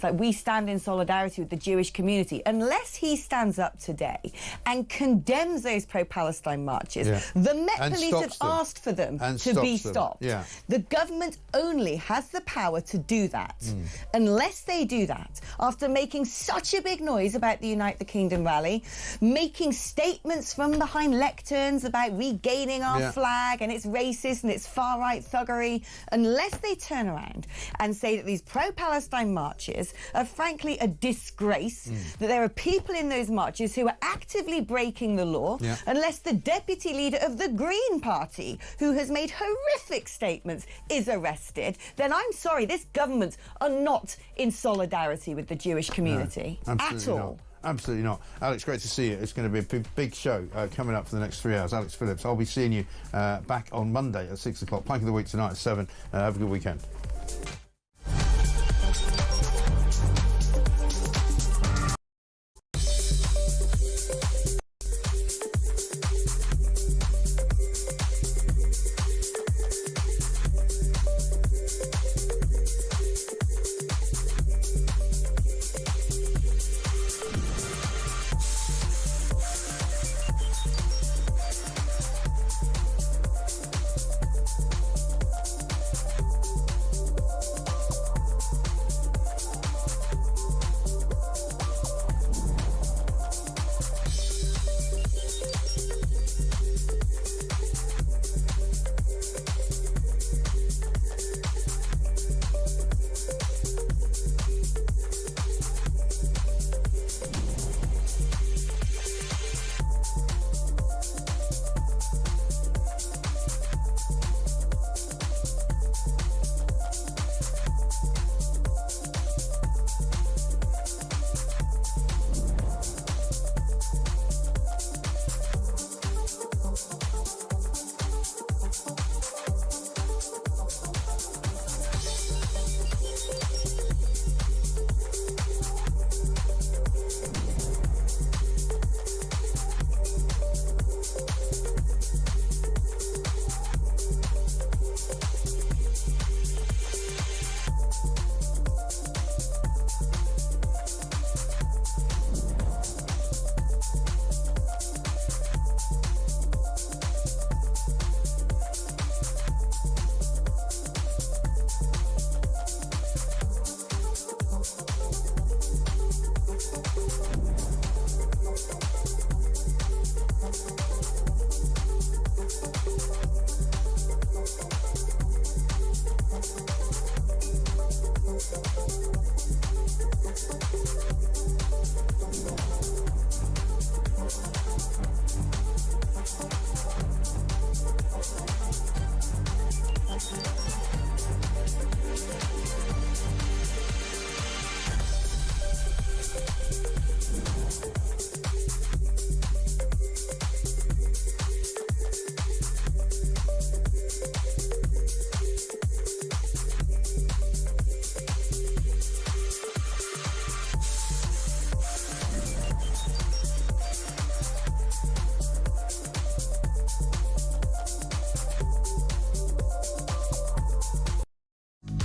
like we stand in solidarity with the Jewish community, unless he stands up today and condemns those pro-Palestine marches. The Met Police have asked for them to be stopped. The government only has the power to do that. Unless they do that, after making such a big noise about the Unite the Kingdom rally, making statements from behind lecterns about regaining our flag and it's racist and it's far-right thuggery, unless they turn around and say that these pro-Palestine marches are frankly a disgrace, that there are people in those marches who are actively breaking the law, unless the deputy leader of the Green Party, who has made horrific statements, is arrested, then I'm sorry, this government are not in solidarity with the Jewish community at all. Absolutely not. Alex, great to see you. It's going to be a big show coming up for the next 3 hours. Alex Phillips, I'll be seeing you back on Monday at 6 o'clock. Plank of the Week tonight at 7. Have a good weekend.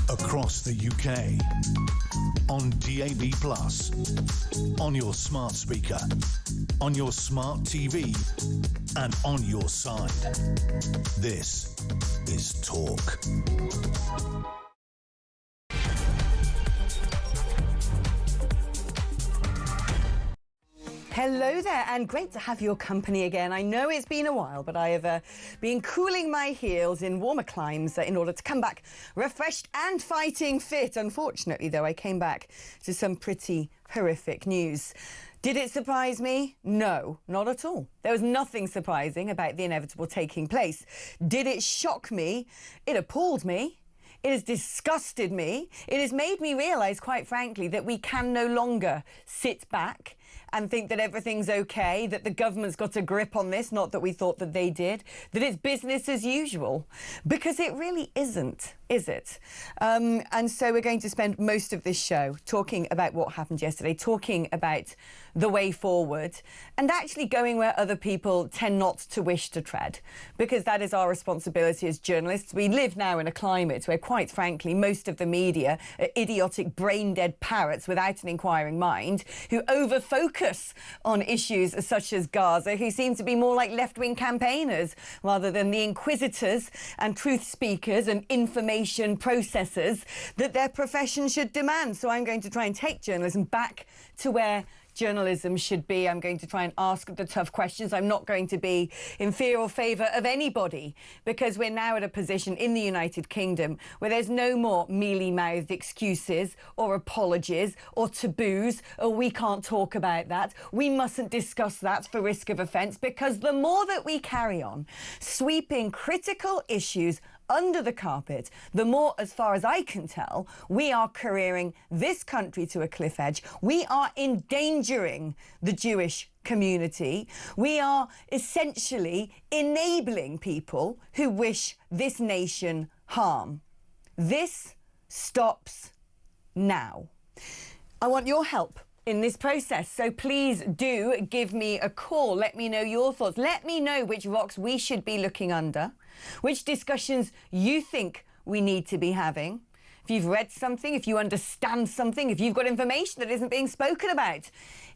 Across the UK, on DAB+, on your smart speaker, on your smart TV, and on your side. This is Talk. Hello there, and great to have your company again. I know it's been a while, but I have been cooling my heels in warmer climes in order to come back refreshed and fighting fit. Unfortunately, though, I came back to some pretty horrific news. Did it surprise me? No, not at all. There was nothing surprising about the inevitable taking place. Did it shock me? It appalled me. It has disgusted me. It has made me realise, quite frankly, that we can no longer sit back and think that everything's okay, that the government's got a grip on this, not that we thought that they did, that it's business as usual, because it really isn't. is it? And so we're going to spend most of this show talking about what happened yesterday, talking about the way forward, and actually going where other people tend not to wish to tread, because that is our responsibility as journalists. We live now in a climate where, quite frankly, most of the media are idiotic, brain-dead parrots without an inquiring mind, who over-focus on issues such as Gaza, who seem to be more like left-wing campaigners rather than the inquisitors and truth speakers and information processors that their profession should demand. So I'm going to try and take journalism back to where journalism should be. I'm going to try and ask the tough questions. I'm not going to be in fear or favour of anybody, because we're now at a position in the United Kingdom where there's no more mealy-mouthed excuses or apologies or taboos, or we can't talk about that, we mustn't discuss that for risk of offence, because the more that we carry on sweeping critical issues under the carpet, the more, as far as I can tell, we are careering this country to a cliff edge. We are endangering the Jewish community. We are essentially enabling people who wish this nation harm. This stops now. I want your help in this process, so please do give me a call. Let me know your thoughts. Let me know which rocks we should be looking under, which discussions you think we need to be having. If you've read something, if you understand something, if you've got information that isn't being spoken about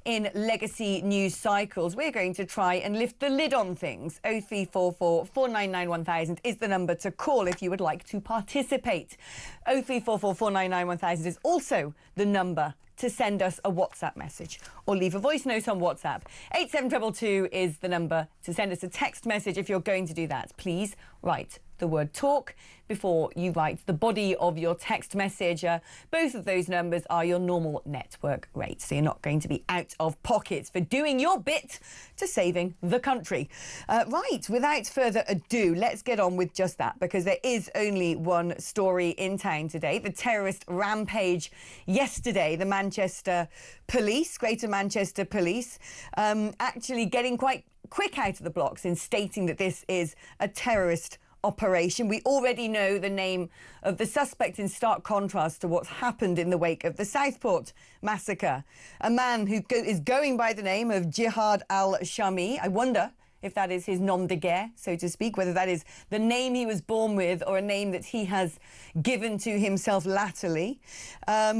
in legacy news cycles, we're going to try and lift the lid on things. 0344 499 1000 is the number to call if you would like to participate. 0344 499 1000 is also the number to send us a WhatsApp message or leave a voice note on WhatsApp. 87222 is the number to send us a text message. If you're going to do that, please write the word talk before you write the body of your text message. Both of those numbers are your normal network rate, so you're not going to be out of pocket for doing your bit to saving the country. Right, without further ado, let's get on with just that, because there is only one story in town today. The terrorist rampage yesterday, the Manchester Police, Greater Manchester Police, actually getting quite quick out of the blocks in stating that this is a terrorist operation. We already know the name of the suspect, in stark contrast to what's happened in the wake of the Southport massacre. A man who is going by the name of Jihad al-Shami. I wonder if that is his nom de guerre, so to speak, whether that is the name he was born with or a name that he has given to himself latterly,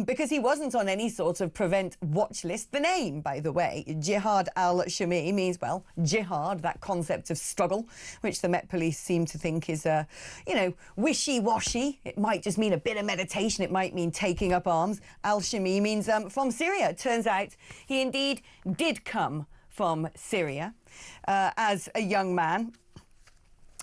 because he wasn't on any sort of prevent watch list. The name, by the way, Jihad al-Shami, means, well, jihad, that concept of struggle, which the Met Police seem to think is, wishy-washy. It might just mean a bit of meditation. It might mean taking up arms. Al-Shami means from Syria. It turns out he indeed did come from Syria as a young man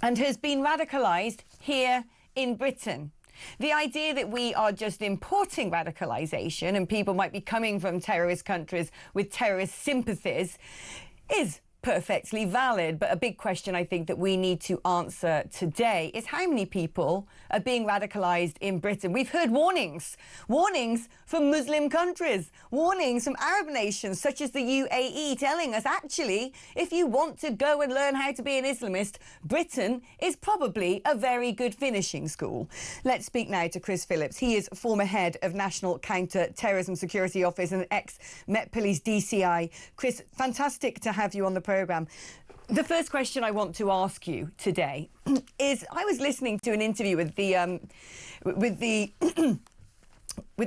and has been radicalised here in Britain. The idea that we are just importing radicalisation and people might be coming from terrorist countries with terrorist sympathies is perfectly valid, but a big question I think that we need to answer today is how many people are being radicalised in Britain. We've heard warnings from Muslim countries, warnings from Arab nations such as the UAE, telling us, actually, if you want to go and learn how to be an Islamist, Britain is probably a very good finishing school. Let's speak now to Chris Phillips. He is former head of National Counter-Terrorism Security Office and ex-Met Police DCI. Chris, fantastic to have you on the programme. The first question I want to ask you today is, I was listening to an interview with the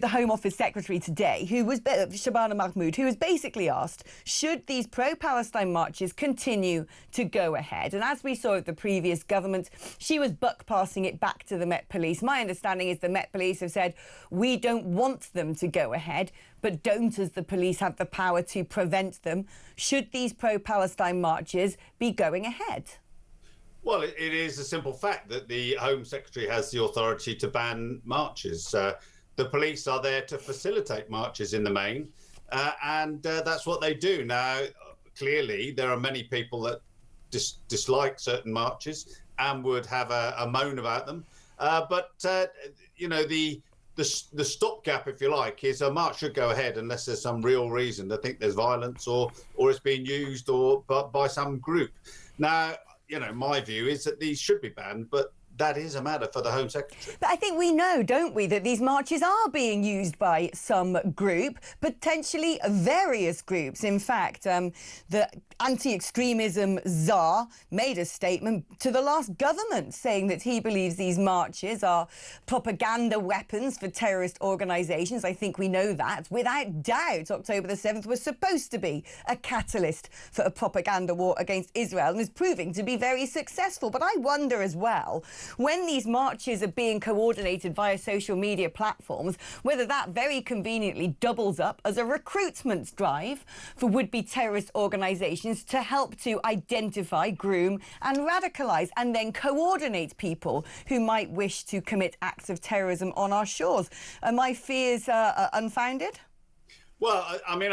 Home Office Secretary today, who was Shabana Mahmood, who was basically asked, should these pro-Palestine marches continue to go ahead? And as we saw with the previous government, she was buck-passing it back to the Met Police. My understanding is the Met Police have said, we don't want them to go ahead, but don't, as the police have the power to prevent them. Should these pro-Palestine marches be going ahead? Well, it is a simple fact that the Home Secretary has the authority to ban marches. The police are there to facilitate marches in the main, and that's what they do. Now, clearly, there are many people that dislike certain marches and would have a moan about them. The stopgap, if you like, is a march should go ahead unless there's some real reason to think there's violence or it's being used by some group. Now, my view is that these should be banned, but that is a matter for the Home Secretary. But I think we know, don't we, that these marches are being used by some group, potentially various groups. In fact, the anti-extremism czar made a statement to the last government saying that he believes these marches are propaganda weapons for terrorist organisations. I think we know that. Without doubt, October the 7th was supposed to be a catalyst for a propaganda war against Israel and is proving to be very successful. But I wonder as well, when these marches are being coordinated via social media platforms, whether that very conveniently doubles up as a recruitment drive for would-be terrorist organisations to help to identify, groom and radicalise and then coordinate people who might wish to commit acts of terrorism on our shores. Are my fears unfounded? Well, I mean,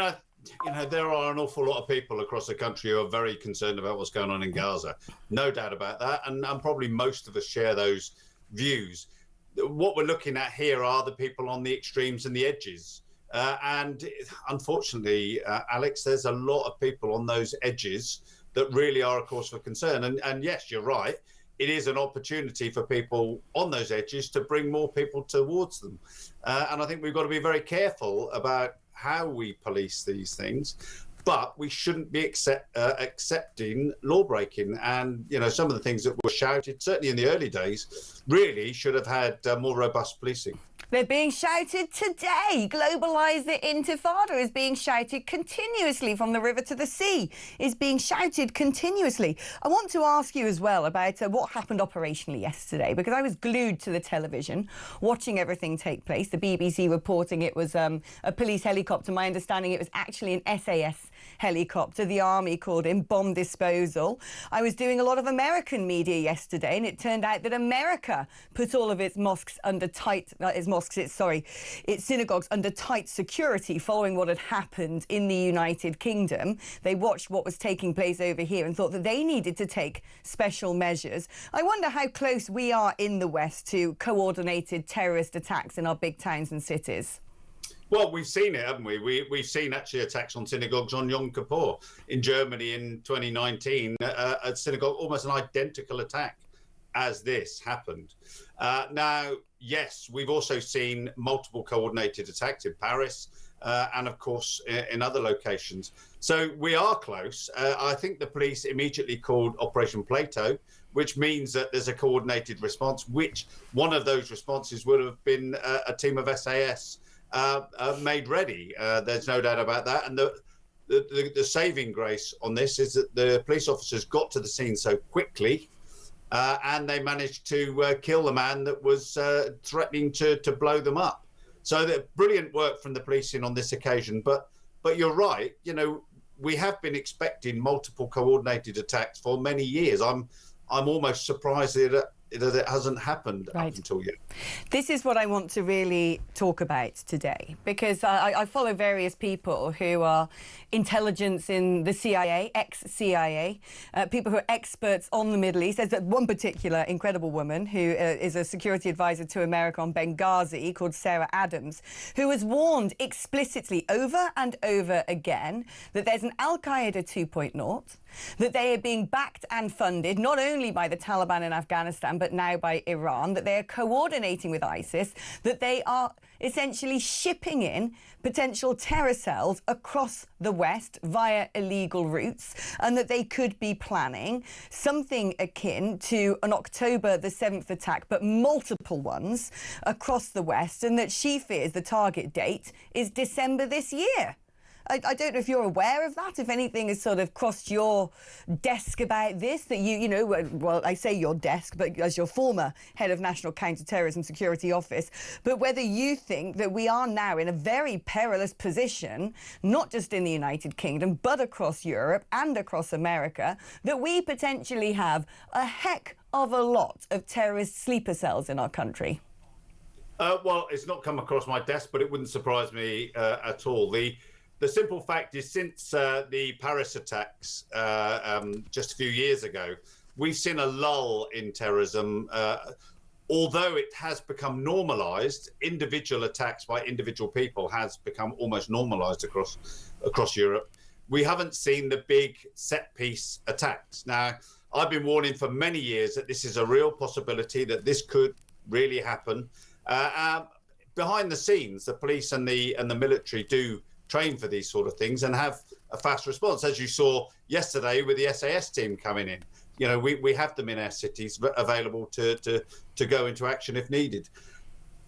there are an awful lot of people across the country who are very concerned about what's going on in Gaza. No doubt about that. And probably most of us share those views. What we're looking at here are the people on the extremes and the edges. And unfortunately, Alex, there's a lot of people on those edges that really are a cause for concern. And yes, you're right. It is an opportunity for people on those edges to bring more people towards them. And I think we've got to be very careful about how we police these things. But we shouldn't be accepting law breaking. And, some of the things that were shouted, certainly in the early days, really should have had more robust policing. They're being shouted today. Globalise the Intifada is being shouted continuously from the river to the sea, is being shouted continuously. I want to ask you as well about what happened operationally yesterday, because I was glued to the television watching everything take place. The BBC reporting it was a police helicopter. My understanding it was actually an SAS helicopter. The army called in bomb disposal. I was doing a lot of American media yesterday, and it turned out that America put all of its mosques under its synagogues under tight security following what had happened in the United Kingdom. They watched what was taking place over here and thought that they needed to take special measures. I wonder how close we are in the West to coordinated terrorist attacks in our big towns and cities. Well, we've seen it, haven't we? We've seen actually attacks on synagogues on Yom Kippur. In Germany in 2019, a synagogue, almost an identical attack as this happened. Now, yes, we've also seen multiple coordinated attacks in Paris and, of course, in other locations. So we are close. I think the police immediately called Operation Plato, which means that there's a coordinated response, which one of those responses would have been a team of SAS made ready. There's no doubt about that. And the saving grace on this is that the police officers got to the scene so quickly and they managed to kill the man that was threatening to blow them up. So brilliant work from the policing on this occasion. But you're right, we have been expecting multiple coordinated attacks for many years. I'm almost surprised that it hasn't happened up until yet. This is what I want to really talk about today, because I follow various people who are intelligence in the CIA, ex-CIA, people who are experts on the Middle East. There's one particular incredible woman who is a security advisor to America on Benghazi called Sarah Adams, who has warned explicitly over and over again that there's an Al-Qaeda 2.0, that they are being backed and funded not only by the Taliban in Afghanistan but now by Iran, that they are coordinating with ISIS, that they are essentially shipping in potential terror cells across the West via illegal routes, and that they could be planning something akin to an October the 7th attack, but multiple ones across the West, and that she fears the target date is December this year. I don't know if you're aware of that, if anything has sort of crossed your desk about this, that well, I say your desk, but as your former head of National Counter-Terrorism Security Office, but whether you think that we are now in a very perilous position, not just in the United Kingdom, but across Europe and across America, that we potentially have a heck of a lot of terrorist sleeper cells in our country. Well, it's not come across my desk, but it wouldn't surprise me at all. The simple fact is, since the Paris attacks just a few years ago, we've seen a lull in terrorism. Although it has become normalised, individual attacks by individual people has become almost normalised across Europe. We haven't seen the big set-piece attacks. Now, I've been warning for many years that this is a real possibility, that this could really happen. Behind the scenes, the police and the military do train for these sort of things and have a fast response, as you saw yesterday with the SAS team coming in. You know, we have them in our cities available to go into action if needed.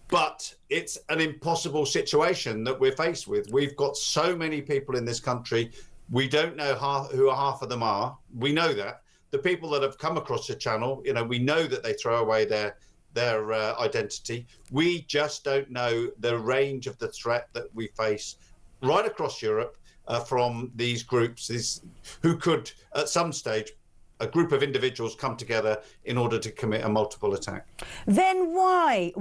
But it's an impossible situation that we're faced with. We've got so many people in this country. We don't know who half of them are. We know that. The people that have come across the channel, you know, we know that they throw away their identity. We just don't know the range of the threat that we face right across Europe from these groups, who could, at some stage, a group of individuals come together in order to commit a multiple attack. Then why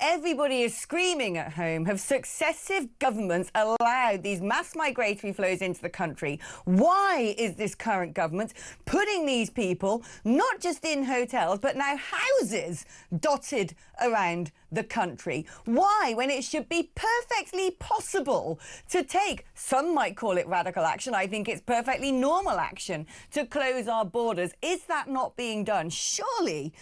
everybody is screaming at home, have successive governments allowed these mass migratory flows into the country? Why is this current government putting these people not just in hotels but now houses dotted around the country? Why, when it should be perfectly possible to take, some might call it radical action, I think it's perfectly normal action to close our borders, is that not being done? Surely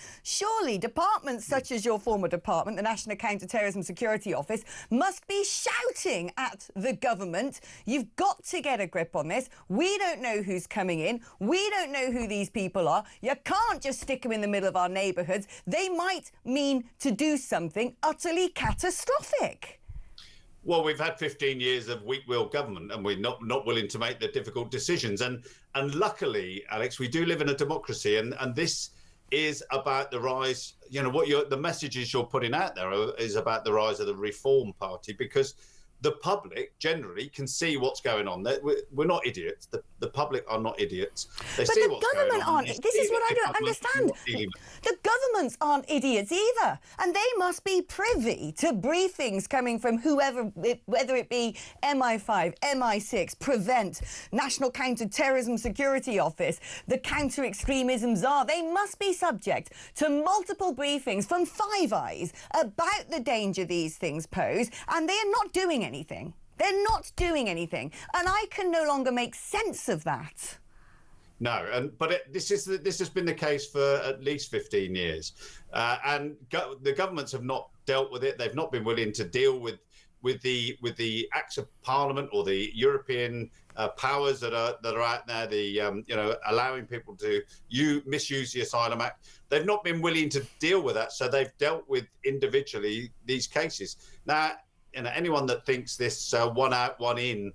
departments such as your former department, the National Counter-Terrorism Security Office, must be shouting at the government, you've got to get a grip on this. We don't know who's coming in. We don't know who these people are. You can't just stick them in the middle of our neighbourhoods. They might mean to do something utterly catastrophic. Well, we've had 15 years of weak-willed government, and we're not willing to make the difficult decisions. And luckily, Alex, we do live in a democracy, and this is about the rise. You know, the messages you're putting out there is about the rise of the Reform Party, because the public generally can see what's going on. We're not idiots. The public are not idiots. They see what's going on. But the government aren't. This is what I don't understand. The governments aren't idiots either. And they must be privy to briefings coming from whoever, whether it be MI5, MI6, Prevent, National Counter-Terrorism Security Office, the Counter-Extremism Czar. They must be subject to multiple briefings from Five Eyes about the danger these things pose, and they are not doing anything. They're not doing anything, and I can no longer make sense of that. No, but this has been the case for at least 15 years, and the governments have not dealt with it. They've not been willing to deal with the acts of Parliament or the European powers that are out there. Allowing people to misuse the Asylum Act. They've not been willing to deal with that, so they've dealt with individually these cases. Now, anyone that thinks this one out, one in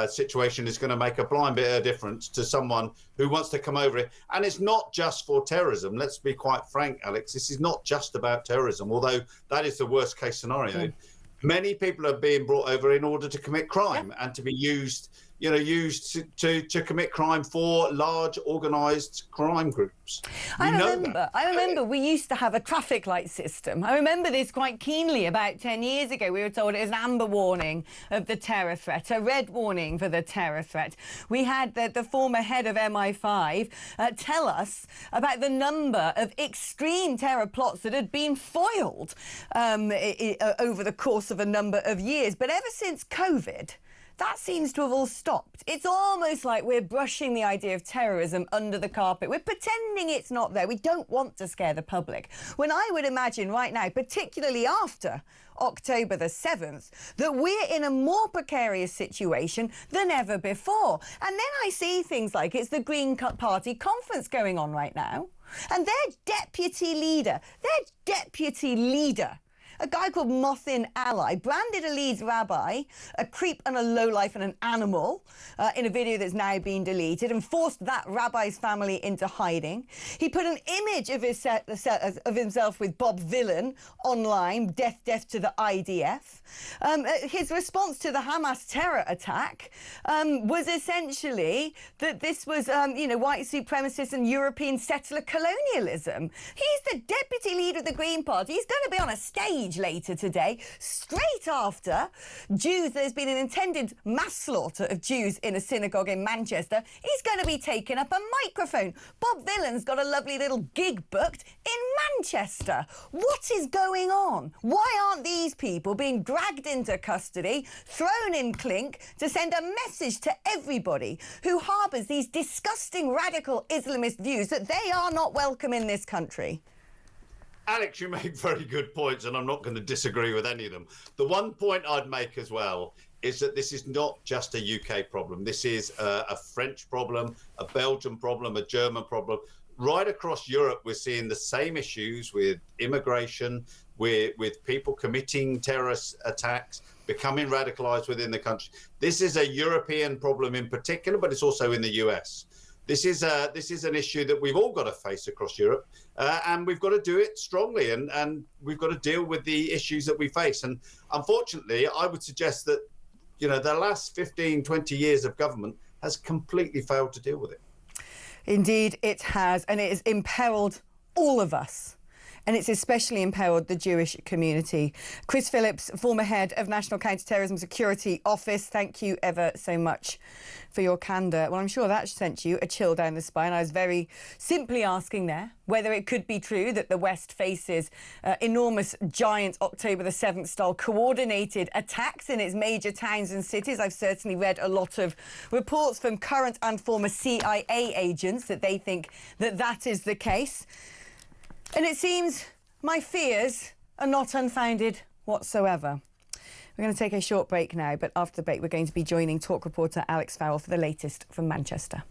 situation is going to make a blind bit of difference to someone who wants to come over here. And it's not just for terrorism. Let's be quite frank, Alex. This is not just about terrorism, although that is the worst case scenario. Yeah. Many people are being brought over in order to commit crime and to be used to commit crime for large organised crime groups. I remember we used to have a traffic light system. I remember this quite keenly. About 10 years ago, we were told it was an amber warning of the terror threat, a red warning for the terror threat. We had the former head of MI5 tell us about the number of extreme terror plots that had been foiled over the course of a number of years. But ever since COVID, that seems to have all stopped. It's almost like we're brushing the idea of terrorism under the carpet. We're pretending it's not there. We don't want to scare the public. When I would imagine right now, particularly after October the 7th, that we're in a more precarious situation than ever before. And then I see things like it's the Green Party conference going on right now, and their deputy leader, a guy called Mothin Ally, branded a Leeds rabbi a creep and a lowlife and an animal in a video that's now been deleted, and forced that rabbi's family into hiding. He put an image of himself with Bob Villan online, death to the IDF. His response to the Hamas terror attack was essentially that this was, white supremacist and European settler colonialism. He's the deputy leader of the Green Party. He's going to be on a stage stage later today, straight after there's been an intended mass slaughter of Jews in a synagogue in Manchester. He's going to be taking up a microphone. Bob Vylan's got a lovely little gig booked in Manchester. What is going on? Why aren't these people being dragged into custody, thrown in clink to send a message to everybody who harbours these disgusting radical Islamist views that they are not welcome in this country? Alex, you make very good points, and I'm not going to disagree with any of them. The one point I'd make as well is that this is not just a UK problem. This is a French problem, a Belgian problem, a German problem. Right across Europe, we're seeing the same issues with immigration, with people committing terrorist attacks, becoming radicalised within the country. This is a European problem in particular, but it's also in the US. This is an issue that we've all got to face across Europe, and we've got to do it strongly, and we've got to deal with the issues that we face. And unfortunately, I would suggest that, you know, the last 15, 20 years of government has completely failed to deal with it. Indeed, it has, and it has imperilled all of us. And it's especially imperilled the Jewish community. Chris Phillips, former head of National Counter-Terrorism Security Office, thank you ever so much for your candour. Well, I'm sure that sent you a chill down the spine. I was very simply asking there whether it could be true that the West faces enormous, giant October the 7th style coordinated attacks in its major towns and cities. I've certainly read a lot of reports from current and former CIA agents that they think that that is the case. And it seems my fears are not unfounded whatsoever. We're going to take a short break now, but after the break we're going to be joining talk reporter Alex Phillips for the latest from Manchester.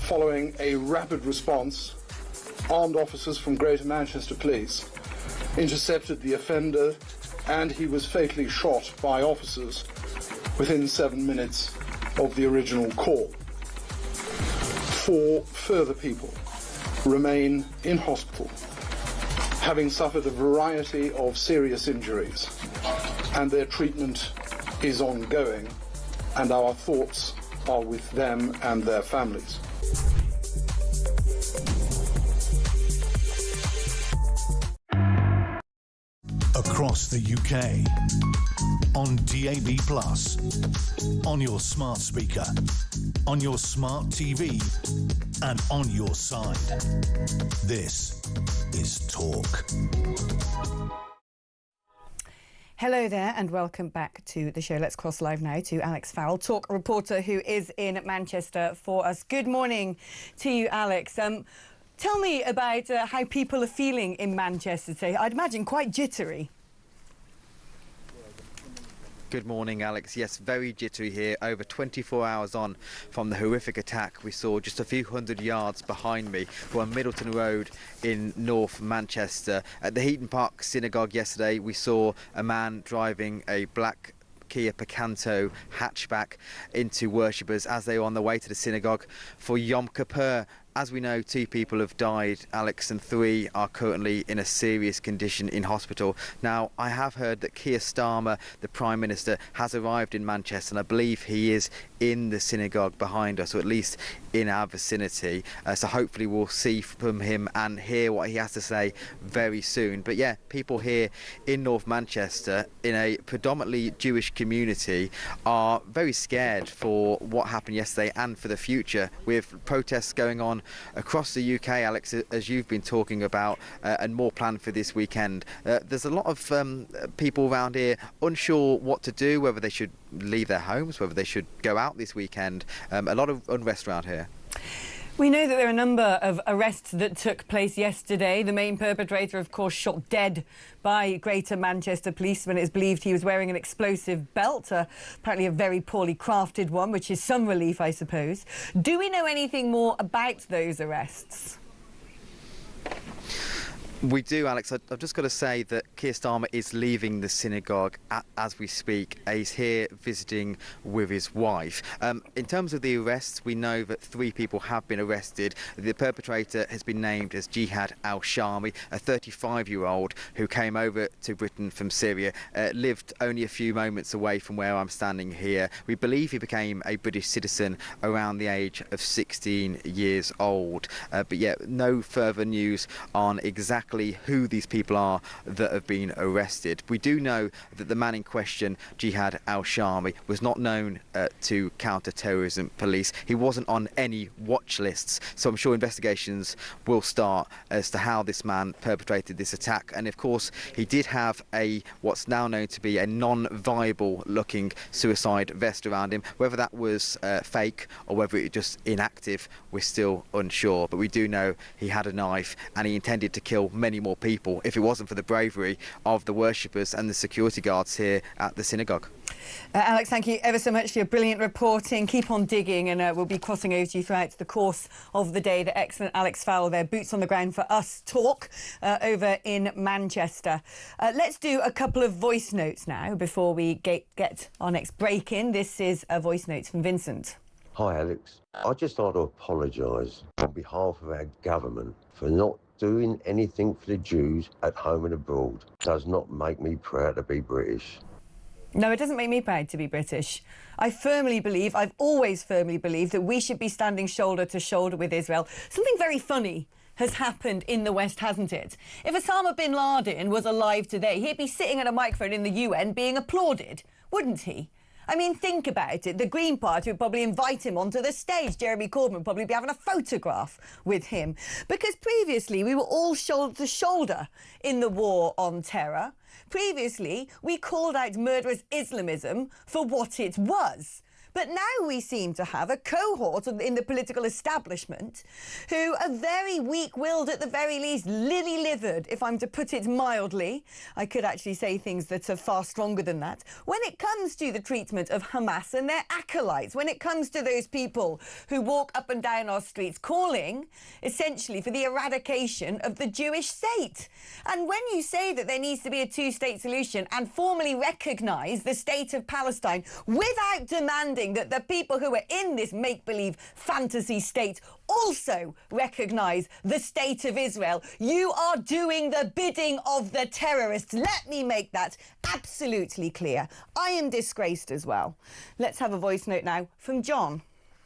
Following a rapid response, armed officers from Greater Manchester Police intercepted the offender, and he was fatally shot by officers within 7 minutes of the original call. 4 further people remain in hospital, having suffered a variety of serious injuries, and their treatment is ongoing, and our thoughts are with them and their families. across the UK, on DAB+, on your smart speaker, on your smart TV, and on your side. This is Talk. Hello there and welcome back to the show. Let's cross live now to Alex Farrell, Talk reporter who is in Manchester for us. Good morning to you, Alex. Tell me about how people are feeling in Manchester today. I'd imagine quite jittery. Good morning, Alex. Yes, very jittery here. Over 24 hours on from the horrific attack we saw just a few hundred yards behind me. We're on Middleton Road in North Manchester. At the Heaton Park Synagogue yesterday, we saw a man driving a black Kia Picanto hatchback into worshippers as they were on the way to the synagogue for Yom Kippur. As we know, 2 people have died, Alex, and 3 are currently in a serious condition in hospital. Now, I have heard that Keir Starmer, the Prime Minister, has arrived in Manchester, and I believe he is in the synagogue behind us, or at least in our vicinity. So hopefully we'll see from him and hear what he has to say very soon. But yeah, people here in North Manchester, in a predominantly Jewish community, are very scared for what happened yesterday and for the future, with protests going on across the UK, Alex, as you've been talking about, and more planned for this weekend. There's a lot of people around here unsure what to do, whether they should leave their homes, whether they should go out this weekend. A lot of unrest around here. We know that there are a number of arrests that took place yesterday. The main perpetrator, of course, shot dead by Greater Manchester police when it is believed he was wearing an explosive belt, apparently a very poorly crafted one, which is some relief, I suppose. Do we know anything more about those arrests? We do, Alex. I've just got to say that Keir Starmer is leaving the synagogue as we speak. He's here visiting with his wife. In terms of the arrests, we know that 3 people have been arrested. The perpetrator has been named as Jihad al-Shami, a 35-year-old who came over to Britain from Syria, lived only a few moments away from where I'm standing here. We believe he became a British citizen around the age of 16 years old. But yeah, no further news on exactly who these people are that have been arrested. We do know that the man in question, Jihad al-Shami, was not known to counter-terrorism police. He wasn't on any watch lists, so I'm sure investigations will start as to how this man perpetrated this attack. And of course, he did have what's now known to be a non-viable looking suicide vest around him. Whether that was fake or whether it was just inactive, we're still unsure. But we do know he had a knife and he intended to kill many more people if it wasn't for the bravery of the worshippers and the security guards here at the synagogue. Alex, thank you ever so much for your brilliant reporting. Keep on digging, and we'll be crossing over to you throughout the course of the day. The excellent Alex Farrell there, boots on the ground for us Talk over in Manchester. Let's do a couple of voice notes now before we get our next break in. This is a voice note from Vincent. Hi, Alex. I just like to apologise on behalf of our government for not doing anything for the Jews at home and abroad. Does not make me proud to be British. No, it doesn't make me proud to be British. I've always firmly believed that we should be standing shoulder to shoulder with Israel. Something very funny has happened in the West, hasn't it? If Osama bin Laden was alive today, he'd be sitting at a microphone in the UN being applauded, wouldn't he? I mean, think about it. The Green Party would probably invite him onto the stage. Jeremy Corbyn would probably be having a photograph with him. Because previously, we were all shoulder to shoulder in the war on terror. Previously, we called out murderous Islamism for what it was. But now we seem to have a cohort in the political establishment who are very weak-willed, at the very least, lily-livered, if I'm to put it mildly. I could actually say things that are far stronger than that. When it comes to the treatment of Hamas and their acolytes, when it comes to those people who walk up and down our streets calling, essentially, for the eradication of the Jewish state. And when you say that there needs to be a two-state solution and formally recognise the state of Palestine without demanding that the people who are in this make-believe fantasy state also recognise the state of Israel, you are doing the bidding of the terrorists. Let me make that absolutely clear. I am disgraced as well. Let's have a voice note now from John.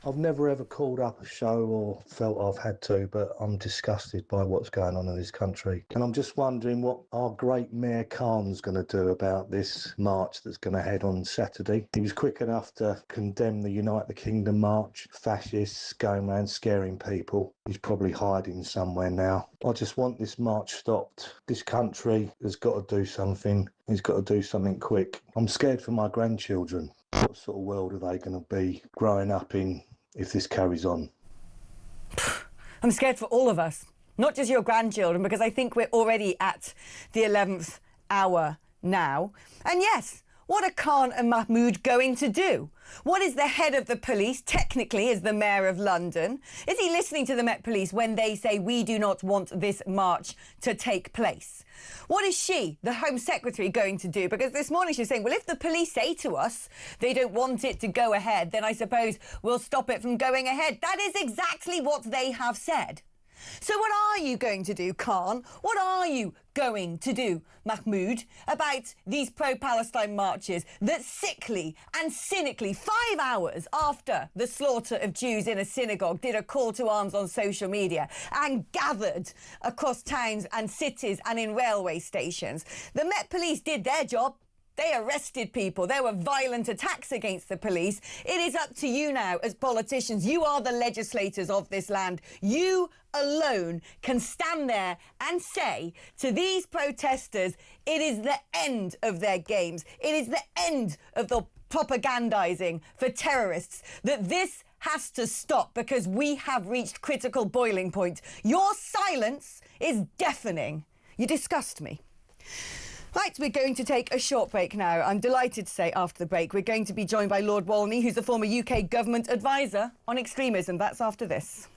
I've never ever called up a show or felt I've had to, but I'm disgusted by what's going on in this country. And I'm just wondering what our great Mayor Khan's going to do about this march that's going to head on Saturday. He was quick enough to condemn the Unite the Kingdom march, fascists going around scaring people. He's probably hiding somewhere now. I just want this march stopped. This country has got to do something. He's got to do something quick. I'm scared for my grandchildren. What sort of world are they going to be growing up in if this carries on? I'm scared for all of us, not just your grandchildren, because I think we're already at the 11th hour now. And yes, what are Khan and Mahmood going to do? What is the head of the police, technically, as the Mayor of London? Is he listening to the Met Police when they say we do not want this march to take place? What is she, the Home Secretary, going to do? Because this morning she's saying, well, if the police say to us they don't want it to go ahead, then I suppose we'll stop it from going ahead. That is exactly what they have said. So what are you going to do, Khan? What are you going to do, Mahmood, about these pro-Palestine marches that sickly and cynically, 5 hours after the slaughter of Jews in a synagogue, did a call to arms on social media and gathered across towns and cities and in railway stations? The Met Police did their job. They arrested people. There were violent attacks against the police. It is up to you now as politicians. You are the legislators of this land. You alone can stand there and say to these protesters, it is the end of their games. It is the end of the propagandizing for terrorists, that this has to stop because we have reached critical boiling point. Your silence is deafening. You disgust me. Right, we're going to take a short break now. I'm delighted to say after the break we're going to be joined by Lord Walmsley, who's the former UK government advisor on extremism. That's after this.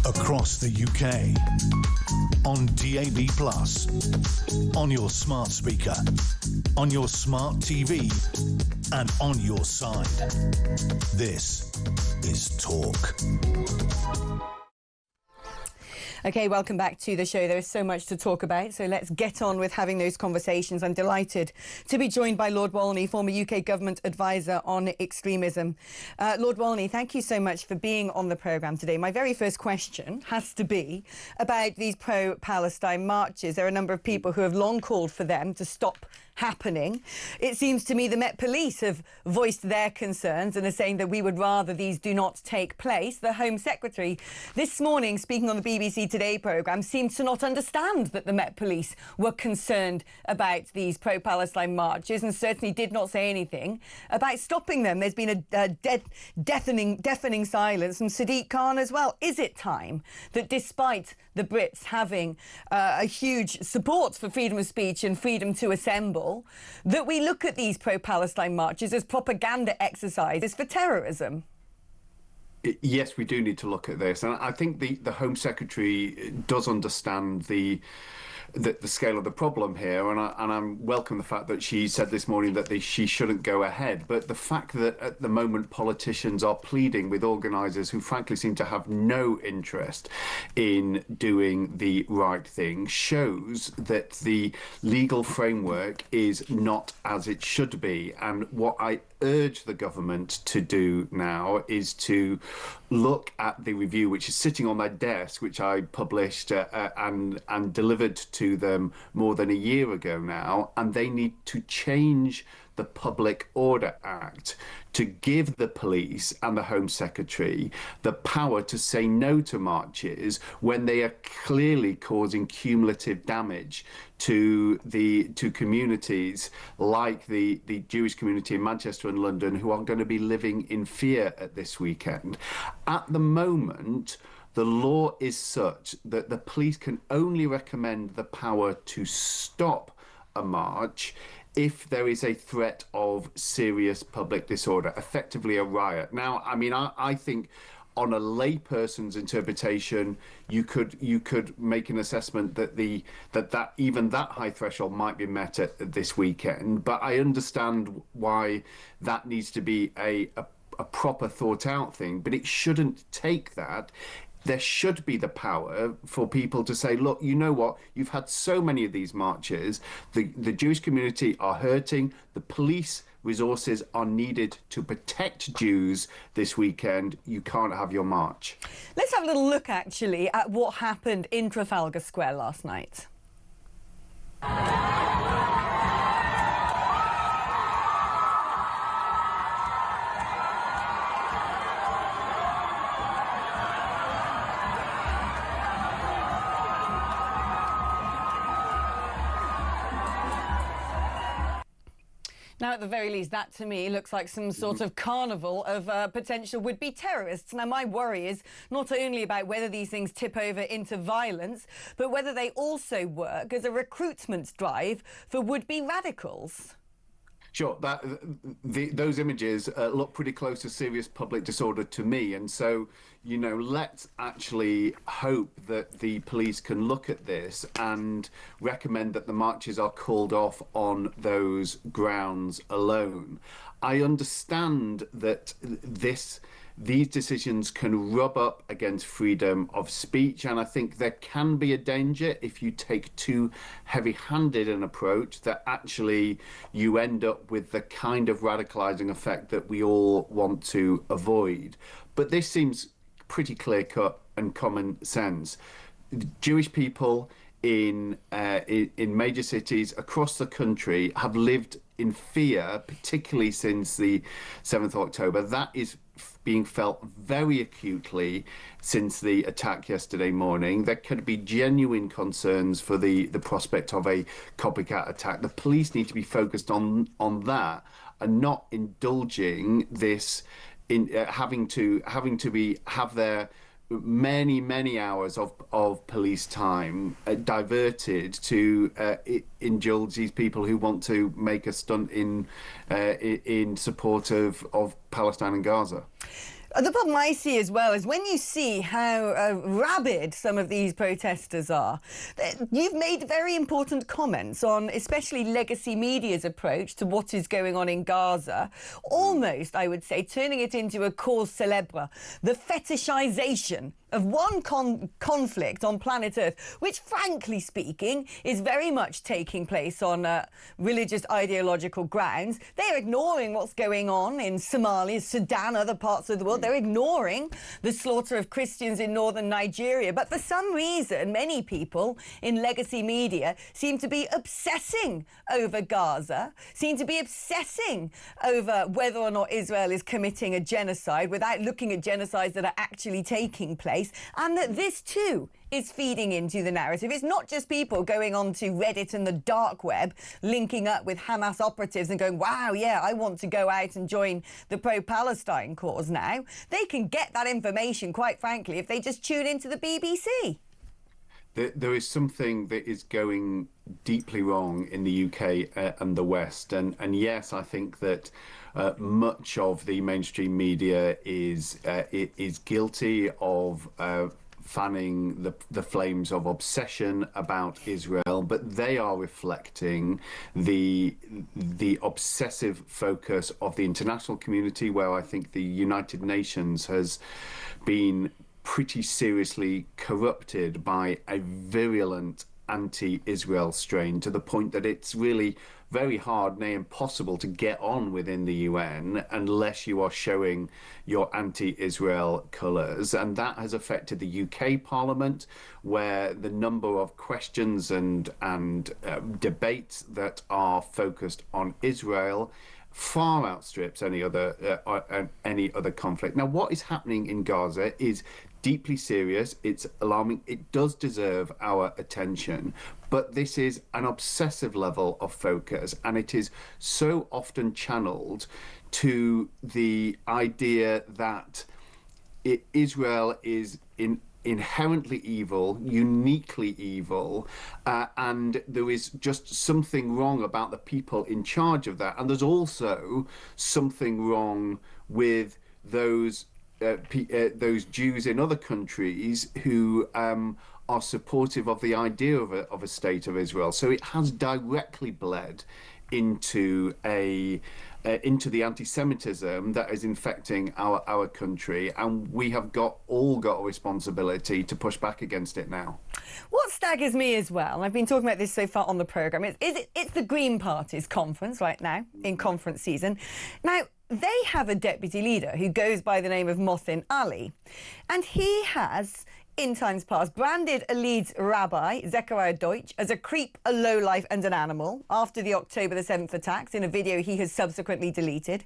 Across the UK, on DAB+, on your smart speaker, on your smart TV, and on your side. This is Talk. OK, welcome back to the show. There is so much to talk about, so let's get on with having those conversations. I'm delighted to be joined by Lord Walney, former UK government advisor on extremism. Lord Walney, thank you so much for being on the programme today. My very first question has to be about these pro-Palestine marches. There are a number of people who have long called for them to stop happening. It seems to me the Met Police have voiced their concerns and are saying that we would rather these do not take place. The Home Secretary this morning, speaking on the BBC Today programme, seemed to not understand that the Met Police were concerned about these pro-Palestine marches and certainly did not say anything about stopping them. There's been a deafening silence from Sadiq Khan as well. Is it time that despite the Brits having a huge support for freedom of speech and freedom to assemble, that we look at these pro-Palestine marches as propaganda exercises for terrorism? Yes, we do need to look at this. And I think the Home Secretary does understand the scale of the problem here, and I welcome the fact that she said this morning that she shouldn't go ahead. But the fact that at the moment politicians are pleading with organisers who frankly seem to have no interest in doing the right thing shows that the legal framework is not as it should be. And what I urge the government to do now is to look at the review which is sitting on their desk, which I published and delivered to them more than a year ago now, and they need to change the Public Order Act to give the police and the Home Secretary the power to say no to marches when they are clearly causing cumulative damage to communities like the Jewish community in Manchester and London, who are going to be living in fear at this weekend. At the moment, the law is such that the police can only recommend the power to stop a march if there is a threat of serious public disorder, effectively a riot. Now, I mean, I think on a layperson's interpretation, you could make an assessment that even that high threshold might be met at this weekend. But I understand why that needs to be a proper thought out thing, but it shouldn't take that. There should be the power for people to say, look, you know what? You've had so many of these marches. The Jewish community are hurting. The police resources are needed to protect Jews this weekend. You can't have your march. Let's have a little look, actually, at what happened in Trafalgar Square last night. Now, at the very least, that to me looks like some sort of carnival of potential would-be terrorists. Now, my worry is not only about whether these things tip over into violence, but whether they also work as a recruitment drive for would-be radicals. Sure, those images look pretty close to serious public disorder to me. And so, you know, let's actually hope that the police can look at this and recommend that the marches are called off on those grounds alone. I understand that these decisions can rub up against freedom of speech, and I think there can be a danger if you take too heavy-handed an approach that actually you end up with the kind of radicalizing effect that we all want to avoid. But this seems pretty clear-cut and common sense. Jewish people in major cities across the country have lived in fear, particularly since the 7th of October. That is being felt very acutely since the attack yesterday morning. There could be genuine concerns for the prospect of a copycat attack. The police need to be focused on that and not indulging this in having to have their many hours of police time diverted to indulge these people who want to make a stunt in support of Palestine and Gaza. The problem I see as well is when you see how rabid some of these protesters are, you've made very important comments on especially legacy media's approach to what is going on in Gaza, almost, I would say, turning it into a cause célèbre, the fetishization of one conflict on planet Earth, which, frankly speaking, is very much taking place on religious ideological grounds. They're ignoring what's going on in Somalia, Sudan, other parts of the world. They're ignoring the slaughter of Christians in northern Nigeria. But for some reason, many people in legacy media seem to be obsessing over Gaza, seem to be obsessing over whether or not Israel is committing a genocide without looking at genocides that are actually taking place. And that this too is feeding into the narrative. It's not just people going on to Reddit and the dark web, linking up with Hamas operatives and going, wow, yeah, I want to go out and join the pro-Palestine cause now. They can get that information, quite frankly, if they just tune into the BBC. There is something that is going deeply wrong in the UK and the West. And yes, I think that much of the mainstream media is guilty of fanning the flames of obsession about Israel, but they are reflecting the obsessive focus of the international community, where I think the United Nations has been pretty seriously corrupted by a virulent anti-Israel strain, to the point that it's really very hard, nay impossible, to get on within the UN unless you are showing your anti-Israel colours. And that has affected the UK Parliament, where the number of questions and debates that are focused on Israel far outstrips any other conflict. Now, what is happening in Gaza is deeply serious. It's alarming. It does deserve our attention, but this is an obsessive level of focus, and it is so often channeled to the idea that Israel is inherently evil, uniquely evil, and there is just something wrong about the people in charge of that. And there's also something wrong with those Jews in other countries who are supportive of the idea of a state of Israel. So it has directly bled into the anti-Semitism that is infecting our country, and we have all got a responsibility to push back against it now. What staggers me as well, and I've been talking about this so far on the programme, it's the Green Party's conference right now, in conference season. Now, they have a deputy leader who goes by the name of Mohsin Ali, and he has, in times past, branded a Leeds rabbi, Zechariah Deutsch, as a creep, a lowlife and an animal after the October the 7th attacks in a video he has subsequently deleted.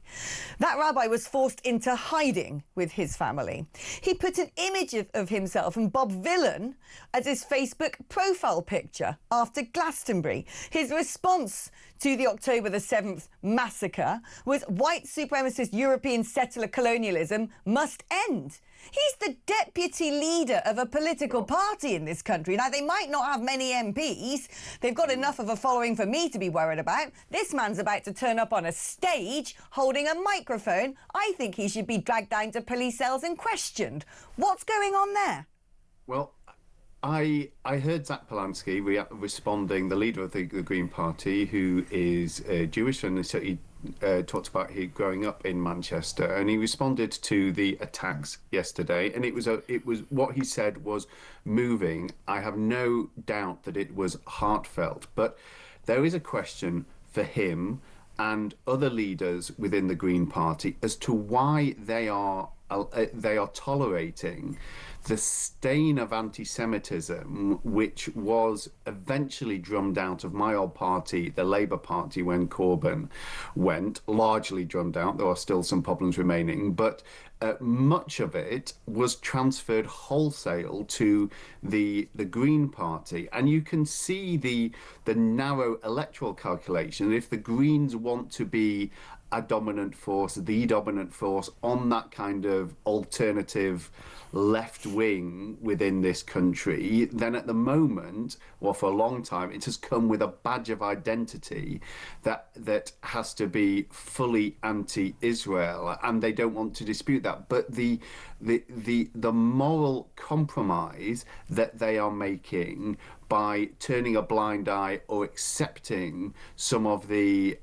That rabbi was forced into hiding with his family. He put an image of himself and Bob Villan as his Facebook profile picture after Glastonbury. His response to the October the 7th massacre was white supremacist European settler colonialism must end. He's the deputy leader of a political party in this country. Now, they might not have many MPs. They've got enough of a following for me to be worried about. This man's about to turn up on a stage holding a microphone. I think he should be dragged down to police cells and questioned. What's going on there? Well, I heard Zach Polanski responding, the leader of the Green Party, who is Jewish, and he talked about he growing up in Manchester, and he responded to the attacks yesterday, and it was what he said was moving. I have no doubt that it was heartfelt, but there is a question for him and other leaders within the Green Party as to why they are tolerating the stain of anti-Semitism, which was eventually drummed out of my old party, the Labour Party, when Corbyn went, largely drummed out. There are still some problems remaining, but much of it was transferred wholesale to the Green Party. And you can see the narrow electoral calculation. If the Greens want to be a dominant force, the dominant force on that kind of alternative left wing within this country, then at the moment, or for a long time, it has come with a badge of identity that has to be fully anti-Israel, and they don't want to dispute that. But the moral compromise that they are making by turning a blind eye or accepting some of the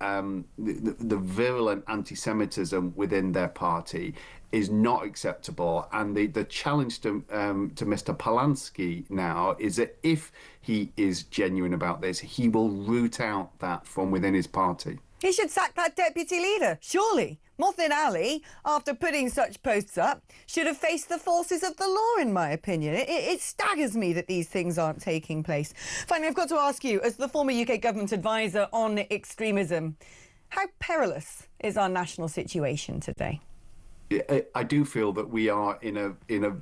virulent anti-Semitism within their party is not acceptable. And the challenge to Mr. Polanski now is that if he is genuine about this, he will root out that from within his party. He should sack that deputy leader, surely. Mohsin Ali, after putting such posts up, should have faced the forces of the law, in my opinion. It staggers me that these things aren't taking place. Finally, I've got to ask you, as the former UK government advisor on extremism, how perilous is our national situation today? I do feel that we are in a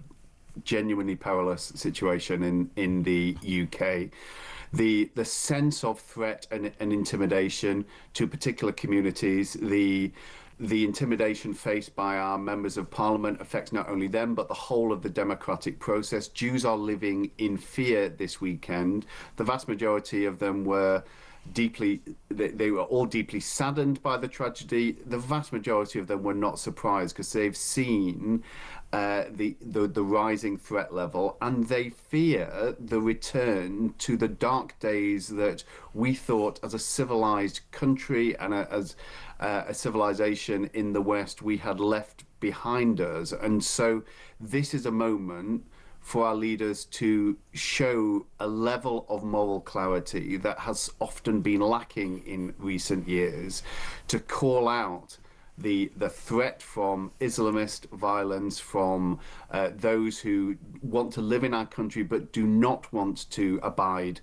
genuinely perilous situation in the UK. The sense of threat and intimidation to particular communities, the intimidation faced by our members of parliament affects not only them but the whole of the democratic process. Jews are living in fear this weekend. The vast majority of them were they were all deeply saddened by the tragedy. The vast majority of them were not surprised because they've seen the rising threat level, and they fear the return to the dark days that we thought as a civilized country and as a civilization in the West we had left behind us. And so this is a moment for our leaders to show a level of moral clarity that has often been lacking in recent years, to call out the threat from Islamist violence, from those who want to live in our country but do not want to abide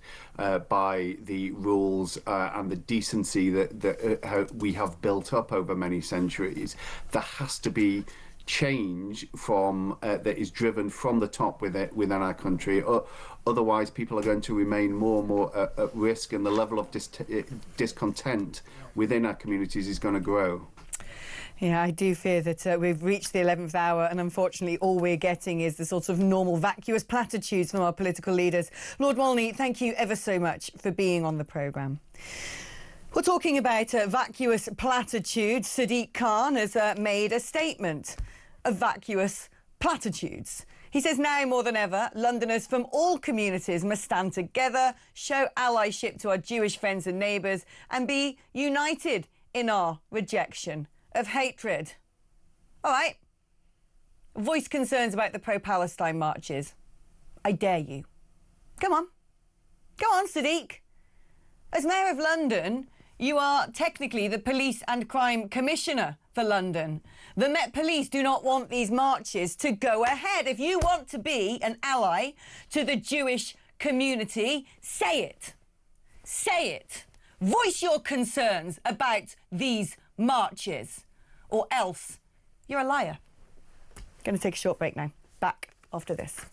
by the rules and the decency that we have built up over many centuries. There has to be change from that is driven from the top within our country. Otherwise, people are going to remain more and more at risk, and the level of discontent within our communities is going to grow. Yeah, I do fear that we've reached the 11th hour, and unfortunately all we're getting is the sort of normal vacuous platitudes from our political leaders. Lord Walney, thank you ever so much for being on the programme. We're talking about vacuous platitudes. Sadiq Khan has made a statement of vacuous platitudes. He says now more than ever, Londoners from all communities must stand together, show allyship to our Jewish friends and neighbours, and be united in our rejection of hatred. All right. Voice concerns about the pro-Palestine marches. I dare you. Come on. Go on, Sadiq. As Mayor of London, you are technically the Police and Crime Commissioner for London. The Met Police do not want these marches to go ahead. If you want to be an ally to the Jewish community, say it. Say it. Voice your concerns about these marches, or else you're a liar. Going to take a short break now. Back after this.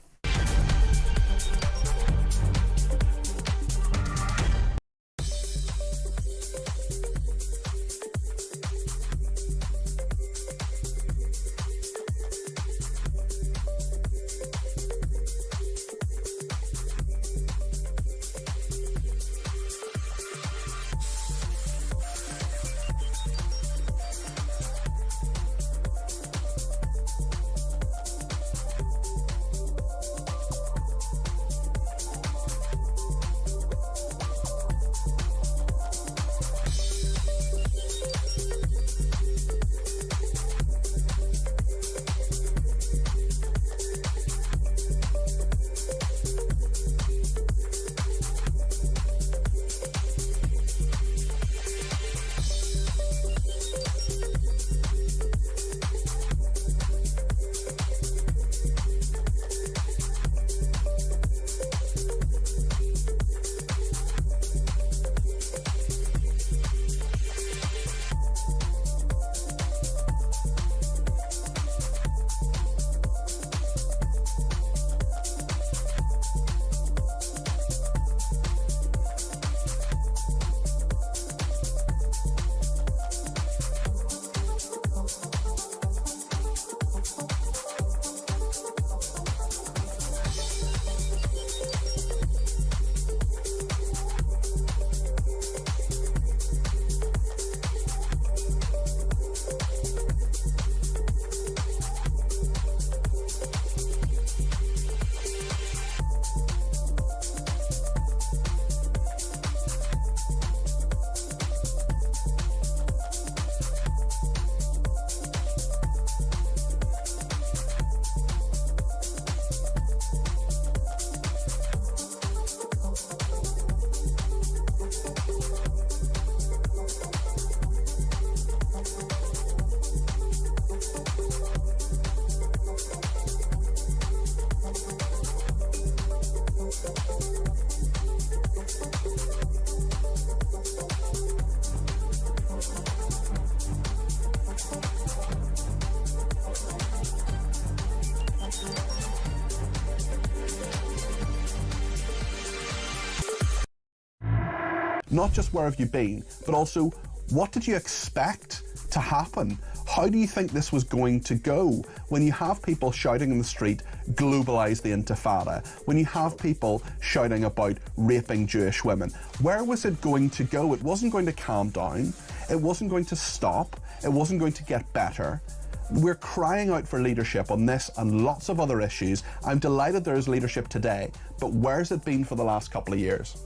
not just where have you been, but also what did you expect to happen? How do you think this was going to go when you have people shouting in the street, globalise the Intifada, when you have people shouting about raping Jewish women? Where was it going to go? It wasn't going to calm down. It wasn't going to stop. It wasn't going to get better. We're crying out for leadership on this and lots of other issues. I'm delighted there is leadership today, but where's it been for the last couple of years?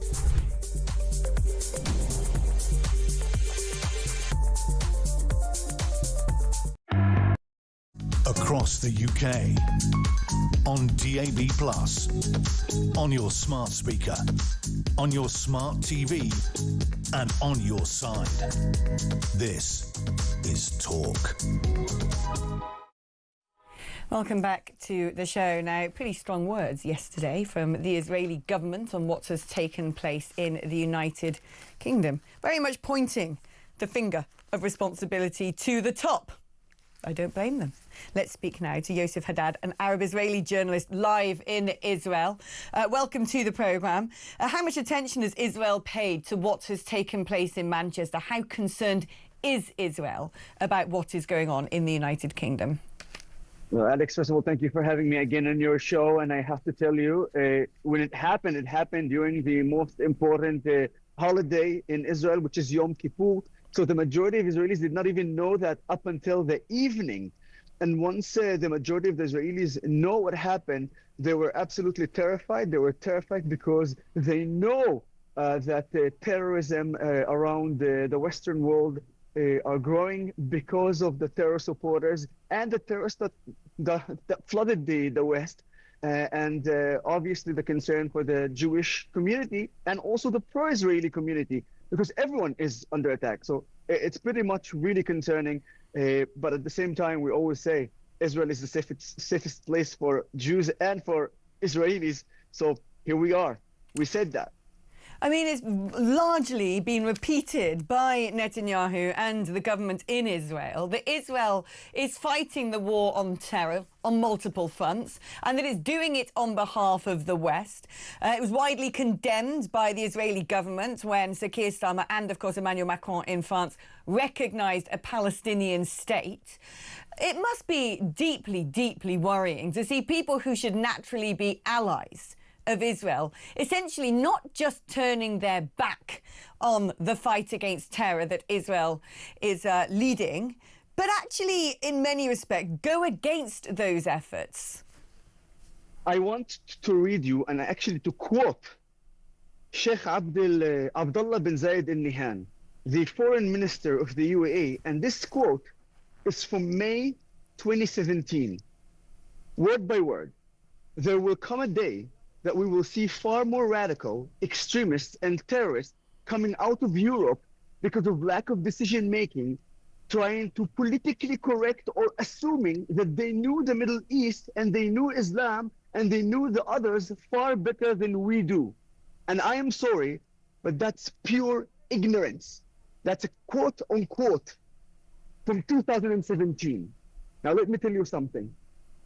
Across the UK, on DAB+, on your smart speaker, on your smart TV, and on your side. This is Talk. Welcome back to the show. Now, pretty strong words yesterday from the Israeli government on what has taken place in the United Kingdom. Very much pointing the finger of responsibility to the top. I don't blame them. Let's speak now to Yosef Haddad, an Arab-Israeli journalist live in Israel. Welcome to the programme. How much attention has Israel paid to what has taken place in Manchester? How concerned is Israel about what is going on in the United Kingdom? Well, Alex, first of all, thank you for having me again on your show. And I have to tell you, when it happened during the most important holiday in Israel, which is Yom Kippur. So the majority of Israelis did not even know that up until the evening. And once the majority of the Israelis know what happened, they were absolutely terrified. They were terrified because they know that terrorism around the Western world are growing because of the terror supporters and the terrorists that flooded the West. And obviously the concern for the Jewish community and also the pro-Israeli community, because everyone is under attack. So it's pretty much really concerning. But at the same time, we always say Israel is the safest place for Jews and for Israelis. So here we are. We said that. I mean, it's largely been repeated by Netanyahu and the government in Israel that Israel is fighting the war on terror on multiple fronts and that it's doing it on behalf of the West. It was widely condemned by the Israeli government when Sir Keir Starmer and, of course, Emmanuel Macron in France recognised a Palestinian state. It must be deeply, deeply worrying to see people who should naturally be allies of Israel essentially not just turning their back on the fight against terror that Israel is leading, but actually in many respects go against those efforts. I want to read you and actually to quote Sheikh Abdullah bin Zayed Al Nahyan, the foreign minister of the UAE, and this quote is from May 2017, word by word. There will come a day that we will see far more radical extremists and terrorists coming out of Europe because of lack of decision-making, trying to politically correct or assuming that they knew the Middle East and they knew Islam and they knew the others far better than we do. And I am sorry, but that's pure ignorance. That's a quote unquote from 2017. Now let me tell you something.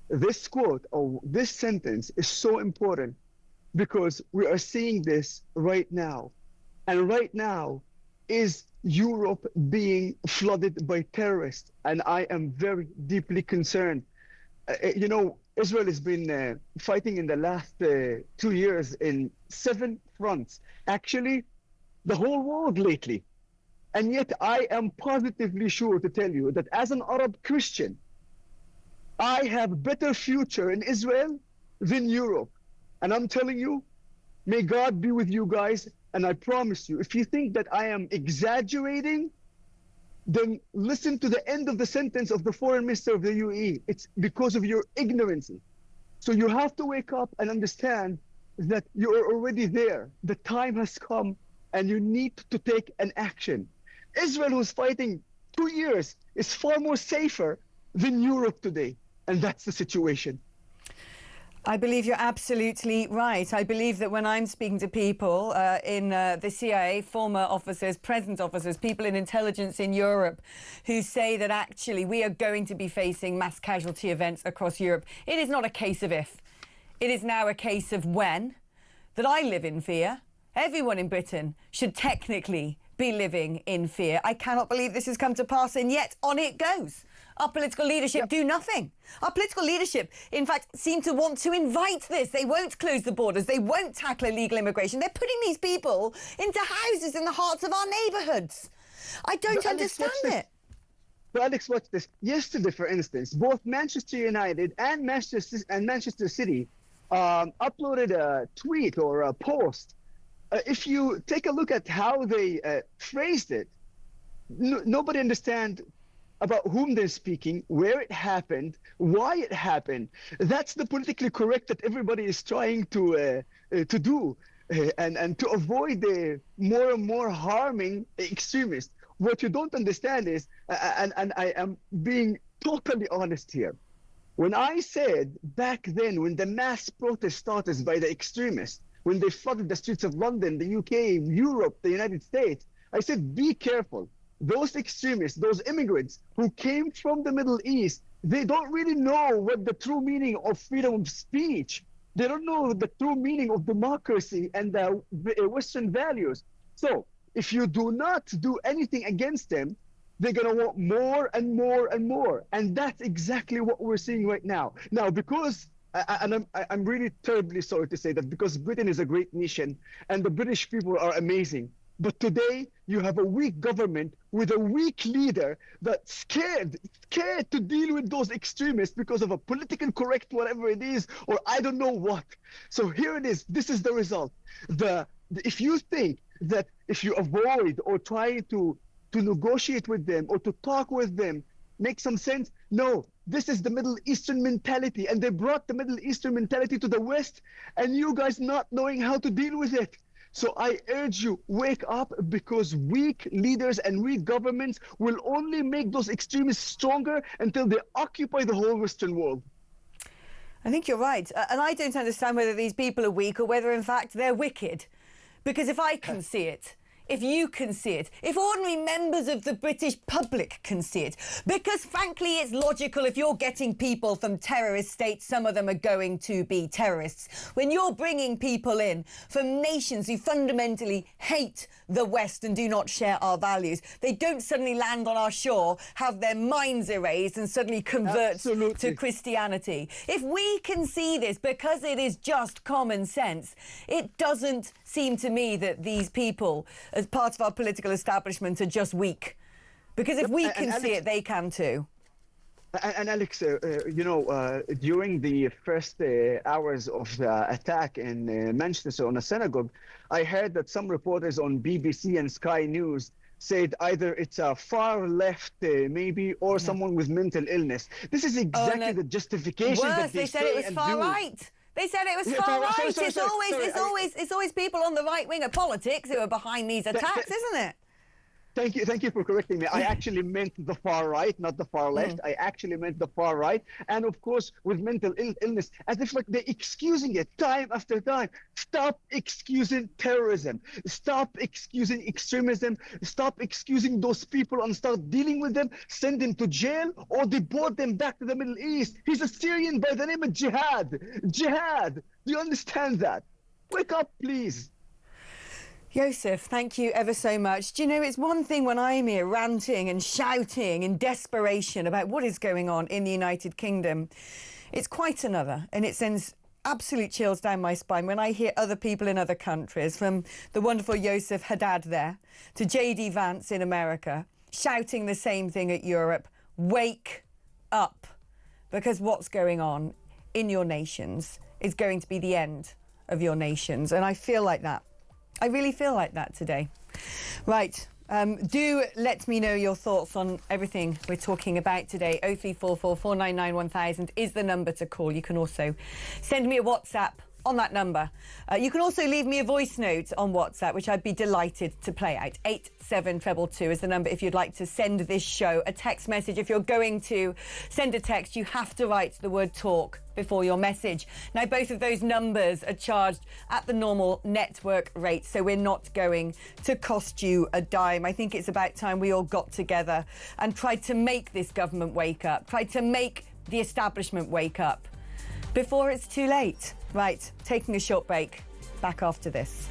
This quote or this sentence is so important because we are seeing this right now. And right now is Europe being flooded by terrorists. And I am very deeply concerned. You know, Israel has been fighting in the last 2 years in 7 fronts. Actually, the whole world lately. And yet I am positively sure to tell you that as an Arab Christian, I have better future in Israel than Europe. And I'm telling you, may God be with you guys. And I promise you, if you think that I am exaggerating, then listen to the end of the sentence of the foreign minister of the UAE. It's because of your ignorance. So you have to wake up and understand that you are already there. The time has come and you need to take an action. Israel, who's fighting 2 years, is far more safer than Europe today. And that's the situation. I believe you're absolutely right. I believe that when I'm speaking to people in the CIA, former officers, present officers, people in intelligence in Europe who say that actually we are going to be facing mass casualty events across Europe, it is not a case of if. It is now a case of when. That I live in fear. everyone in Britain should technically be living in fear. I cannot believe this has come to pass, and yet on it goes. Our political leadership do nothing. Our political leadership, in fact, seem to want to invite this. They won't close the borders. They won't tackle illegal immigration. They're putting these people into houses in the hearts of our neighbourhoods. I don't understand it. But Alex, watch this. Yesterday, for instance, both Manchester United and Manchester City uploaded a tweet or a post. If you take a look at how they phrased it, nobody understands about whom they're speaking, where it happened, why it happened. That's the politically correct that everybody is trying to do, and to avoid the more and more harming extremists. What you don't understand is, and I am being totally honest here, when I said back then, when the mass protest started by the extremists, when they flooded the streets of London, the UK, Europe, the United States, I said, be careful. Those extremists, those immigrants who came from the Middle East, they don't really know what the true meaning of freedom of speech. They don't know the true meaning of democracy and the Western values. So if you do not do anything against them, they're going to want more and more and more. And that's exactly what we're seeing right now. Now, because, and I'm really terribly sorry to say that, because Britain is a great nation and the British people are amazing. But today, you have a weak government with a weak leader that's scared to deal with those extremists because of a political correct whatever it is, or I don't know what. So here it is. This is the result. If you think that if you avoid or try to negotiate with them or to talk with them, make some sense, no. This is the Middle Eastern mentality, and they brought the Middle Eastern mentality to the West, and you guys not knowing how to deal with it. So I urge you, wake up, because weak leaders and weak governments will only make those extremists stronger until they occupy the whole Western world. I think you're right. And I don't understand whether these people are weak or whether, in fact, they're wicked. Because if I can see it, if you can see it, if ordinary members of the British public can see it, because frankly it's logical, if you're getting people from terrorist states, some of them are going to be terrorists. When you're bringing people in from nations who fundamentally hate the West and do not share our values, they don't suddenly land on our shore, have their minds erased and suddenly convert to Christianity. If we can see this, because it is just common sense, it doesn't seem to me that these people, as part of our political establishment, are just weak. Because if we can see it, they can too. And Alex, during the first hours of the attack in Manchester on a synagogue, I heard that some reporters on BBC and Sky News said either it's a far left, maybe, or someone with mental illness. This is exactly the justification that they said it was far right. They said it was far right. It's always people on the right wing of politics who are behind these attacks, isn't it? Thank you for correcting me. I actually meant the far right, not the far left. I actually meant the far right. And of course, with mental illness, as if like they're excusing it time after time. Stop excusing terrorism. Stop excusing extremism. Stop excusing those people and start dealing with them. Send them to jail or deport them back to the Middle East. He's a Syrian by the name of Jihad. Jihad. Do you understand that? Wake up, please. Yosef, thank you ever so much. Do you know, it's one thing when I'm here ranting and shouting in desperation about what is going on in the United Kingdom. It's quite another, and it sends absolute chills down my spine when I hear other people in other countries, from the wonderful Yosef Haddad there to J.D. Vance in America, shouting the same thing at Europe. Wake up, because what's going on in your nations is going to be the end of your nations, and I feel like that. I really feel like that today. Right. Do let me know your thoughts on everything we're talking about today. 0344 499 1000 is the number to call. You can also send me a WhatsApp on that number. You can also leave me a voice note on WhatsApp, which I'd be delighted to play out. 87222 is the number if you'd like to send this show a text message. If you're going to send a text, you have to write the word talk before your message. Now, both of those numbers are charged at the normal network rate, so we're not going to cost you a dime. I think it's about time we all got together and tried to make this government wake up, tried to make the establishment wake up before it's too late. Right, taking a short break. Back after this.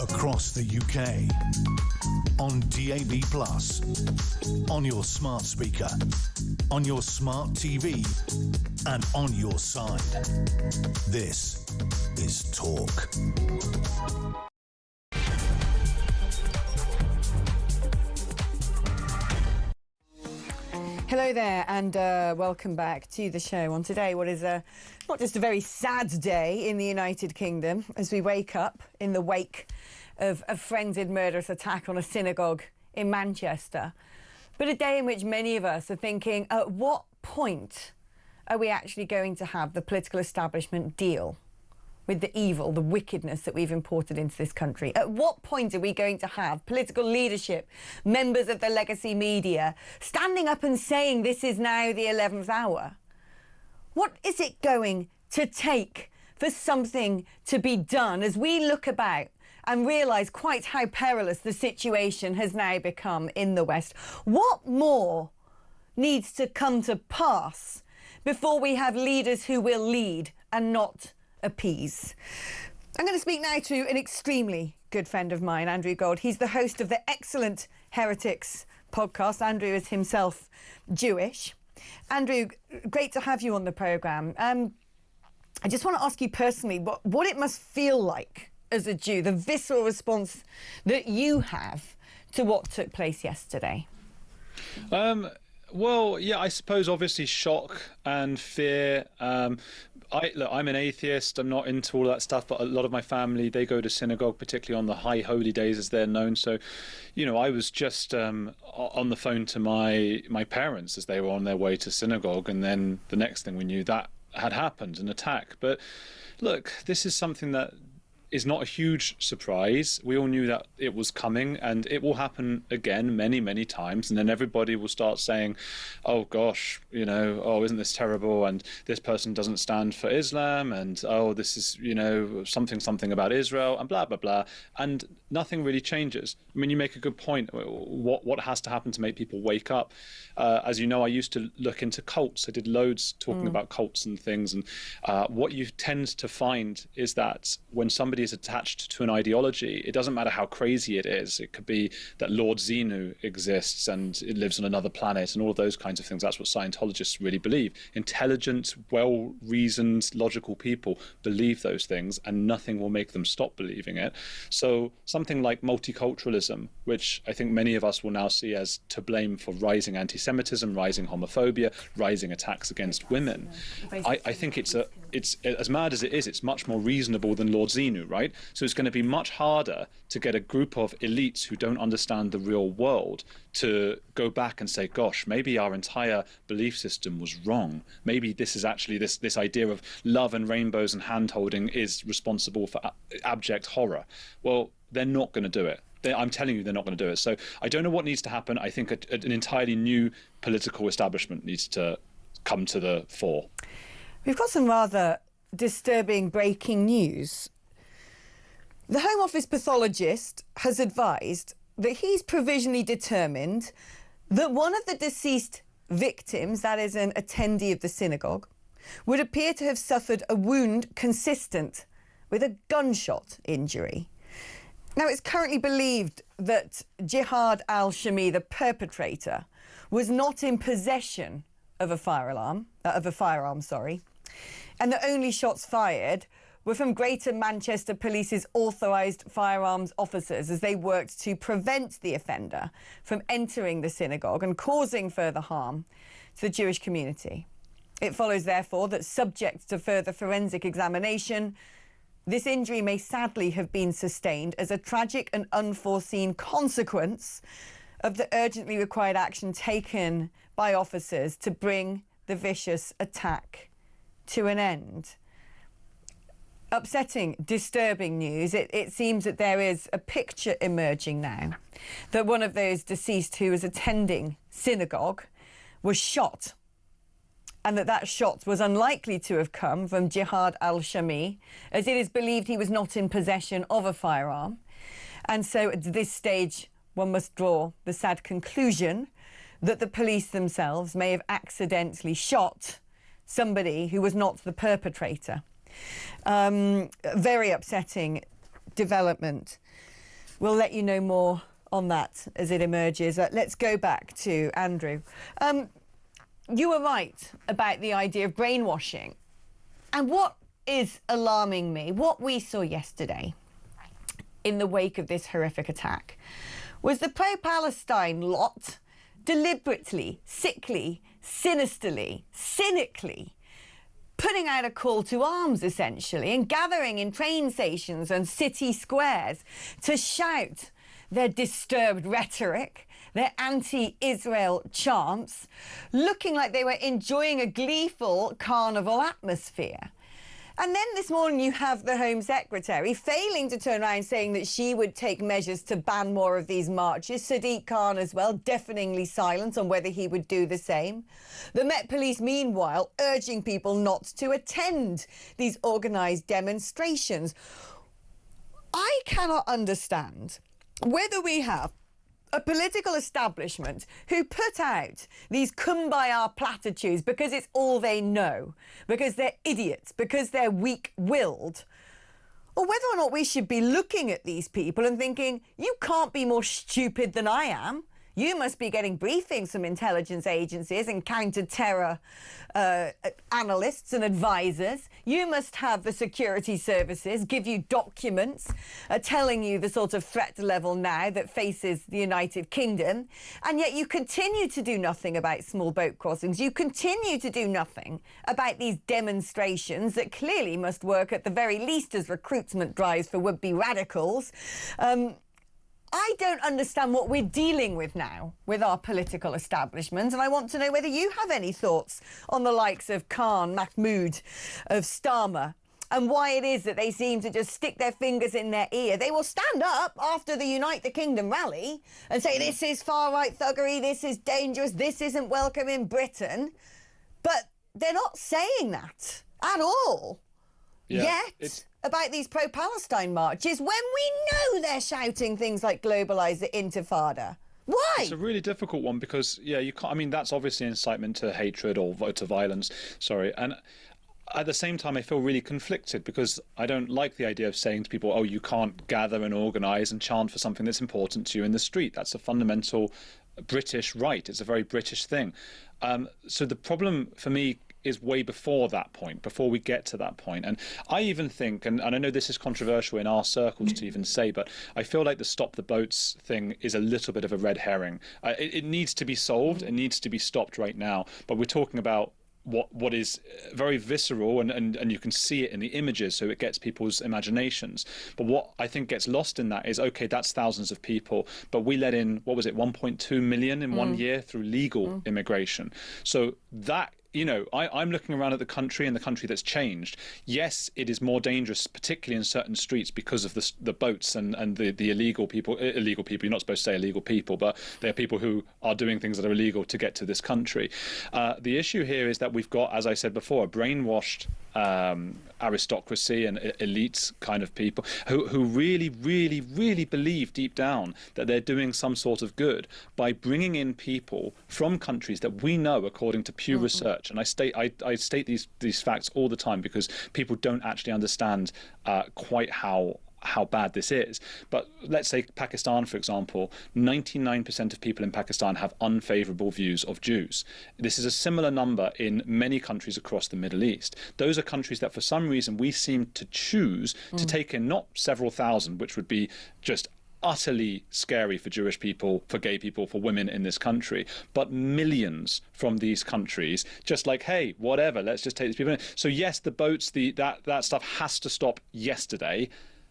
Across the UK, on DAB+, on your smart speaker, on your smart TV, and on your side. This is Talk. Hello there, and welcome back to the show on today. What is not just a very sad day in the United Kingdom as we wake up in the wake of a frenzied murderous attack on a synagogue in Manchester, but a day in which many of us are thinking, at what point are we actually going to have the political establishment deal with the evil, the wickedness that we've imported into this country? At what point are we going to have political leadership, members of the legacy media, standing up and saying this is now the 11th hour? What is it going to take for something to be done as we look about and realise quite how perilous the situation has now become in the West? What more needs to come to pass before we have leaders who will lead and not appease? I'm going to speak now to an extremely good friend of mine, Andrew Gold. He's the host of the excellent Heretics podcast. Andrew is himself Jewish. Andrew, great to have you on the programme. I just want to ask you personally what it must feel like as a Jew, the visceral response that you have to what took place yesterday. Well, yeah, I suppose obviously shock and fear. I'm an atheist. I'm not into all that stuff, but a lot of my family, they go to synagogue, particularly on the high holy days as they're known. So, I was just on the phone to my parents as they were on their way to synagogue, and then the next thing we knew, that had happened, an attack. But look, this is something that is not a huge surprise. We all knew that it was coming, and it will happen again many, many times. And then everybody will start saying, oh gosh, oh, isn't this terrible? And this person doesn't stand for Islam, and oh, this is, something about Israel, and blah, blah, blah. And nothing really changes. I mean, you make a good point. What has to happen to make people wake up? As you know, I used to look into cults. I did loads talking about cults and things. And what you tend to find is that when somebody somebody is attached to an ideology, it doesn't matter how crazy it is. It could be that Lord Xenu exists and it lives on another planet and all of those kinds of things. That's what Scientologists really believe. Intelligent, well-reasoned, logical people believe those things, and nothing will make them stop believing it. So something like multiculturalism, which I think many of us will now see as to blame for rising anti-Semitism, rising homophobia, rising attacks against women. I think it's as mad as it is, it's much more reasonable than Lord Xenu, right? So it's going to be much harder to get a group of elites who don't understand the real world to go back and say, gosh, maybe our entire belief system was wrong. Maybe this is actually this idea of love and rainbows and hand-holding is responsible for abject horror. Well, they're not going to do it. I'm telling you, they're not going to do it. So I don't know what needs to happen. I think an entirely new political establishment needs to come to the fore. We've got some rather disturbing breaking news. The Home Office pathologist has advised that he's provisionally determined that one of the deceased victims, that is an attendee of the synagogue, would appear to have suffered a wound consistent with a gunshot injury. Now, it's currently believed that Jihad al-Shami, the perpetrator, was not in possession of a firearm, and the only shots fired were from Greater Manchester Police's authorised firearms officers as they worked to prevent the offender from entering the synagogue and causing further harm to the Jewish community. It follows, therefore, that subject to further forensic examination, this injury may sadly have been sustained as a tragic and unforeseen consequence of the urgently required action taken by officers to bring the vicious attack to an end. Upsetting, disturbing news. It seems that there is a picture emerging now that one of those deceased who was attending synagogue was shot, and that shot was unlikely to have come from Jihad al-Shami, as it is believed he was not in possession of a firearm. And so at this stage, one must draw the sad conclusion that the police themselves may have accidentally shot somebody who was not the perpetrator. Very upsetting development. We'll let you know more on that as it emerges. Let's go back to Andrew. You were right about the idea of brainwashing. And what is alarming me, what we saw yesterday in the wake of this horrific attack, was the pro-Palestine lot deliberately, sickly, sinisterly, cynically putting out a call to arms, essentially, and gathering in train stations and city squares to shout their disturbed rhetoric, their anti-Israel chants, looking like they were enjoying a gleeful carnival atmosphere. And then this morning you have the Home Secretary failing to turn around saying that she would take measures to ban more of these marches. Sadiq Khan as well, deafeningly silent on whether he would do the same. The Met Police, meanwhile, urging people not to attend these organised demonstrations. I cannot understand whether we have a political establishment who put out these kumbaya platitudes because it's all they know, because they're idiots, because they're weak-willed, or whether or not we should be looking at these people and thinking, you can't be more stupid than I am. You must be getting briefings from intelligence agencies and counter-terror analysts and advisors. You must have the security services give you documents telling you the sort of threat level now that faces the United Kingdom. And yet you continue to do nothing about small boat crossings. You continue to do nothing about these demonstrations that clearly must work at the very least as recruitment drives for would-be radicals. I don't understand what we're dealing with now with our political establishment, and I want to know whether you have any thoughts on the likes of Khan, Mahmoud, of Starmer, and why it is that they seem to just stick their fingers in their ear. They will stand up after the Unite the Kingdom rally and say, this is far-right thuggery, this is dangerous, this isn't welcome in Britain. But they're not saying that at all. Yet, about these pro-Palestine marches, when we know they're shouting things like globalise the intifada. Why? It's a really difficult one because, you can't, I mean, that's obviously incitement to hatred or to violence, and at the same time, I feel really conflicted because I don't like the idea of saying to people, oh, you can't gather and organise and chant for something that's important to you in the street. That's a fundamental British right. It's a very British thing. So the problem for me is way before that point, before we get to that point. And I even think, and I know this is controversial in our circles to even say, but I feel like the stop the boats thing is a little bit of a red herring. It needs to be solved. It needs to be stopped right now. But we're talking about what is very visceral, and you can see it in the images, so it gets people's imaginations. But what I think gets lost in that is, okay, that's thousands of people, but we let in, what was it, 1.2 million in 1 year through legal immigration. So that, you know, I'm looking around at the country and the country that's changed. Yes, it is more dangerous, particularly in certain streets, because of the boats and the illegal people. Illegal people, you're not supposed to say illegal people, but they're people who are doing things that are illegal to get to this country. The issue here is that we've got, as I said before, a brainwashed aristocracy and elites kind of people who really, really, really believe deep down that they're doing some sort of good by bringing in people from countries that we know, according to Pew Research, and I state these facts all the time because people don't actually understand quite how bad this is. But let's say Pakistan, for example, 99% of people in Pakistan have unfavourable views of Jews. This is a similar number in many countries across the Middle East. Those are countries that for some reason we seem to choose to take in not several thousand, which would be just utterly scary for Jewish people, for gay people, for women in this country, but millions from these countries, just like, hey, whatever, let's just take these people in. So yes, the boats, that stuff has to stop yesterday.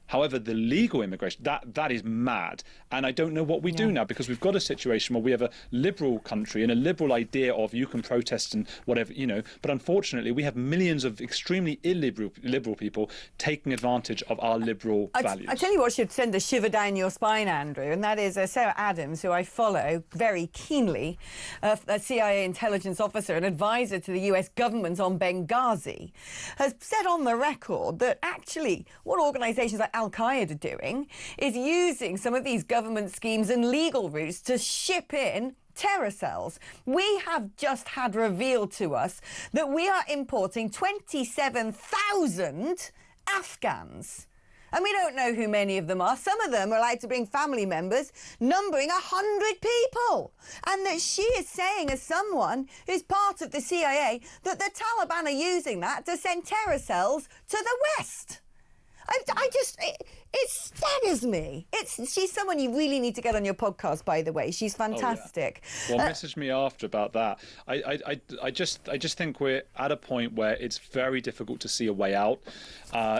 However, the legal immigration, that is mad. And I don't know what we do now, because we've got a situation where we have a liberal country and a liberal idea of you can protest and whatever, you know. But unfortunately, we have millions of extremely illiberal people taking advantage of our liberal values. I tell you what should send a shiver down your spine, Andrew, and that is Sarah Adams, who I follow very keenly, a CIA intelligence officer and advisor to the US government on Benghazi, has said on the record that actually what organisations like Al-Qaeda are doing is using some of these government schemes and legal routes to ship in terror cells. We have just had revealed to us that we are importing 27,000 Afghans. And we don't know who many of them are. Some of them are allowed to bring family members, numbering 100 people. And that she is saying, as someone who's part of the CIA, that the Taliban are using that to send terror cells to the West. It staggers me. She's someone you really need to get on your podcast, by the way. She's fantastic. Oh, yeah. Well, message me after about that. I just think we're at a point where it's very difficult to see a way out.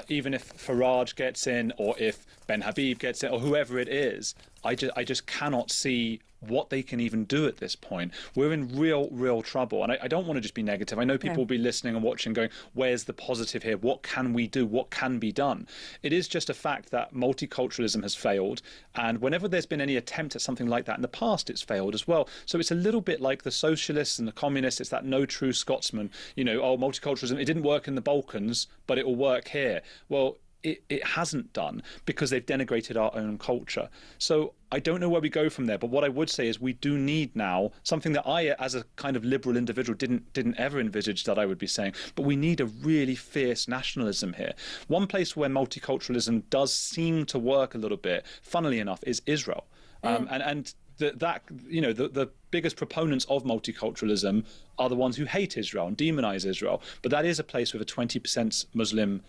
Even if Farage gets in, or if Ben Habib gets in, or whoever it is, I just cannot see what they can even do at this point. We're in real trouble. And I don't want to just be negative. I know people will be listening and watching going, where's the positive here? What can we do? What can be done? It is just a fact that multiculturalism has failed. And whenever there's been any attempt at something like that in the past, it's failed as well. So it's a little bit like the socialists and the communists. It's that no true Scotsman, you know, oh, multiculturalism, it didn't work in the Balkans, but it will work here. Well, it hasn't done, because they've denigrated our own culture. So I don't know where we go from there, but what I would say is we do need now something that I, as a kind of liberal individual, didn't ever envisage that I would be saying, but we need a really fierce nationalism here. One place where multiculturalism does seem to work a little bit, funnily enough, is Israel. And the biggest proponents of multiculturalism are the ones who hate Israel and demonize Israel. But that is a place with a 20% Muslim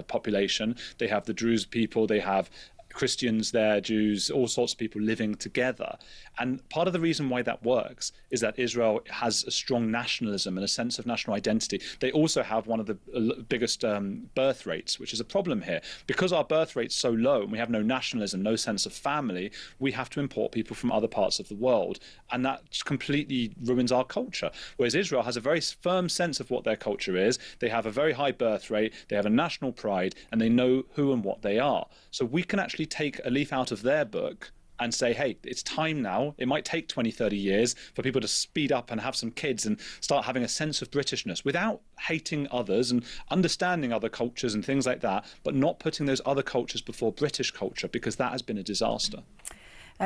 population. They have the Druze people, they have Christians there, Jews, all sorts of people living together. And part of the reason why that works is that Israel has a strong nationalism and a sense of national identity. They also have one of the biggest birth rates, which is a problem here. Because our birth rate's so low and we have no nationalism, no sense of family, we have to import people from other parts of the world. And that completely ruins our culture. Whereas Israel has a very firm sense of what their culture is. They have a very high birth rate, they have a national pride, and they know who and what they are. So we can actually take a leaf out of their book and say, hey, it's time now. It might take 20, 30 years for people to speed up and have some kids and start having a sense of Britishness without hating others and understanding other cultures and things like that, but not putting those other cultures before British culture, because that has been a disaster.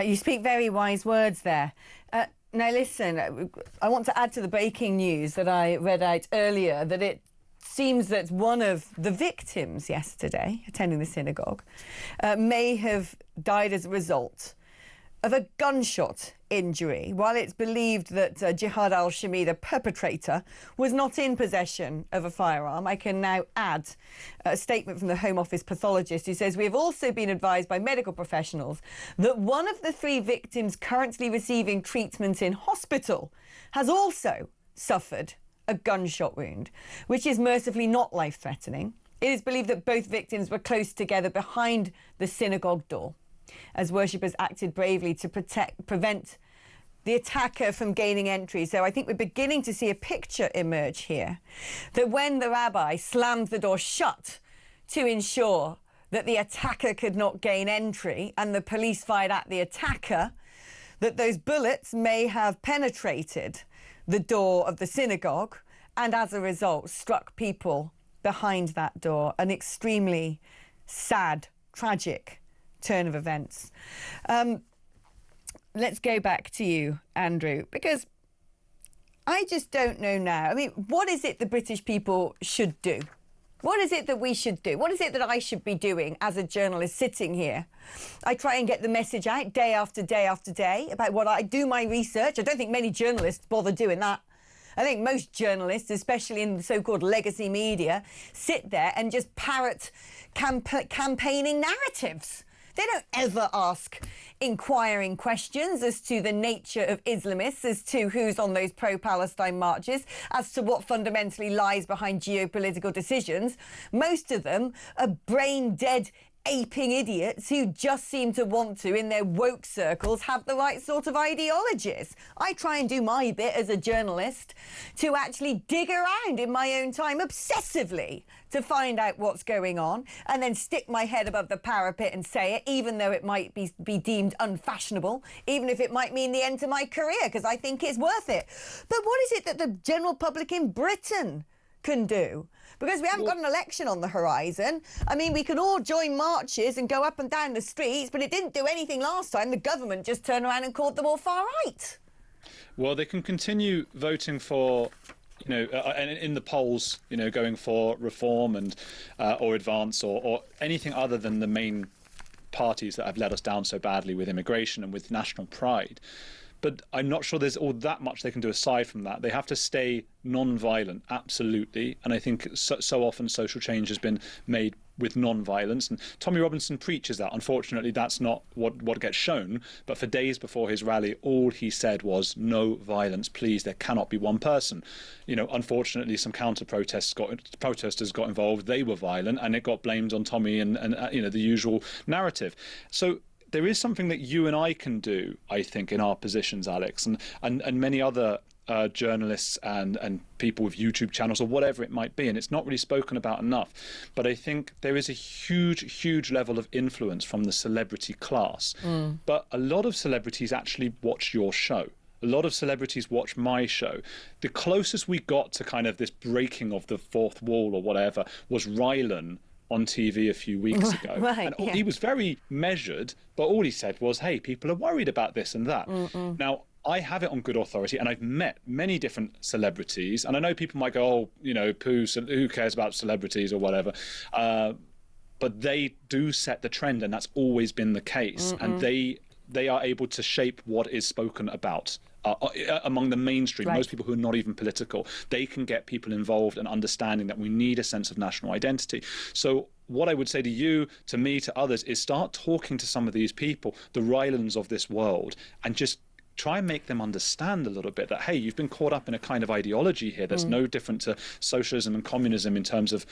You speak very wise words there. Now, listen, I want to add to the breaking news that I read out earlier that seems that one of the victims yesterday, attending the synagogue, may have died as a result of a gunshot injury, while it's believed that Jihad al-Shami, the perpetrator, was not in possession of a firearm. I can now add a statement from the Home Office pathologist who says, "We have also been advised by medical professionals that one of the 3 victims currently receiving treatment in hospital has also suffered a gunshot wound, which is mercifully not life-threatening. It is believed that both victims were close together behind the synagogue door as worshippers acted bravely to prevent the attacker from gaining entry." So I think we're beginning to see a picture emerge here that when the rabbi slammed the door shut to ensure that the attacker could not gain entry and the police fired at the attacker, that those bullets may have penetrated the door of the synagogue and as a result struck people behind that door. An extremely sad, tragic turn of events. Let's go back to you, Andrew, because I just don't know now. I mean, what is it the British people should do? What is it that we should do? What is it that I should be doing as a journalist sitting here? I try and get the message out day after day after day about what I do, my research. I don't think many journalists bother doing that. I think most journalists, especially in the so-called legacy media, sit there and just parrot campaigning narratives. They don't ever ask inquiring questions as to the nature of Islamists, as to who's on those pro-Palestine marches, as to what fundamentally lies behind geopolitical decisions. Most of them are brain-dead, aping idiots who just seem to want to, in their woke circles, have the right sort of ideologies. I try and do my bit as a journalist to actually dig around in my own time obsessively to find out what's going on and then stick my head above the parapet and say it, even though it might be deemed unfashionable, even if it might mean the end to my career, because I think it's worth it. But what is it that the general public in Britain can do? Because we haven't got an election on the horizon. I mean, we could all join marches and go up and down the streets, but it didn't do anything last time. The government just turned around and called them all far right. Well, they can continue voting for, and in the polls, going for reform and or advance or anything other than the main parties that have led us down so badly with immigration and with national pride. But I'm not sure there's all that much they can do aside from that. They have to stay non-violent, absolutely. And I think so often social change has been made with non-violence. And Tommy Robinson preaches that. Unfortunately, that's not what gets shown. But for days before his rally, all he said was, no violence, please. There cannot be one person. Unfortunately, some protesters got involved. They were violent, and it got blamed on Tommy and the usual narrative. So there is something that you and I can do, I think, in our positions, Alex, and many other journalists and people with YouTube channels or whatever it might be, and it's not really spoken about enough. But I think there is a huge, huge level of influence from the celebrity class. But a lot of celebrities actually watch your show. A lot of celebrities watch my show. The closest we got to kind of this breaking of the fourth wall or whatever was Rylan on TV a few weeks ago. Right, and he was very measured, but all he said was, hey, people are worried about this and that. Now, I have it on good authority, and I've met many different celebrities, and I know people might go, poo, who cares about celebrities or whatever, but they do set the trend, and that's always been the case, and they are able to shape what is spoken about. Among the mainstream, most people who are not even political, they can get people involved and understanding that we need a sense of national identity. So what I would say to you, to me, to others, is start talking to some of these people, the Rylans of this world, and just try and make them understand a little bit that, hey, you've been caught up in a kind of ideology here that's no different to socialism and communism in terms of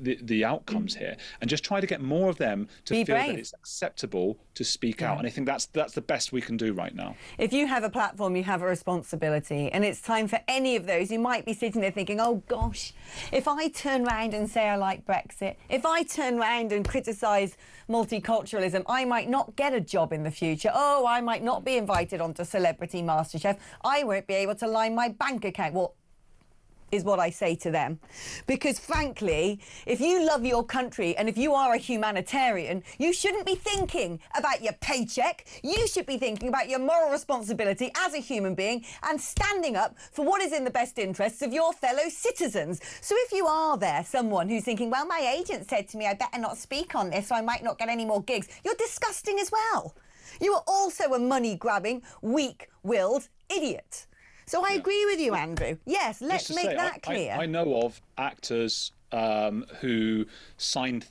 the outcomes here, and just try to get more of them to feel that it's acceptable to speak out. And I think that's the best we can do right now. If you have a platform, you have a responsibility, and it's time for any of those who might be sitting there thinking, oh gosh, if I turn round and say I like Brexit, if I turn round and criticise multiculturalism, I might not get a job in the future. Oh, I might not be invited onto Celebrity MasterChef. I won't be able to line my bank account. Well, is what I say to them. Because frankly, if you love your country and if you are a humanitarian, you shouldn't be thinking about your paycheck. You should be thinking about your moral responsibility as a human being and standing up for what is in the best interests of your fellow citizens. So if you are there, someone who's thinking, well, my agent said to me I better not speak on this so I might not get any more gigs, you're disgusting as well. You are also a money-grabbing, weak-willed idiot. So I agree with you, Andrew. Yes, let's make that clear. I know of actors who signed,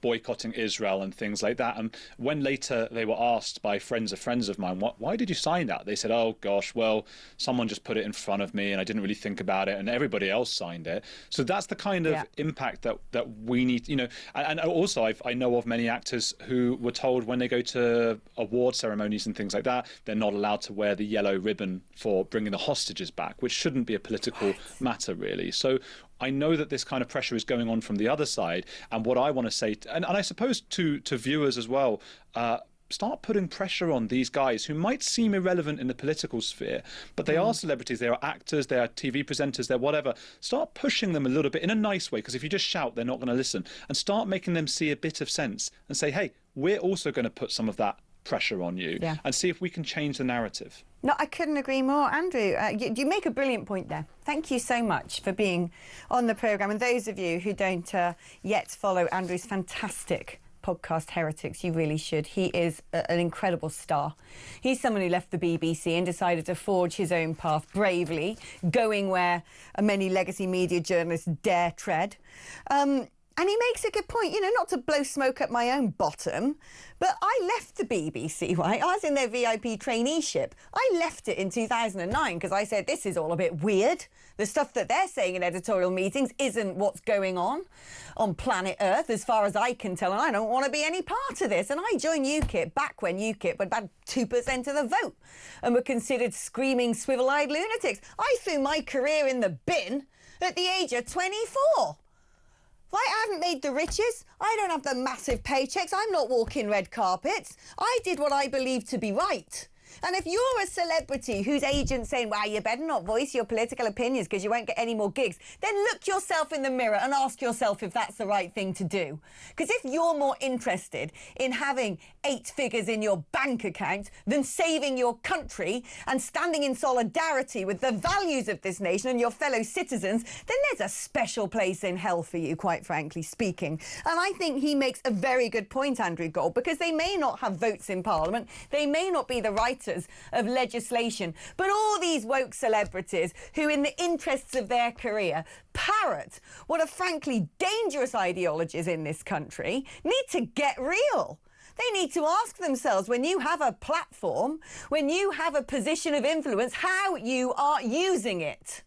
boycotting Israel and things like that. And when later they were asked by friends of mine, why did you sign that? They said, oh, gosh, well, someone just put it in front of me and I didn't really think about it and everybody else signed it. So that's the kind of impact that we need, And also, I know of many actors who were told when they go to award ceremonies and things like that, they're not allowed to wear the yellow ribbon for bringing the hostages back, which shouldn't be a political matter, really. So I know that this kind of pressure is going on from the other side. And what I want to say, and I suppose to viewers as well, start putting pressure on these guys who might seem irrelevant in the political sphere, but they are celebrities, they are actors, they are TV presenters, they're whatever. Start pushing them a little bit in a nice way, because if you just shout, they're not going to listen. And start making them see a bit of sense and say, hey, we're also going to put some of that pressure on you and see if we can change the narrative. No, I couldn't agree more. Andrew, you make a brilliant point there. Thank you so much for being on the programme. And those of you who don't yet follow Andrew's fantastic podcast, Heretics, you really should. He is an incredible star. He's someone who left the BBC and decided to forge his own path bravely, going where many legacy media journalists dare tread. And he makes a good point, not to blow smoke up my own bottom, but I left the BBC, right? I was in their VIP traineeship. I left it in 2009 because I said, this is all a bit weird. The stuff that they're saying in editorial meetings isn't what's going on planet Earth, as far as I can tell, and I don't want to be any part of this. And I joined UKIP back when UKIP had 2% of the vote and were considered screaming, swivel-eyed lunatics. I threw my career in the bin at the age of 24. I haven't made the riches. I don't have the massive paychecks. I'm not walking red carpets. I did what I believed to be right. And if you're a celebrity whose agent's saying, well, you better not voice your political opinions because you won't get any more gigs, then look yourself in the mirror and ask yourself if that's the right thing to do. Because if you're more interested in having 8 figures in your bank account than saving your country and standing in solidarity with the values of this nation and your fellow citizens, then there's a special place in hell for you, quite frankly speaking. And I think he makes a very good point, Andrew Gold, because they may not have votes in Parliament, they may not be the writers of legislation, but all these woke celebrities who, in the interests of their career, parrot what are frankly dangerous ideologies in this country, need to get real. They need to ask themselves, when you have a platform, when you have a position of influence, how you are using it.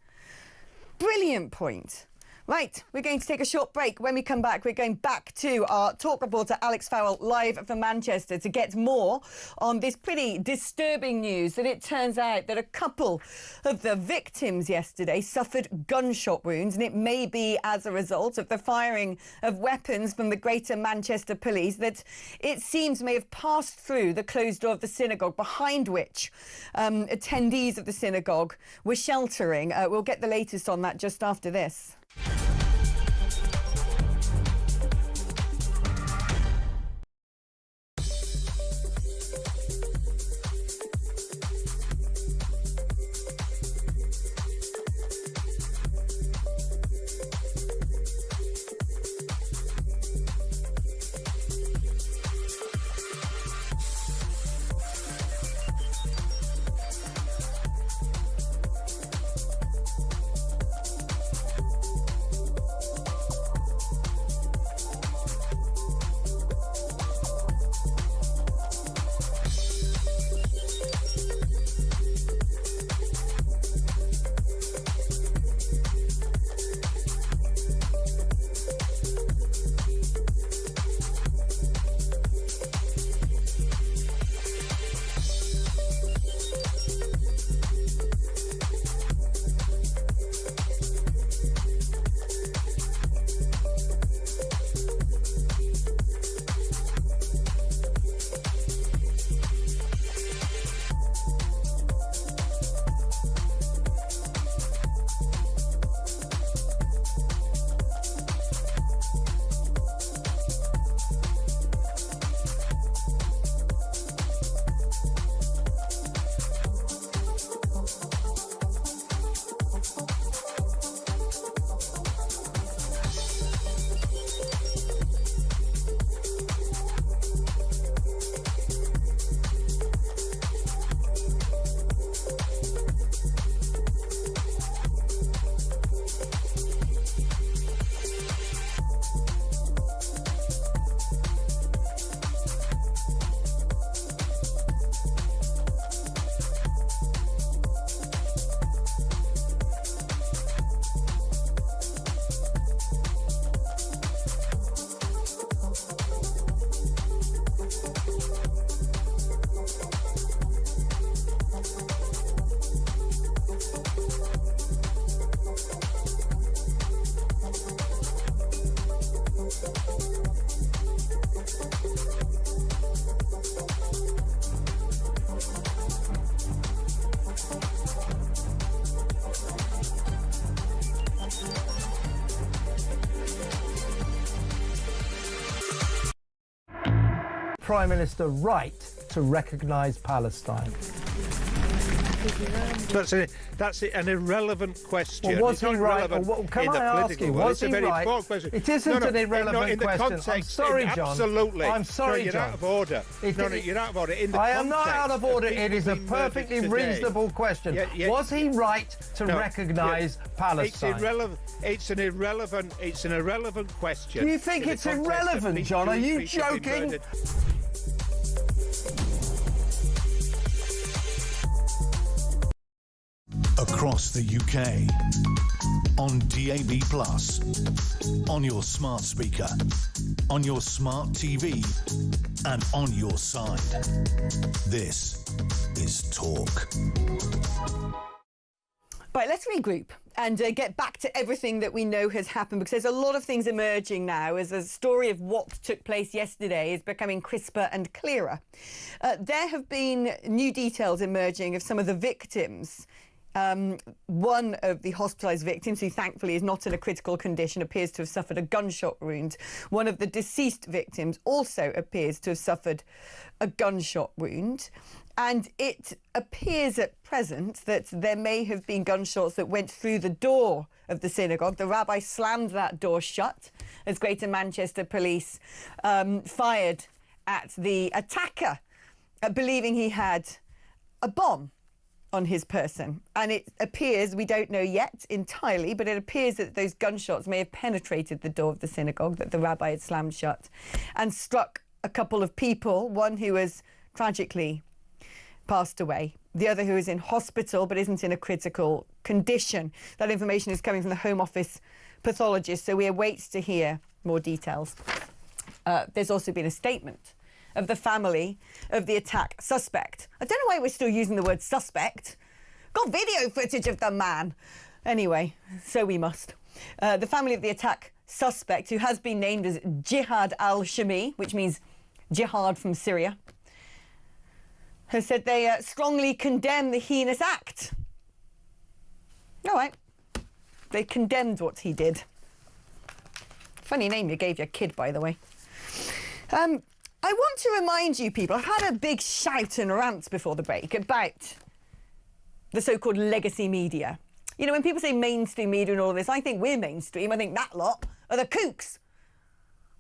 Brilliant point. Right, we're going to take a short break. When we come back, we're going back to our talk reporter, Alex Phillips, live from Manchester, to get more on this pretty disturbing news that it turns out that a couple of the victims yesterday suffered gunshot wounds, and it may be as a result of the firing of weapons from the Greater Manchester Police that it seems may have passed through the closed door of the synagogue, behind which attendees of the synagogue were sheltering. We'll get the latest on that just after this. Prime Minister right to recognise Palestine? That's an irrelevant question. Well, was he right? Can I ask you, was he right? It isn't an irrelevant question. I'm sorry, John. Absolutely. I'm sorry, you're John. Out of order. You're out of order. I am not out of order. It is a perfectly reasonable question. Was he right to recognise Palestine? It's an irrelevant question. Do you think it's irrelevant, John? Are you joking? Across the UK, on DAB+, on your smart speaker, on your smart TV, and on your side. This is Talk. Right, let's regroup and get back to everything that we know has happened, because there's a lot of things emerging now as the story of what took place yesterday is becoming crisper and clearer. There have been new details emerging of some of the victims. One of the hospitalised victims, who thankfully is not in a critical condition, appears to have suffered a gunshot wound. One of the deceased victims also appears to have suffered a gunshot wound. And it appears at present that there may have been gunshots that went through the door of the synagogue. The rabbi slammed that door shut as Greater Manchester Police fired at the attacker, believing he had a bomb on his person. And it appears, we don't know yet entirely, but it appears that those gunshots may have penetrated the door of the synagogue that the rabbi had slammed shut and struck a couple of people, one who has tragically passed away, the other who is in hospital but isn't in a critical condition. That information is coming from the Home Office pathologist, so we await to hear more details. There's also been a statement of the family of the attack suspect. I don't know why we're still using the word suspect. Got video footage of the man. Anyway, so we must. The family of the attack suspect, who has been named as Jihad al-Shami, which means jihad from Syria, has said they strongly condemn the heinous act. All right. They condemned what he did. Funny name you gave your kid, by the way. I want to remind you people, I've had a big shout and rant before the break about the so-called legacy media. You know, when people say mainstream media and all this, I think we're mainstream. I think that lot are the kooks.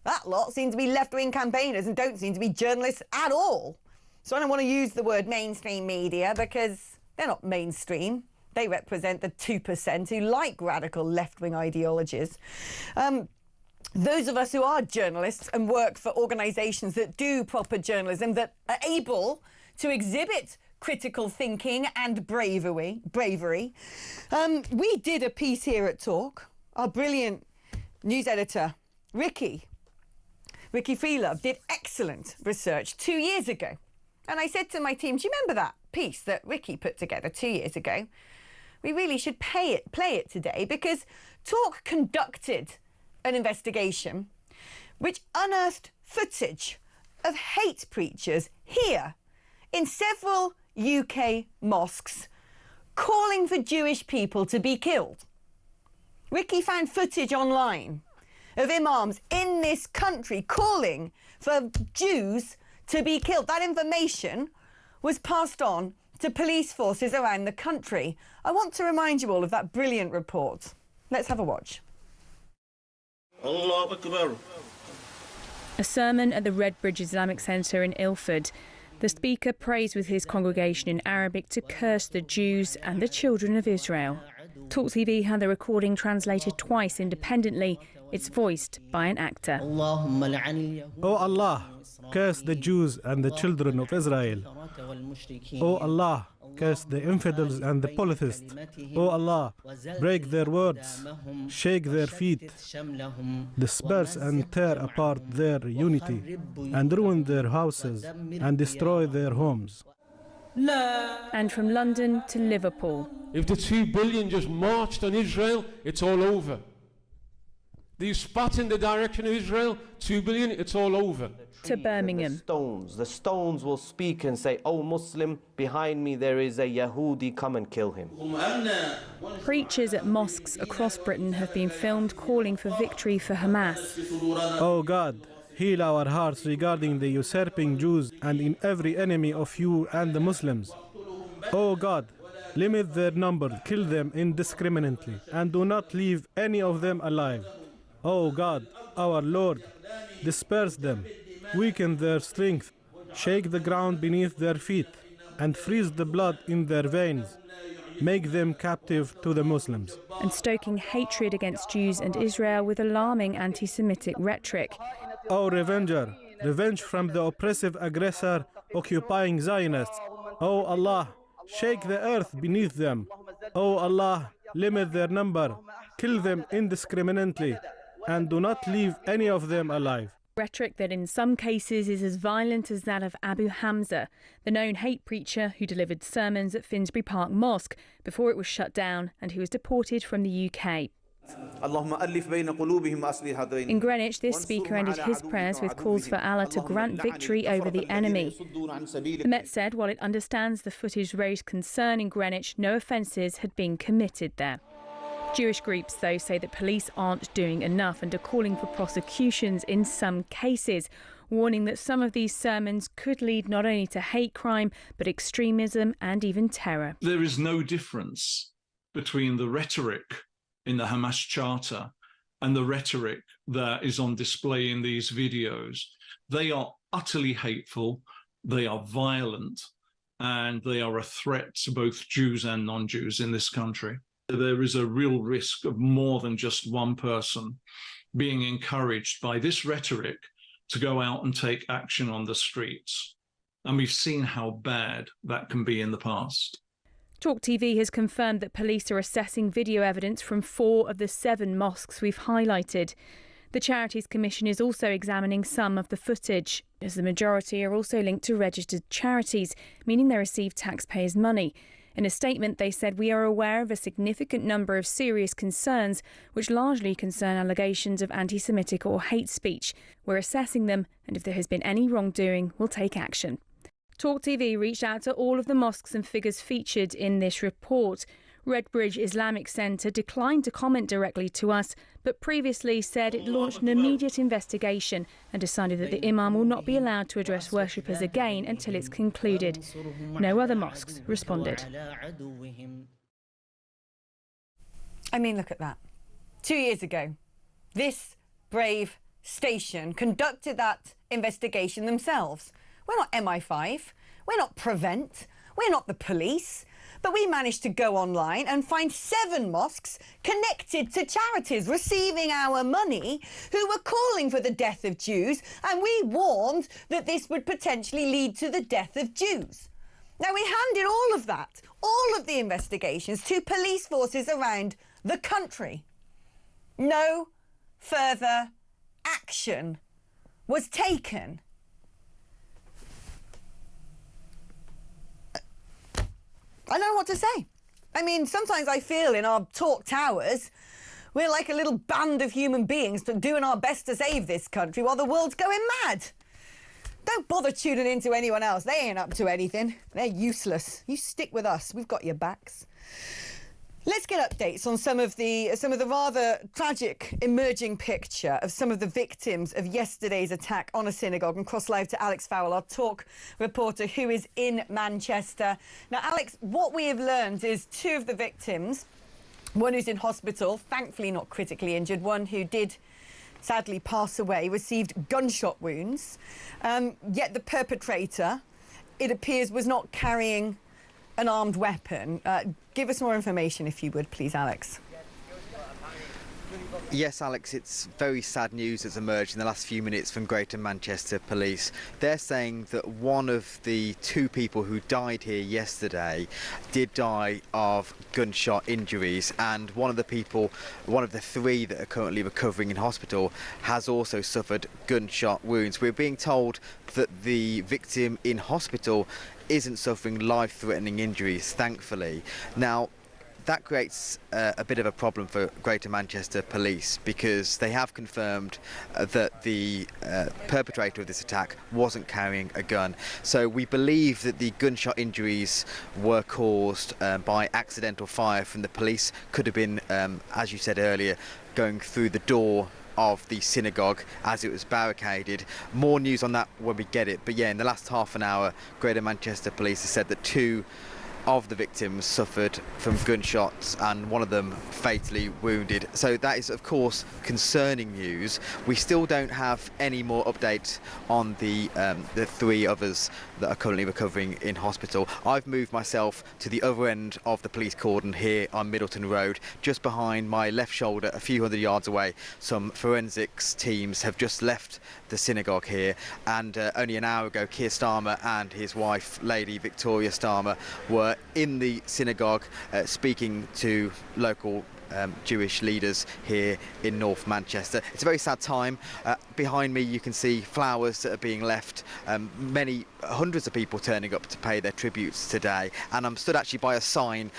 That lot seem to be left-wing campaigners and don't seem to be journalists at all. So I don't want to use the word mainstream media because they're not mainstream. They represent the 2% who like radical left-wing ideologies. Those of us who are journalists and work for organisations that do proper journalism, that are able to exhibit critical thinking and bravery. We did a piece here at Talk. Our brilliant news editor, Ricky Freelove, did excellent research 2 years ago. And I said to my team, do you remember that piece that Ricky put together 2 years ago? We really should play it today, because Talk conducted an investigation which unearthed footage of hate preachers here in several UK mosques calling for Jewish people to be killed. Ricky found footage online of imams in this country calling for Jews to be killed. That information was passed on to police forces around the country. I want to remind you all of that brilliant report. Let's have a watch. Allahu Akbar. A sermon at the Redbridge Islamic Centre in Ilford. The speaker prays with his congregation in Arabic to curse the Jews and the children of Israel. talkTV had the recording translated twice independently. It's voiced by an actor. O Allah, curse the Jews and the children of Israel. O Allah, curse the infidels and the polytheists. O Allah, break their words, shake their feet, disperse and tear apart their unity, and ruin their houses and destroy their homes. And from London to Liverpool. If the 2 billion just marched on Israel, it's all over. They spat in the direction of Israel, 2 billion, it's all over. To Birmingham. The stones will speak and say, "Oh Muslim, behind me there is a Yahudi, come and kill him." Preachers at mosques across Britain have been filmed calling for victory for Hamas. Oh God, heal our hearts regarding the usurping Jews and in every enemy of you and the Muslims. O God, limit their number, kill them indiscriminately, and do not leave any of them alive. O God, our Lord, disperse them, weaken their strength, shake the ground beneath their feet, and freeze the blood in their veins. Make them captive to the Muslims. And stoking hatred against Jews and Israel with alarming anti-Semitic rhetoric. O Revenger, revenge from the oppressive aggressor occupying Zionists. O Allah, shake the earth beneath them. O Allah, limit their number, kill them indiscriminately, and do not leave any of them alive. Rhetoric that in some cases is as violent as that of Abu Hamza, the known hate preacher who delivered sermons at Finsbury Park Mosque before it was shut down and who was deported from the UK. In Greenwich, this speaker ended his prayers with calls for Allah to grant victory over the enemy. The Met said while it understands the footage raised concern in Greenwich, no offences had been committed there. Jewish groups, though, say that police aren't doing enough and are calling for prosecutions in some cases, warning that some of these sermons could lead not only to hate crime, but extremism and even terror. There is no difference between the rhetoric in the Hamas Charter and the rhetoric that is on display in these videos. They are utterly hateful, they are violent, and they are a threat to both Jews and non-Jews in this country. There is a real risk of more than just one person being encouraged by this rhetoric to go out and take action on the streets. And we've seen how bad that can be in the past. talkTV has confirmed that police are assessing video evidence from 4 of the 7 mosques we've highlighted. The Charities Commission is also examining some of the footage, as the majority are also linked to registered charities, meaning they receive taxpayers' money. In a statement, they said, "We are aware of a significant number of serious concerns, which largely concern allegations of anti-Semitic or hate speech. We're assessing them, and if there has been any wrongdoing, we'll take action." talkTV reached out to all of the mosques and figures featured in this report. Redbridge Islamic Centre declined to comment directly to us, but previously said it launched an immediate investigation and decided that the imam will not be allowed to address worshippers again until it's concluded. No other mosques responded. I mean, look at that. 2 years ago, this brave station conducted that investigation themselves. We're not MI5, we're not Prevent, we're not the police. But we managed to go online and find 7 mosques connected to charities receiving our money who were calling for the death of Jews, and we warned that this would potentially lead to the death of Jews. Now, we handed all of that, all of the investigations, to police forces around the country. No further action was taken. I don't know what to say. I mean, sometimes I feel in our talk towers, we're like a little band of human beings doing our best to save this country while the world's going mad. Don't bother tuning into anyone else. They ain't up to anything. They're useless. You stick with us. We've got your backs. Let's get updates on some of the rather tragic emerging picture of some of the victims of yesterday's attack on a synagogue. And cross live to Alex Phillips, our talk reporter who is in Manchester. Now, Alex, what we have learned is 2 of the victims, one who's in hospital, thankfully not critically injured, one who did sadly pass away, received gunshot wounds. Yet the perpetrator, it appears, was not carrying an armed weapon. Give us more information, if you would, please, Alex. Yes, Alex, it's very sad news that's emerged in the last few minutes from Greater Manchester Police. They're saying that one of the 2 people who died here yesterday did die of gunshot injuries, and one of the 3 that are currently recovering in hospital has also suffered gunshot wounds. We're being told that the victim in hospital isn't suffering life-threatening injuries, thankfully. Now, that creates a bit of a problem for Greater Manchester Police, because they have confirmed that the perpetrator of this attack wasn't carrying a gun. So we believe that the gunshot injuries were caused by accidental fire from the police. Could have been, as you said earlier, going through the door of the synagogue as it was barricaded. More news on that when we get it. But yeah, in the last half an hour, Greater Manchester Police have said that 2 of the victims suffered from gunshots and one of them fatally wounded. So that is, of course, concerning news. We still don't have any more updates on the 3 others that are currently recovering in hospital. I've moved myself to the other end of the police cordon here on Middleton Road, just behind my left shoulder, a few hundred yards away. Some forensics teams have just left the synagogue here, and only an hour ago Keir Starmer and his wife, Lady Victoria Starmer, were in the synagogue speaking to local Jewish leaders here in North Manchester. It's a very sad time. Behind me you can see flowers that are being left, hundreds of people turning up to pay their tributes today, and I'm stood actually by a sign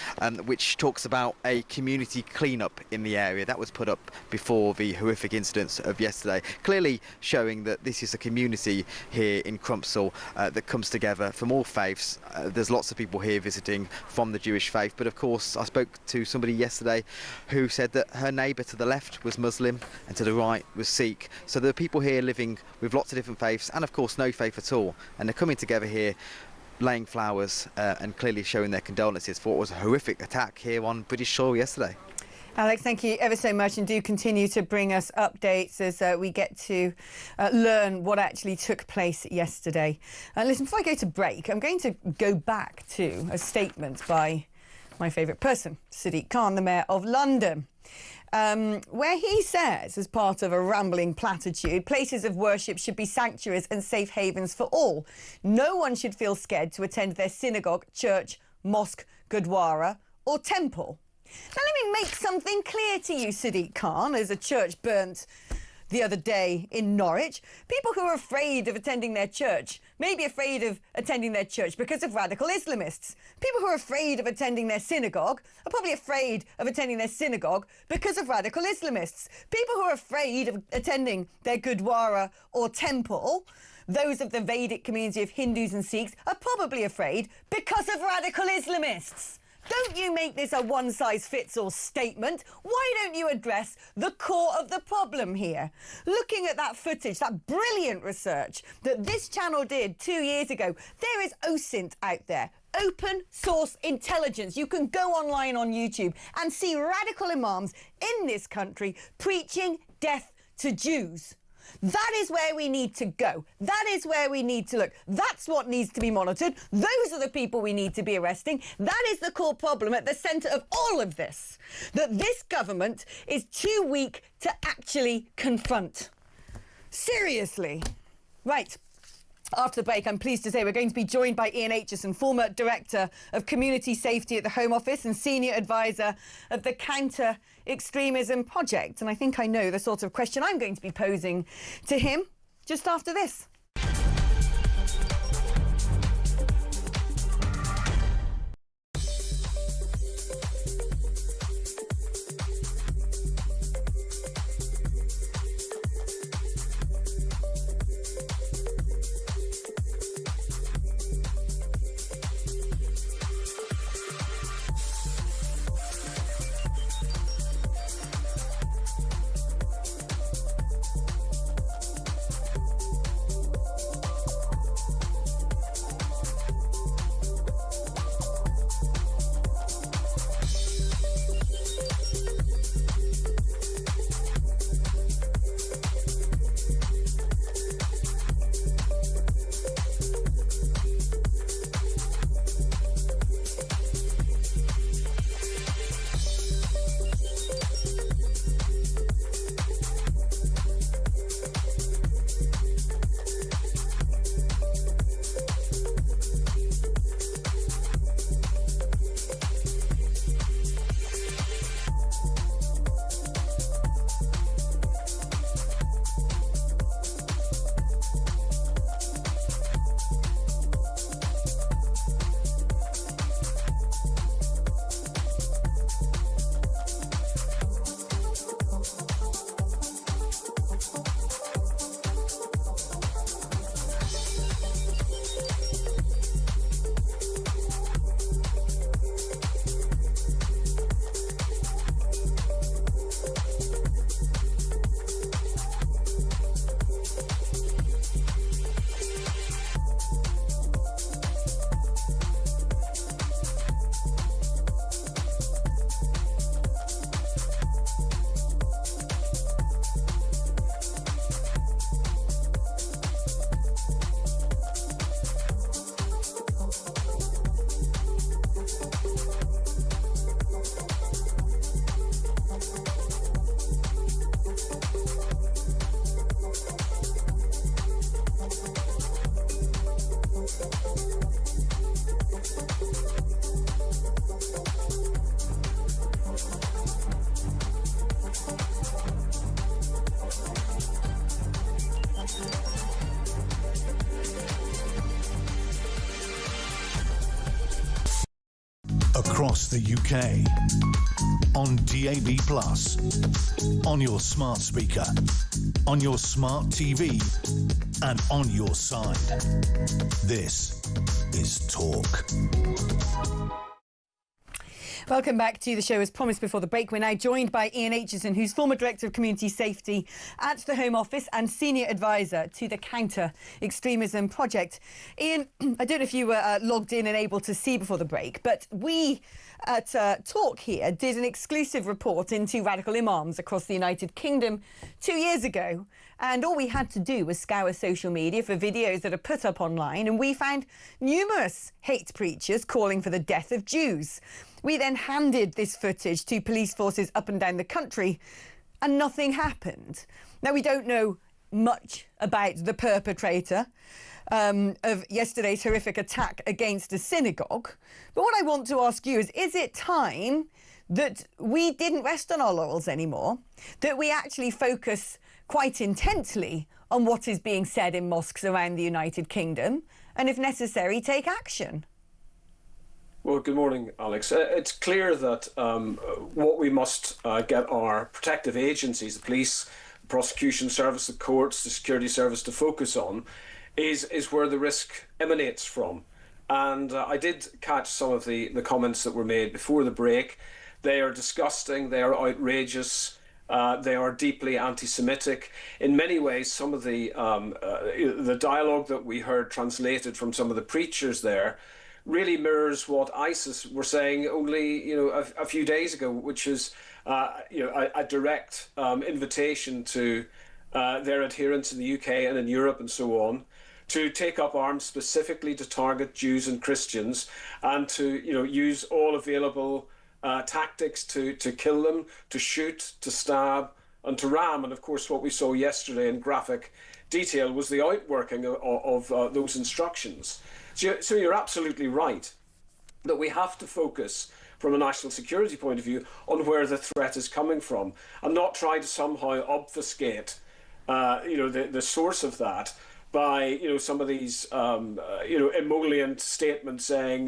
which talks about a community clean-up in the area. That was put up before the horrific incidents of yesterday, clearly showing that this is a community here in Crumpsall that comes together from all faiths. There's lots of people here visiting from the Jewish faith, but of course I spoke to somebody yesterday who said that her neighbour to the left was Muslim and to the right was Sikh. So there are people here living with lots of different faiths and of course no faith at all, and they're coming together here laying flowers and clearly showing their condolences for what was a horrific attack here on British soil yesterday. Alex, thank you ever so much, and do continue to bring us updates as we get to learn what actually took place yesterday. Listen, before I go to break, I'm going to go back to a statement by my favourite person, Sadiq Khan, the Mayor of London, where he says, as part of a rambling platitude, places of worship should be sanctuaries and safe havens for all. No one should feel scared to attend their synagogue, church, mosque, gurdwara or temple. Now let me make something clear to you, Sadiq Khan, as a church burnt the other day in Norwich. People who are afraid of attending their church may be afraid of attending their church because of radical Islamists. People who are afraid of attending their synagogue are probably afraid of attending their synagogue because of radical Islamists. People who are afraid of attending their gurdwara or temple, those of the Vedic community of Hindus and Sikhs, are probably afraid because of radical Islamists. Don't you make this a one-size-fits-all statement. Why don't you address the core of the problem here? Looking at that footage, that brilliant research that this channel did 2 years ago, there is OSINT out there. Open source intelligence. You can go online on YouTube and see radical imams in this country preaching death to Jews. That is where we need to go. That is where we need to look. That's what needs to be monitored. Those are the people we need to be arresting. That is the core problem at the centre of all of this, that this government is too weak to actually confront. Seriously. Right. After the break, I'm pleased to say we're going to be joined by Ian Aitchison, former Director of Community Safety at the Home Office and Senior Advisor of the Counter-Extremism Project. And I think I know the sort of question I'm going to be posing to him just after this. across the UK, on DAB+, on your smart speaker, on your smart TV, and on your side. This is Talk. Welcome back to the show. As promised before the break, we're now joined by Ian Aitchison, who's former Director of Community Safety at the Home Office and Senior Advisor to the Counter-Extremism Project. Ian, I don't know if you were logged in and able to see before the break, but we at Talk here did an exclusive report into radical imams across the United Kingdom 2 years ago. And all we had to do was scour social media for videos that are put up online, and we found numerous hate preachers calling for the death of Jews. We then handed this footage to police forces up and down the country, and nothing happened. Now, we don't know much about the perpetrator of yesterday's horrific attack against a synagogue. But what I want to ask you is it time that we didn't rest on our laurels anymore, that we actually focus quite intently on what is being said in mosques around the United Kingdom, and if necessary, take action? Well, good morning, Alex. It's clear that what we must get our protective agencies, the police, the prosecution service, the courts, the security service to focus on is where the risk emanates from. And I did catch some of the comments that were made before the break. They are disgusting, they are outrageous, they are deeply anti-Semitic. In many ways, some of the dialogue that we heard translated from some of the preachers there really mirrors what ISIS were saying only a few days ago, which is a direct invitation to their adherents in the UK and in Europe and so on to take up arms specifically to target Jews and Christians and to use all available tactics to kill them, to shoot, to stab and to ram. And of course what we saw yesterday in graphic detail was the outworking of those instructions. So you're absolutely right that we have to focus from a national security point of view on where the threat is coming from and not try to somehow obfuscate the source of that by some of these emollient statements saying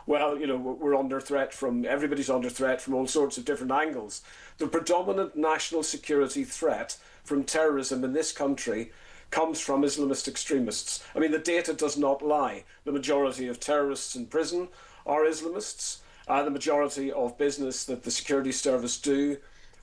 we're under threat from everybody's under threat from all sorts of different angles. The predominant national security threat from terrorism in this country comes from Islamist extremists. I mean, the data does not lie. The majority of terrorists in prison are Islamists. The majority of business that the security service do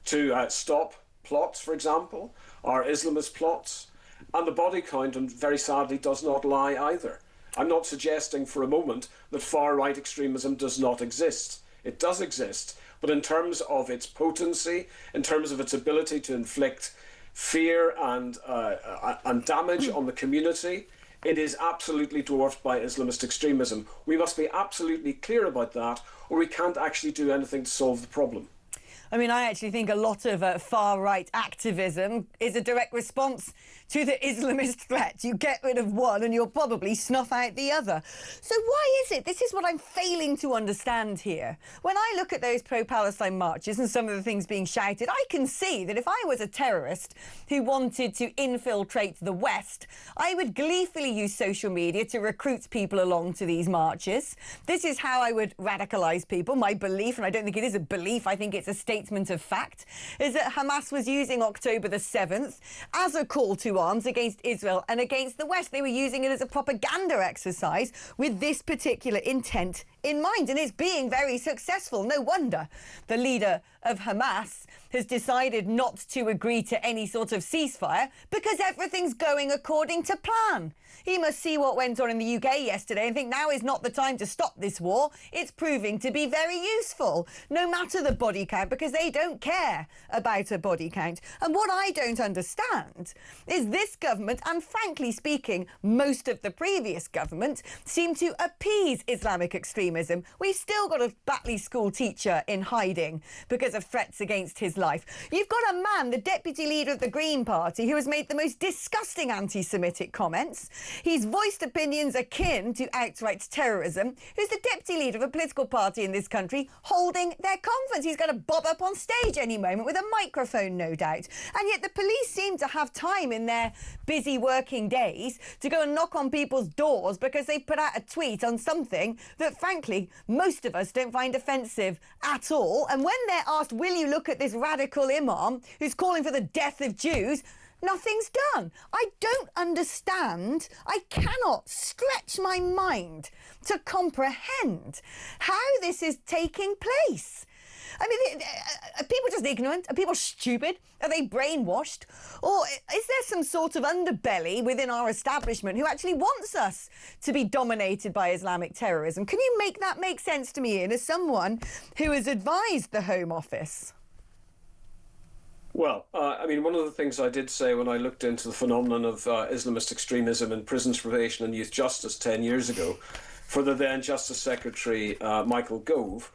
to stop plots, for example, are Islamist plots. And the body count, and very sadly, does not lie either. I'm not suggesting for a moment that far-right extremism does not exist. It does exist, but in terms of its potency, in terms of its ability to inflict fear and damage on the community, it is absolutely dwarfed by Islamist extremism. We must be absolutely clear about that, or we can't actually do anything to solve the problem. I mean, I actually think a lot of far-right activism is a direct response to the Islamist threat. You get rid of one and you'll probably snuff out the other. So why is it? This is what I'm failing to understand here. When I look at those pro-Palestine marches and some of the things being shouted, I can see that if I was a terrorist who wanted to infiltrate the West, I would gleefully use social media to recruit people along to these marches. This is how I would radicalise people. My belief, and I don't think it is a belief, I think it's a statement of fact, is that Hamas was using October the 7th as a call to arms against Israel and against the West. They were using it as a propaganda exercise with this particular intent in mind, and it's being very successful. No wonder the leader of Hamas has decided not to agree to any sort of ceasefire because everything's going according to plan. He must see what went on in the UK yesterday and think now is not the time to stop this war. It's proving to be very useful, no matter the body count, because they don't care about a body count. And what I don't understand is this government, and frankly speaking, most of the previous government, seem to appease Islamic extremism. We've still got a Batley school teacher in hiding because of threats against his life. You've got a man, the deputy leader of the Green Party, who has made the most disgusting anti-Semitic comments. He's voiced opinions akin to outright terrorism, who's the deputy leader of a political party in this country holding their conference. He's going to bob up on stage any moment with a microphone, no doubt. And yet the police seem to have time in their busy working days to go and knock on people's doors because they put out a tweet on something that, frankly, frankly, most of us don't find offensive at all. And when they're asked, will you look at this radical imam who's calling for the death of Jews, nothing's done. I don't understand. I cannot stretch my mind to comprehend how this is taking place. I mean, are people just ignorant? Are people stupid? Are they brainwashed? Or is there some sort of underbelly within our establishment who actually wants us to be dominated by Islamic terrorism? Can you make that make sense to me, Ian, as someone who has advised the Home Office? Well, I mean, one of the things I did say when I looked into the phenomenon of Islamist extremism in prisons, probation and youth justice 10 years ago for the then Justice Secretary, Michael Gove,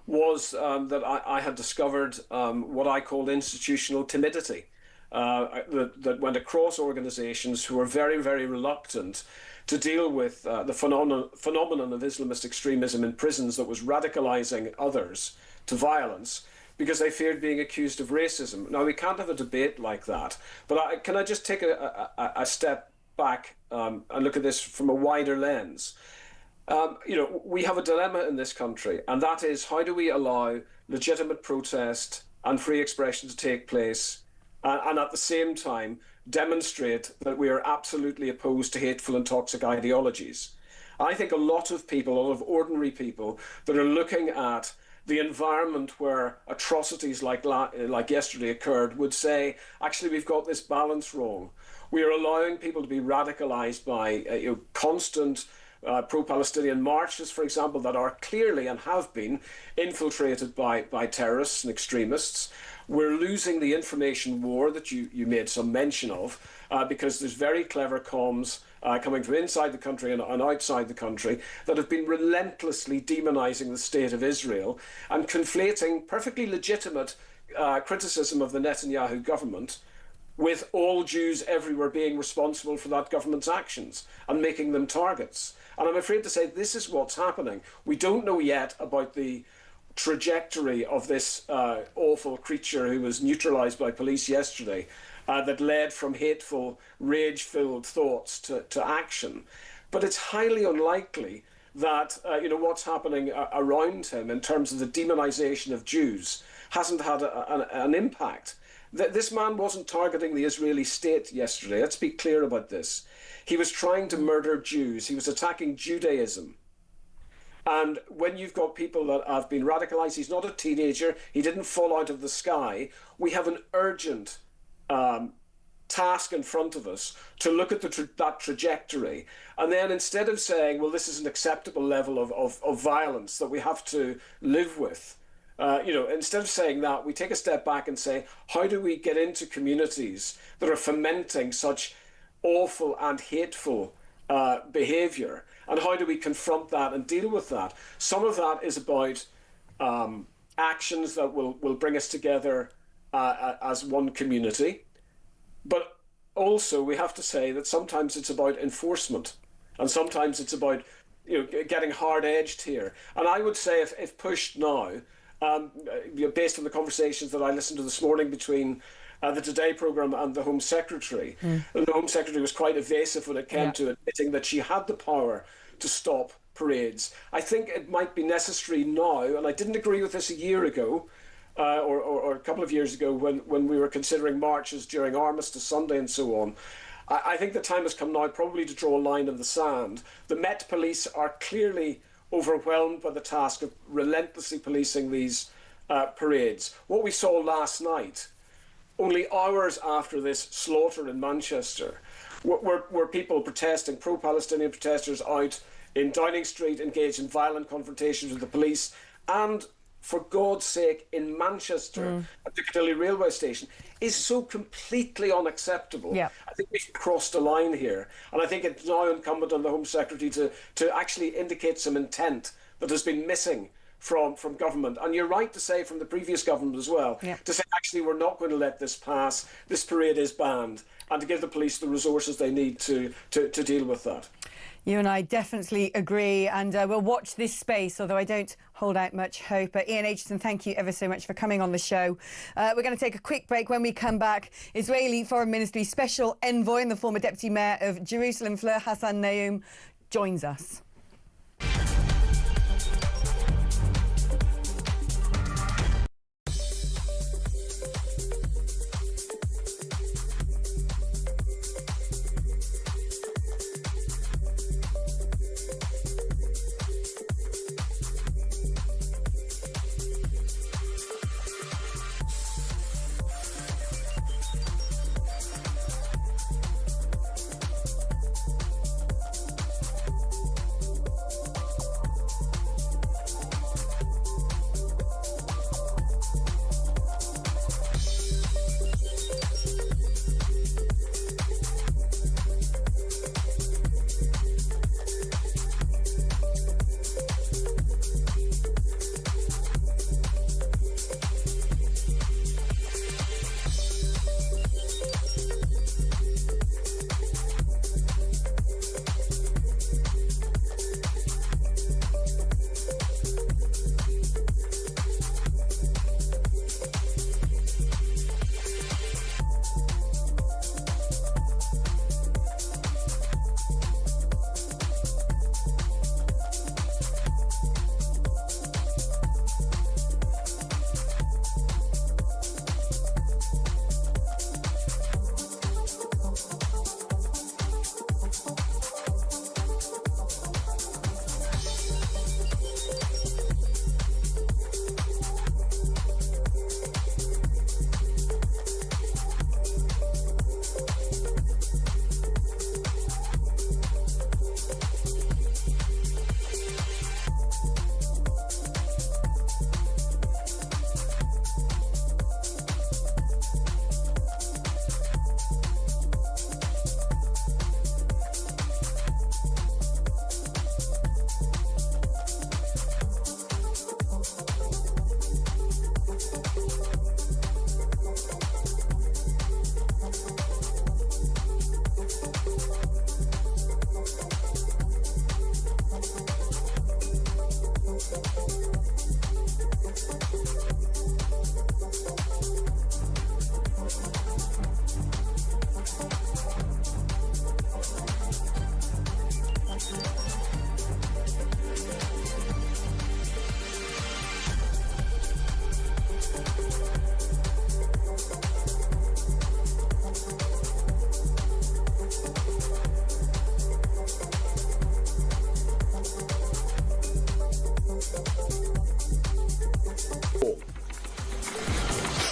was that I had discovered what I called institutional timidity that went across organisations who were very, very reluctant to deal with the phenomenon of Islamist extremism in prisons that was radicalising others to violence because they feared being accused of racism. Now, we can't have a debate like that, but can I just take a step back and look at this from a wider lens? You know, we have a dilemma in this country, and that is, how do we allow legitimate protest and free expression to take place and at the same time demonstrate that we are absolutely opposed to hateful and toxic ideologies? I think a lot of people, a lot of ordinary people that are looking at the environment where atrocities like yesterday occurred would say, actually, we've got this balance wrong. We are allowing people to be radicalised by constant pro-Palestinian marches, for example, that are clearly and have been infiltrated by terrorists and extremists. We're losing the information war that you made some mention of because there's very clever comms coming from inside the country and outside the country that have been relentlessly demonising the state of Israel and conflating perfectly legitimate criticism of the Netanyahu government with all Jews everywhere being responsible for that government's actions and making them targets. And I'm afraid to say this is what's happening. We don't know yet about the trajectory of this awful creature who was neutralised by police yesterday that led from hateful, rage-filled thoughts to action. But it's highly unlikely that what's happening around him in terms of the demonisation of Jews hasn't had an impact. This man wasn't targeting the Israeli state yesterday. Let's be clear about this. He was trying to murder Jews. He was attacking Judaism. And when you've got people that have been radicalised, he's not a teenager, he didn't fall out of the sky, we have an urgent task in front of us to look at that trajectory. And then instead of saying, well, this is an acceptable level of violence that we have to live with, instead of saying that, we take a step back and say, how do we get into communities that are fomenting such awful and hateful behaviour, and how do we confront that and deal with that? Some of that is about actions that will bring us together as one community, but also we have to say that sometimes it's about enforcement, and sometimes it's about getting hard-edged here. And I would say if pushed now, based on the conversations that I listened to this morning between the Today programme and the Home Secretary. The Home Secretary was quite evasive when it came to admitting that she had the power to stop parades. I think it might be necessary now, and I didn't agree with this a year ago, or a couple of years ago when we were considering marches during Armistice Sunday and so on. I think the time has come now probably to draw a line in the sand. The Met Police are clearly overwhelmed by the task of relentlessly policing these parades. What we saw last night, only hours after this slaughter in Manchester, were people protesting, pro-Palestinian protesters out in Downing Street, engaged in violent confrontations with the police, and for God's sake, in Manchester, at the Piccadilly railway station, is so completely unacceptable. I think we've crossed a line here, and I think it's now incumbent on the Home Secretary to actually indicate some intent that has been missing from government. And you're right to say from the previous government as well, to say actually we're not going to let this pass, this parade is banned, and to give the police the resources they need to deal with that. You and I definitely agree, and we'll watch this space, although I don't hold out much hope. Ian Aitchison, thank you ever so much for coming on the show. We're going to take a quick break. When we come back, Israeli Foreign Ministry Special Envoy and the former Deputy Mayor of Jerusalem, Fleur Hassan Naoum, joins us.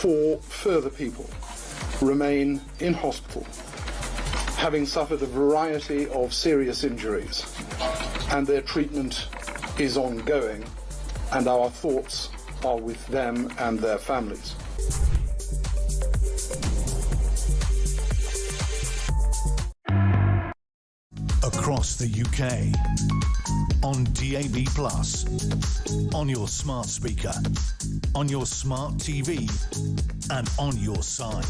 4 further people remain in hospital, having suffered a variety of serious injuries, and their treatment is ongoing, and our thoughts are with them and their families. Across the UK, on DAB+, on your smart speaker, on your smart TV, and on your side.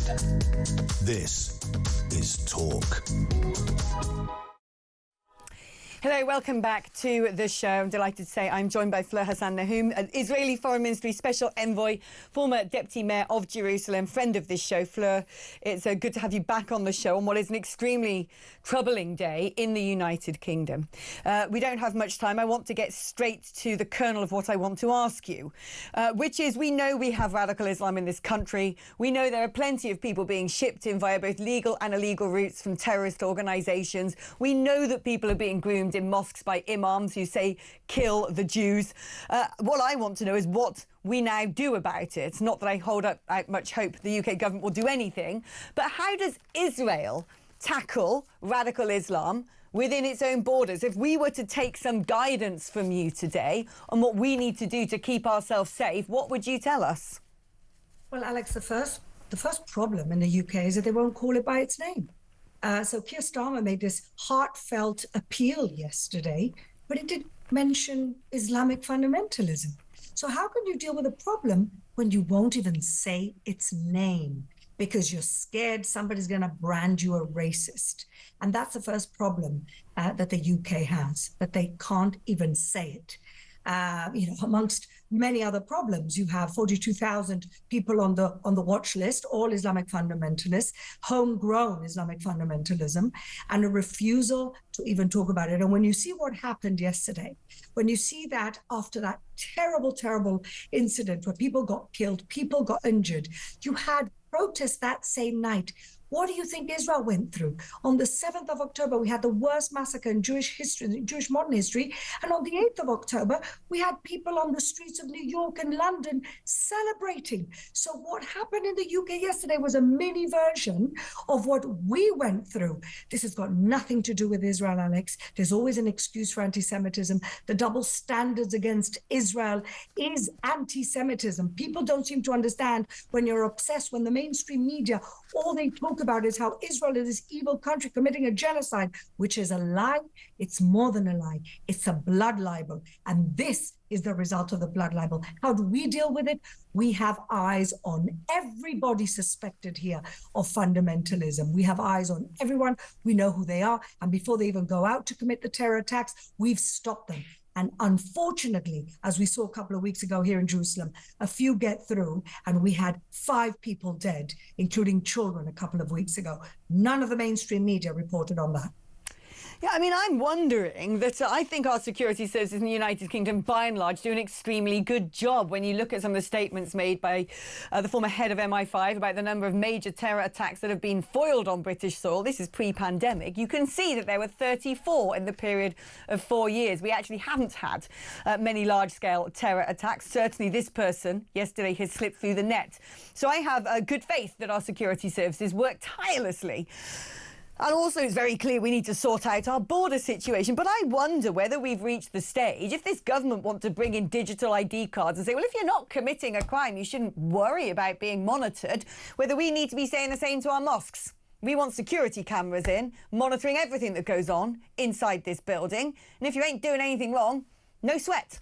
This is Talk. Hello, welcome back to the show. I'm delighted to say I'm joined by Fleur Hassan Nahoum, an Israeli Foreign Ministry Special Envoy, former Deputy Mayor of Jerusalem, friend of this show. Fleur, it's good to have you back on the show on what is an extremely troubling day in the United Kingdom. We don't have much time. I want to get straight to the kernel of what I want to ask you, which is, we know we have radical Islam in this country. We know there are plenty of people being shipped in via both legal and illegal routes from terrorist organisations. We know that people are being groomed in mosques by imams who say kill the Jews. What I want to know is what we now do about it. Not that I hold out much hope the UK government will do anything, but how does Israel tackle radical Islam within its own borders? If we were to take some guidance from you today on what we need to do to keep ourselves safe, what would you tell us? Well, Alex, the first problem in the UK is that they won't call it by its name. So Keir Starmer made this heartfelt appeal yesterday, but it didn't mention Islamic fundamentalism. So how can you deal with a problem when you won't even say its name? Because you're scared somebody's going to brand you a racist. And that's the first problem that the UK has, that they can't even say it. Amongst many other problems, you have 42,000 people on the watch list, all Islamic fundamentalists, homegrown Islamic fundamentalism, and a refusal to even talk about it. And when you see what happened yesterday, when you see that after that terrible, terrible incident where people got killed, people got injured, you had protests that same night. What do you think Israel went through? On the 7th of October, we had the worst massacre in Jewish history, Jewish modern history. And on the 8th of October, we had people on the streets of New York and London celebrating. So what happened in the UK yesterday was a mini version of what we went through. This has got nothing to do with Israel, Alex. There's always an excuse for anti-Semitism. The double standards against Israel is anti-Semitism. People don't seem to understand when you're obsessed, when the mainstream media, all they talk about is how Israel is this evil country committing a genocide, which is a lie. It's more than a lie. It's a blood libel. And this is the result of the blood libel. How do we deal with it? We have eyes on everybody suspected here of fundamentalism. We have eyes on everyone. We know who they are. And before they even go out to commit the terror attacks, we've stopped them. And unfortunately, as we saw a couple of weeks ago here in Jerusalem, a few get through, and we had 5 people dead, including children, a couple of weeks ago. None of the mainstream media reported on that. Yeah, I mean, I'm wondering that I think our security services in the United Kingdom, by and large, do an extremely good job. When you look at some of the statements made by the former head of MI5 about the number of major terror attacks that have been foiled on British soil, this is pre-pandemic, you can see that there were 34 in the period of 4 years. We actually haven't had many large-scale terror attacks. Certainly this person yesterday has slipped through the net. So I have good faith that our security services work tirelessly. And also, it's very clear we need to sort out our border situation. But I wonder whether we've reached the stage, if this government want to bring in digital ID cards and say, well, if you're not committing a crime, you shouldn't worry about being monitored, whether we need to be saying the same to our mosques. We want security cameras in, monitoring everything that goes on inside this building. And if you ain't doing anything wrong, no sweat.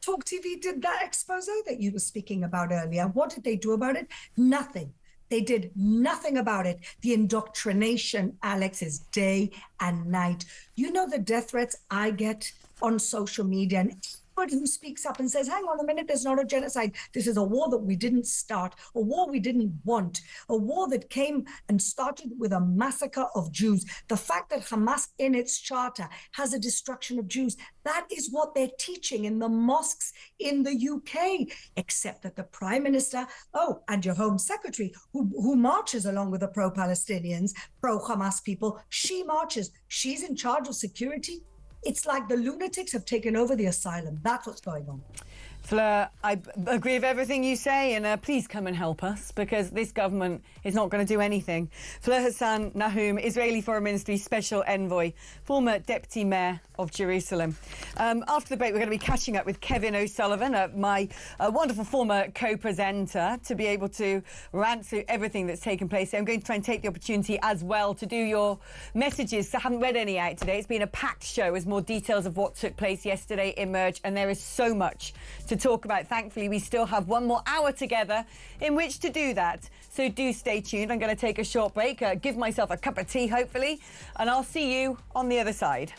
talkTV did that expose that you were speaking about earlier. What did they do about it? Nothing. They did nothing about it. The indoctrination, Alex, is day and night. You know the death threats I get on social media, and anybody who speaks up and says, hang on a minute, there's not a genocide. This is a war that we didn't start, a war we didn't want, a war that came and started with a massacre of Jews. The fact that Hamas in its charter has a destruction of Jews, that is what they're teaching in the mosques in the UK, except that the Prime Minister, and your Home Secretary, who marches along with the pro-Palestinians, pro-Hamas people, she marches. She's in charge of security. It's like the lunatics have taken over the asylum. That's what's going on. Fleur, I agree with everything you say, and please come and help us, because this government is not going to do anything. Fleur Hassan Nahum, Israeli Foreign Ministry Special Envoy, former Deputy Mayor of Jerusalem. After the break, we're going to be catching up with Kevin O'Sullivan, my wonderful former co-presenter, to be able to rant through everything that's taken place. So I'm going to try and take the opportunity as well to do your messages. So I haven't read any out today. It's been a packed show as more details of what took place yesterday emerge, and there is so much to talk about. Thankfully, we still have one more hour together in which to do that. So do stay tuned. I'm going to take a short break, give myself a cup of tea, hopefully, and I'll see you on the other side.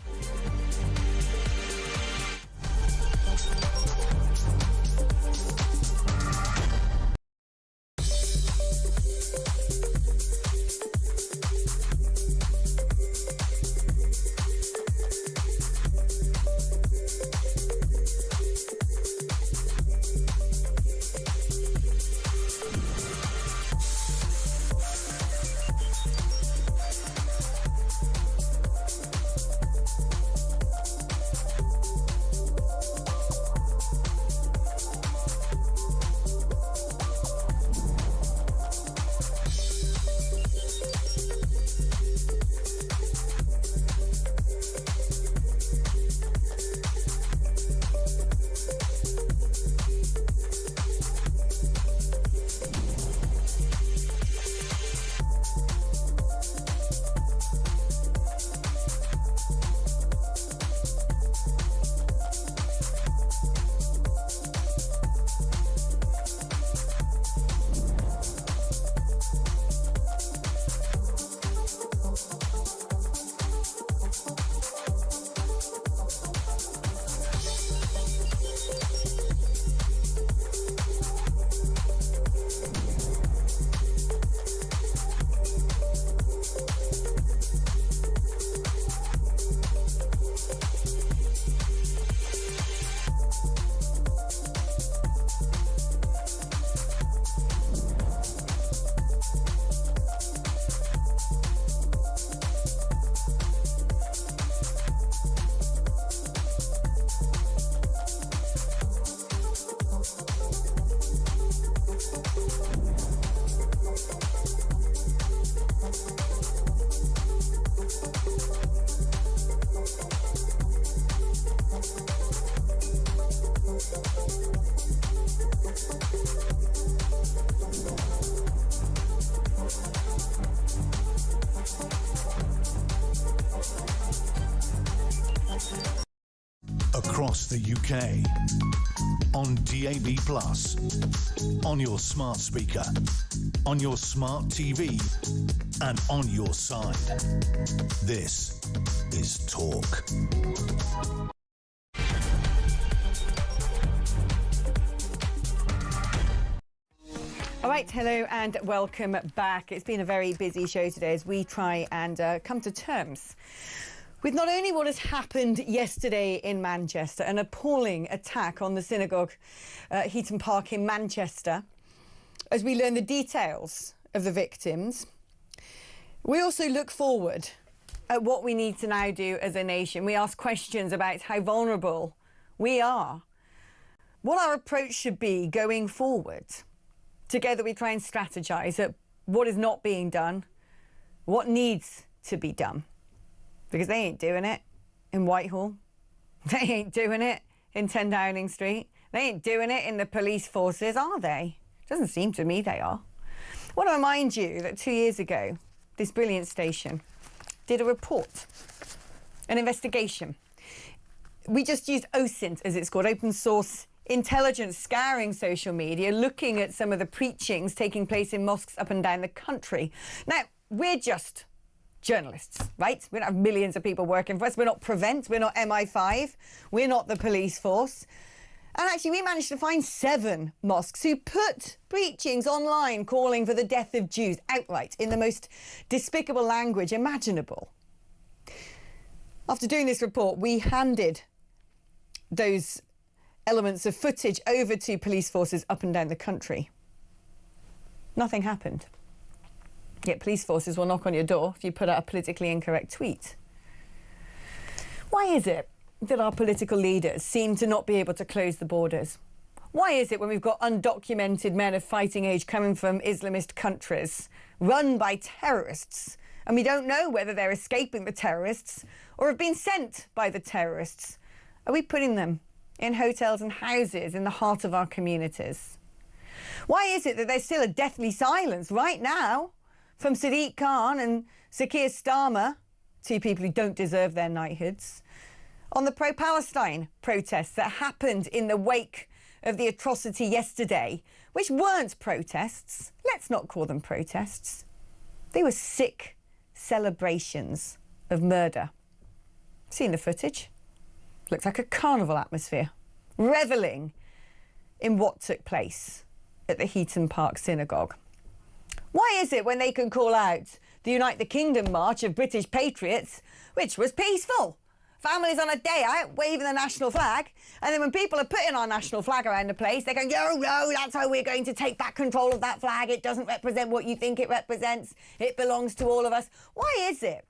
Across the UK, on DAB+, on your smart speaker, on your smart TV, and on your side. This is Talk. All right, hello and welcome back. It's been a very busy show today as we try and come to terms with not only what has happened yesterday in Manchester, an appalling attack on the synagogue, Heaton Park in Manchester, as we learn the details of the victims. We also look forward at what we need to now do as a nation. We ask questions about how vulnerable we are, what our approach should be going forward. Together we try and strategise at what is not being done, what needs to be done. Because they ain't doing it in Whitehall. They ain't doing it in 10 Downing Street. They ain't doing it in the police forces, are they? Doesn't seem to me they are. I want to remind you that 2 years ago, this brilliant station did a report, an investigation. We just used OSINT, as it's called, open source intelligence, scouring social media, looking at some of the preachings taking place in mosques up and down the country. Now, we're just journalists, right? We don't have millions of people working for us. We're not Prevent, we're not MI5, we're not the police force. And actually, we managed to find 7 mosques who put preachings online calling for the death of Jews outright in the most despicable language imaginable. After doing this report, we handed those elements of footage over to police forces up and down the country. Nothing happened. Yet police forces will knock on your door if you put out a politically incorrect tweet. Why is it that our political leaders seem to not be able to close the borders? Why is it when we've got undocumented men of fighting age coming from Islamist countries, run by terrorists, and we don't know whether they're escaping the terrorists or have been sent by the terrorists, are we putting them in hotels and houses in the heart of our communities? Why is it that there's still a deathly silence right now from Sadiq Khan and Keir Starmer, two people who don't deserve their knighthoods, on the pro-Palestine protests that happened in the wake of the atrocity yesterday, which weren't protests? Let's not call them protests. They were sick celebrations of murder. Seen the footage? Looks like a carnival atmosphere, revelling in what took place at the Heaton Park Synagogue. Why is it when they can call out the Unite the Kingdom march of British patriots, which was peaceful, families on a day out waving the national flag, and then when people are putting our national flag around the place, they're going, no, that's how we're going to take back control of that flag. It doesn't represent what you think it represents. It belongs to all of us. Why is it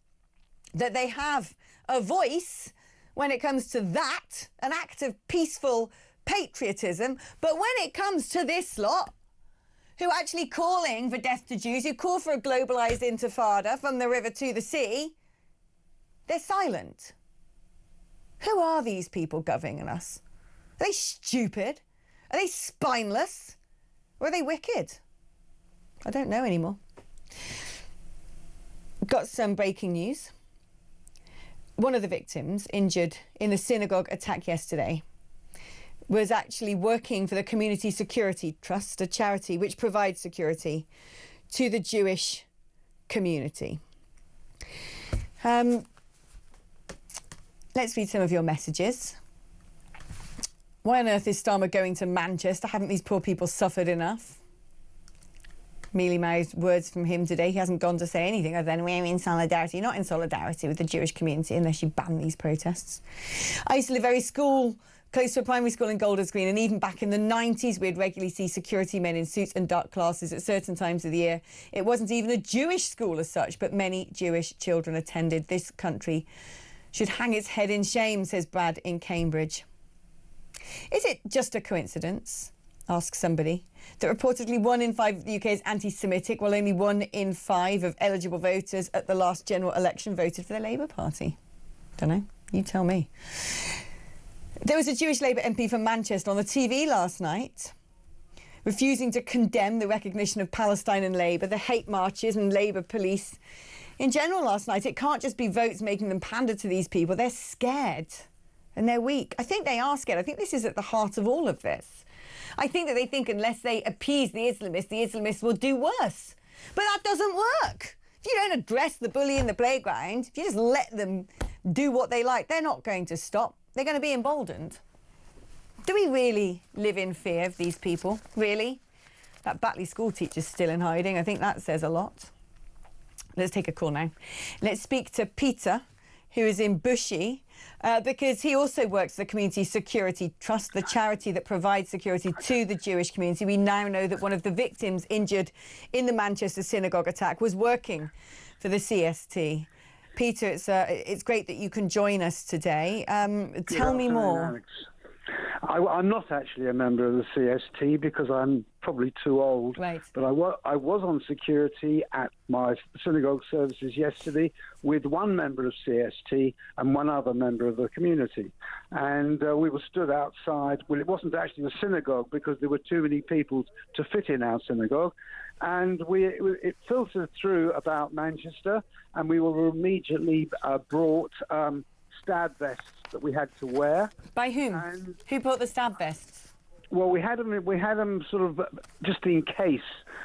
that they have a voice when it comes to that, an act of peaceful patriotism, but when it comes to this lot, who are actually calling for death to Jews, who call for a globalised intifada from the river to the sea, they're silent? Who are these people governing us? Are they stupid? Are they spineless? Or are they wicked? I don't know anymore. Got some breaking news. One of the victims injured in the synagogue attack yesterday was actually working for the Community Security Trust, a charity which provides security to the Jewish community. Let's read some of your messages. Why on earth is Starmer going to Manchester? Haven't these poor people suffered enough? Mealy-mouthed words from him today. He hasn't gone to say anything other than we're in solidarity. Not in solidarity with the Jewish community unless you ban these protests. I used to live close to a primary school in Golders Green, and even back in the 90s we'd regularly see security men in suits and dark classes at certain times of the year. It wasn't even a Jewish school as such, but many Jewish children attended. This country should hang its head in shame, says Brad in Cambridge. Is it just a coincidence, asks somebody, that reportedly 1 in 5 of the UK is anti-Semitic, while only 1 in 5 of eligible voters at the last general election voted for the Labour Party? Don't know. You tell me. There was a Jewish Labour MP from Manchester on the TV last night, refusing to condemn the recognition of Palestine and Labour, the hate marches and Labour police. In general last night, it can't just be votes making them pander to these people. They're scared and they're weak. I think they are scared. I think this is at the heart of all of this. I think that they think unless they appease the Islamists will do worse. But that doesn't work. If you don't address the bully in the playground, if you just let them do what they like, they're not going to stop. They're going to be emboldened. Do we really live in fear of these people? Really? That Batley school teacher's still in hiding. I think that says a lot. Let's take a call now. Let's speak to Peter, who is in Bushy, because he also works for the Community Security Trust, the charity that provides security to the Jewish community. We now know that one of the victims injured in the Manchester synagogue attack was working for the CST. Peter, it's great that you can join us today. Tell me more. Alex. I'm not actually a member of the CST because I'm probably too old. Right. But I was on security at my synagogue services yesterday with one member of CST and one other member of the community. And we were stood outside. Well, it wasn't actually a synagogue because there were too many people to fit in our synagogue. And it filtered through about Manchester, and we were immediately brought stab vests that we had to wear. By whom? Who brought the stab vests? Well, we had them sort of just in case.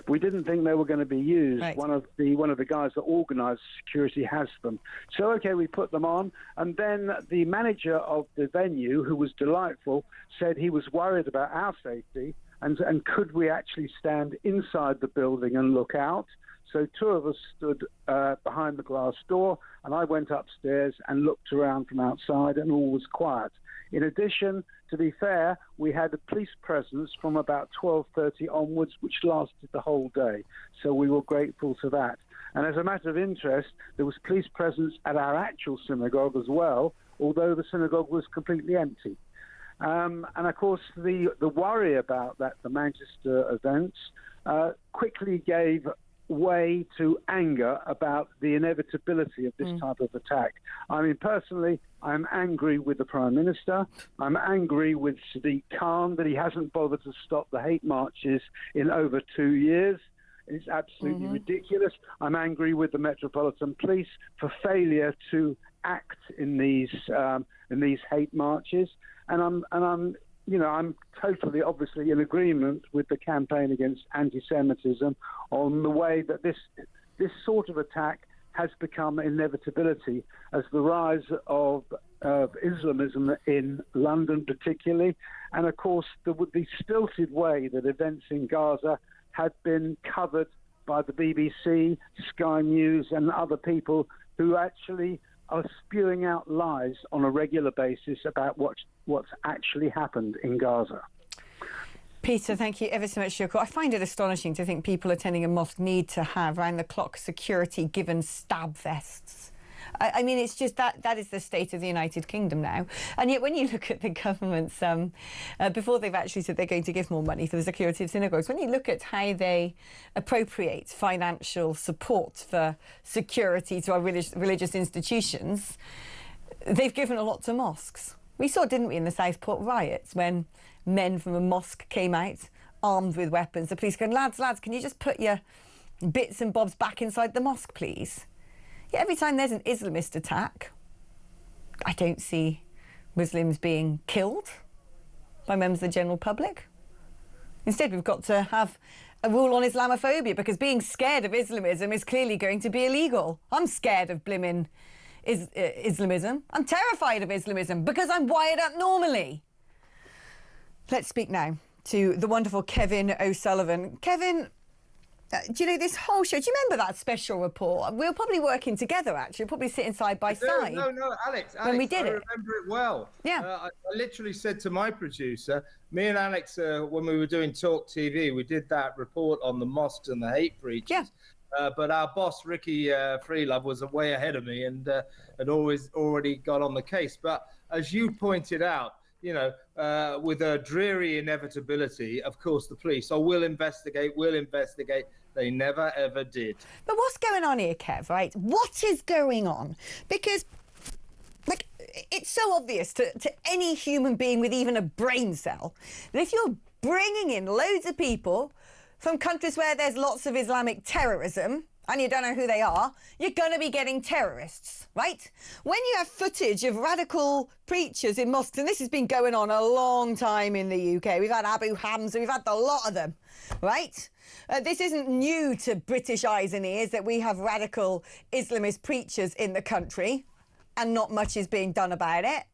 We didn't think they were going to be used. Right. One of the guys that organised security has them. So okay, we put them on, and then the manager of the venue, who was delightful, said he was worried about our safety. And could we actually stand inside the building and look out? So 2 of us stood behind the glass door, and I went upstairs and looked around from outside, and all was quiet. In addition, to be fair, we had a police presence from about 12:30 onwards, which lasted the whole day. So we were grateful for that. And as a matter of interest, there was police presence at our actual synagogue as well, although the synagogue was completely empty. And of course, the worry about that, the Manchester events, quickly gave way to anger about the inevitability of this type of attack. I mean, personally, I'm angry with the Prime Minister. I'm angry with Sadiq Khan that he hasn't bothered to stop the hate marches in over 2 years. It's absolutely ridiculous. I'm angry with the Metropolitan Police for failure to act in these hate marches, and I'm totally, obviously, in agreement with the campaign against anti-Semitism on the way that this sort of attack has become inevitability as the rise of Islamism in London particularly, and of course the stilted way that events in Gaza had been covered by the BBC, Sky News and other people who actually are spewing out lies on a regular basis about what's actually happened in Gaza. Peter, thank you ever so much for your call. I find it astonishing to think people attending a mosque need to have round-the-clock security given stab vests. I mean, it's just that is the state of the United Kingdom now. And yet when you look at the governments, before they've actually said they're going to give more money for the security of synagogues, when you look at how they appropriate financial support for security to our religious institutions, they've given a lot to mosques. We saw, didn't we, in the Southport riots, when men from a mosque came out armed with weapons. The police going, lads, can you just put your bits and bobs back inside the mosque, please? Yeah, every time there's an Islamist attack, I don't see Muslims being killed by members of the general public. Instead, we've got to have a rule on Islamophobia, because being scared of Islamism is clearly going to be illegal. I'm scared of blimmin' Islamism. I'm terrified of Islamism because I'm wired up normally. Let's speak now to the wonderful Kevin O'Sullivan. Kevin, do you know this whole show? Do you remember that special report? We were probably working together, actually. We're probably sitting side by side. No, Alex. When we did I it. remember it well. Yeah. I literally said to my producer, me and Alex, when we were doing talkTV, we did that report on the mosques and the hate breaches. Yeah. But our boss, Ricky Freelove, was way ahead of me and had already got on the case. But as you pointed out, you know, with a dreary inevitability, of course, the police, will investigate. They never, ever did. But what's going on here, Kev, right? What is going on? Because, like, it's so obvious to any human being with even a brain cell that if you're bringing in loads of people from countries where there's lots of Islamic terrorism, and you don't know who they are, you're going to be getting terrorists, right? When you have footage of radical preachers in mosques, and this has been going on a long time in the UK, we've had Abu Hamza, we've had a lot of them, right? This isn't new to British eyes and ears that we have radical Islamist preachers in the country, and not much is being done about it.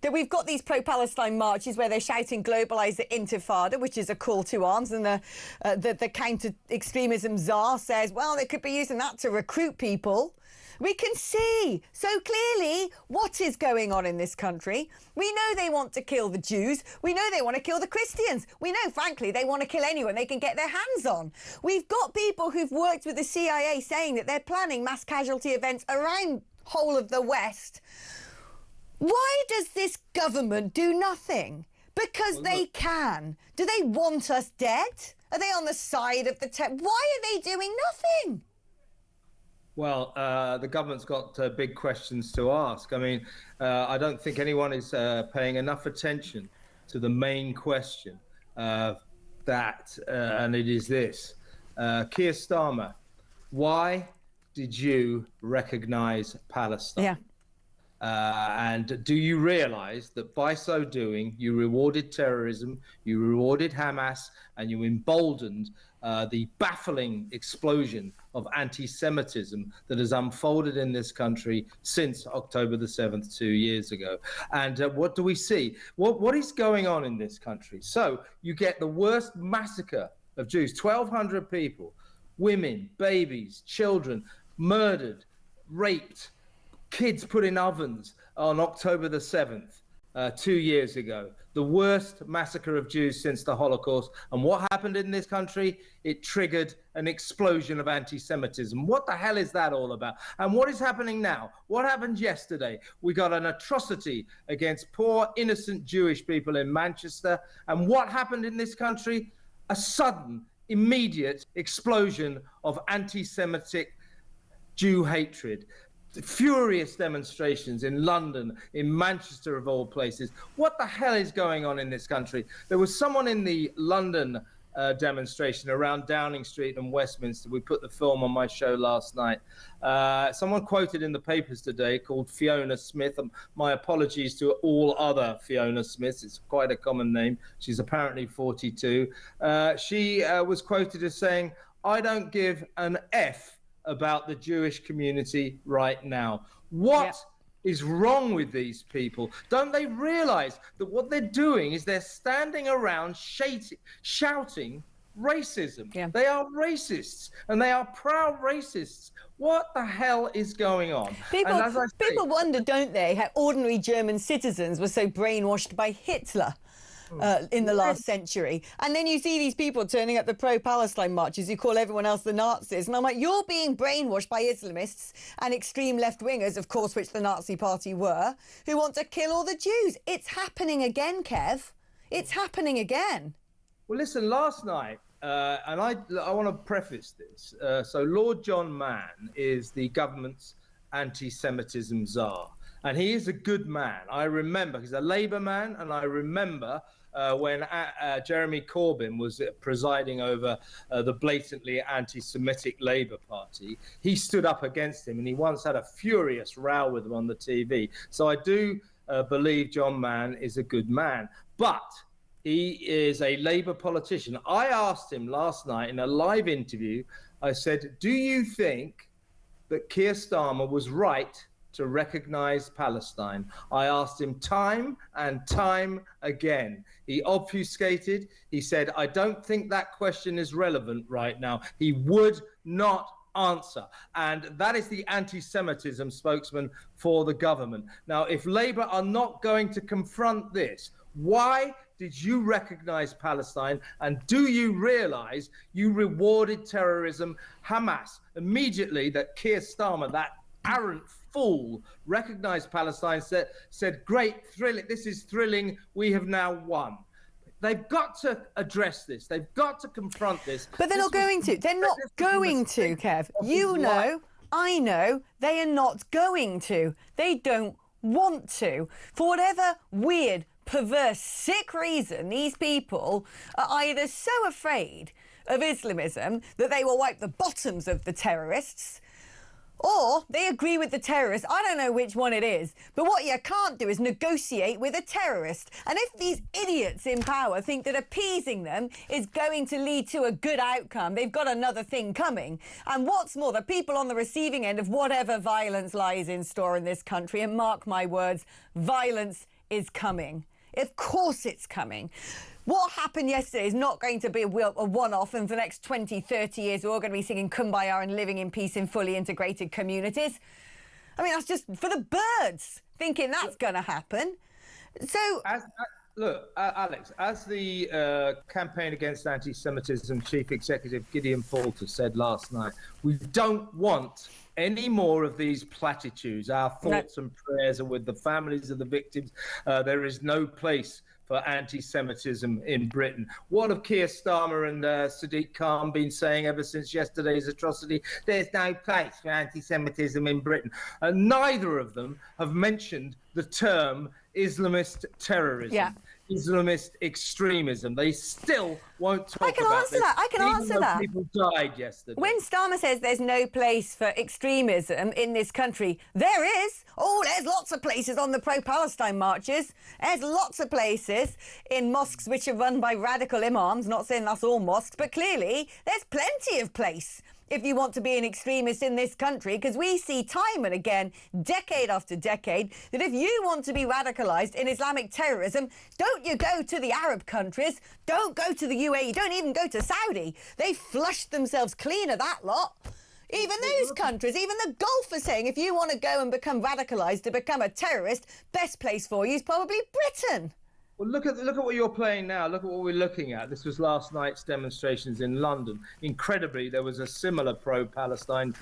That we've got these pro-Palestine marches where they're shouting "globalise the intifada," which is a call to arms, and the counter-extremism czar says, well, they could be using that to recruit people. We can see so clearly what is going on in this country. We know they want to kill the Jews. We know they want to kill the Christians. We know, frankly, they want to kill anyone they can get their hands on. We've got people who've worked with the CIA saying that they're planning mass casualty events around whole of the West. Why does this government do nothing? Because they can. Do they want us dead? Are they on the side of the Why are they doing nothing? Well, the government's got big questions to ask. I mean, I don't think anyone is paying enough attention to the main question and it is this. Keir Starmer, why did you recognise Palestine? Yeah. And do you realise that by so doing, you rewarded terrorism, you rewarded Hamas, and you emboldened the baffling explosion of anti-Semitism that has unfolded in this country since October the 7th, 2 years ago? And what do we see? What is going on in this country? So you get the worst massacre of Jews, 1,200 people, women, babies, children, murdered, raped, kids put in ovens on October the 7th. 2 years ago, the worst massacre of Jews since the Holocaust. And what happened in this country? It triggered an explosion of anti-Semitism. What the hell is that all about? And what is happening now? What happened yesterday? We got an atrocity against poor, innocent Jewish people in Manchester. And what happened in this country? A sudden, immediate explosion of anti-Semitic Jew hatred. Furious demonstrations in London, in Manchester of all places. What the hell is going on in this country? There was someone in the London demonstration around Downing Street and Westminster. We put the film on my show last night. Someone quoted in the papers today called Fiona Smith. My apologies to all other Fiona Smiths. It's quite a common name. She's apparently 42. She was quoted as saying, "I don't give an F about the Jewish community right now." What is wrong with these people? Don't they realize that what they're doing is they're standing around shouting racism? They are racists, and they are proud racists. What the hell is going on? People wonder, don't they, how ordinary German citizens were so brainwashed by Hitler in the last century. And then you see these people turning up the pro-Palestine marches who call everyone else the Nazis. And I'm like, you're being brainwashed by Islamists and extreme left-wingers, of course, which the Nazi Party were, who want to kill all the Jews. It's happening again, Kev. It's happening again. Well, listen, last night, and I want to preface this. So Lord John Mann is the government's anti-Semitism czar. And he is a good man. I remember, he's a Labour man, and I remember when Jeremy Corbyn was presiding over the blatantly anti-Semitic Labour Party, he stood up against him, and he once had a furious row with him on the TV. So I do believe John Mann is a good man, but he is a Labour politician. I asked him last night in a live interview, I said, do you think that Keir Starmer was right to recognise Palestine? I asked him time and time again. He obfuscated. He said, I don't think that question is relevant right now. He would not answer. And that is the anti-Semitism spokesman for the government. Now, if Labour are not going to confront this, why did you recognise Palestine? And do you realise you rewarded terrorism? Hamas, immediately that Keir Starmer, that arrant fool, recognised Palestine, said, great, thrilling, this is thrilling, we have now won. They've got to address this. They've got to confront this. But they're not going to. They're not going to, Kev. You know, I know, they are not going to. They don't want to. For whatever weird, perverse, sick reason, these people are either so afraid of Islamism that they will wipe the bottoms of the terrorists, or they agree with the terrorists. I don't know which one it is. But what you can't do is negotiate with a terrorist. And if these idiots in power think that appeasing them is going to lead to a good outcome, they've got another thing coming. And what's more, the people on the receiving end of whatever violence lies in store in this country, and mark my words, violence is coming. Of course it's coming. What happened yesterday is not going to be a one-off, and for the next 20, 30 years, we're all going to be singing Kumbaya and living in peace in fully integrated communities. I mean, that's just for the birds, thinking that's going to happen. So... Look, Alex, as the Campaign Against Anti-Semitism Chief Executive Gideon Falter said last night, we don't want any more of these platitudes. Our thoughts and prayers are with the families of the victims. There is no place for anti-Semitism in Britain. What have Keir Starmer and Sadiq Khan been saying ever since yesterday's atrocity? There's no place for anti-Semitism in Britain. And neither of them have mentioned the term Islamist terrorism, Islamist extremism. They still won't talk about this. I can answer that. People died yesterday. When Starmer says there's no place for extremism in this country, there is. Oh, there's lots of places on the pro-Palestine marches. There's lots of places in mosques which are run by radical imams. Not saying that's all mosques, but clearly there's plenty of place if you want to be an extremist in this country, because we see time and again, decade after decade, that if you want to be radicalised in Islamic terrorism, don't you go to the Arab countries, don't go to the UAE, don't even go to Saudi. They flushed themselves clean of that lot. Even those countries, even the Gulf are saying if you want to go and become radicalised, to become a terrorist, best place for you is probably Britain. Well, look at what you're playing now. Look at what we're looking at. This was last night's demonstrations in London. Incredibly, there was a similar pro-Palestine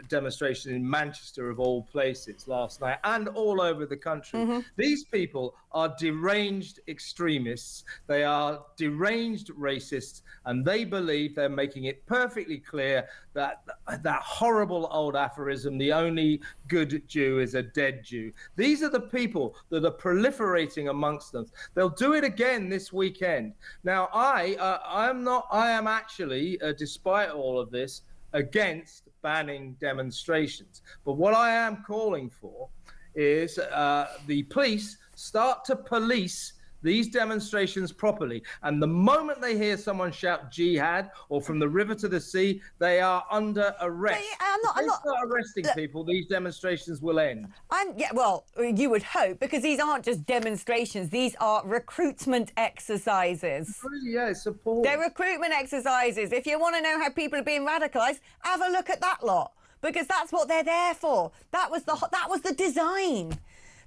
demonstration in Manchester, of all places, last night, and all over the country. These people are deranged extremists. They are deranged racists, and they believe they're making it perfectly clear that that horrible old aphorism, the only good Jew is a dead Jew. These are the people that are proliferating amongst them. They'll do it again this weekend. Now, I am actually, despite all of this, against banning demonstrations. But what I am calling for is the police start to police these demonstrations properly. And the moment they hear someone shout jihad or from the river to the sea, they are under arrest. If they start arresting people, these demonstrations will end. Yeah, well, you would hope, because these aren't just demonstrations. These are recruitment exercises. Yeah, it's appalling. They're recruitment exercises. If you want to know how people are being radicalised, have a look at that lot, because that's what they're there for. That was the design.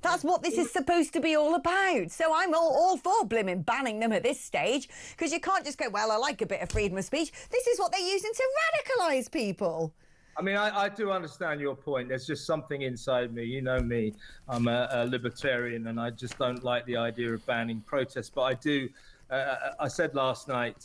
That's what this is supposed to be all about. So I'm all for blimmin' banning them at this stage, because you can't just go, well, I like a bit of freedom of speech. This is what they're using to radicalise people. I mean, I do understand your point. There's just something inside me. You know me. I'm a libertarian, and I just don't like the idea of banning protests. But I do. I said last night,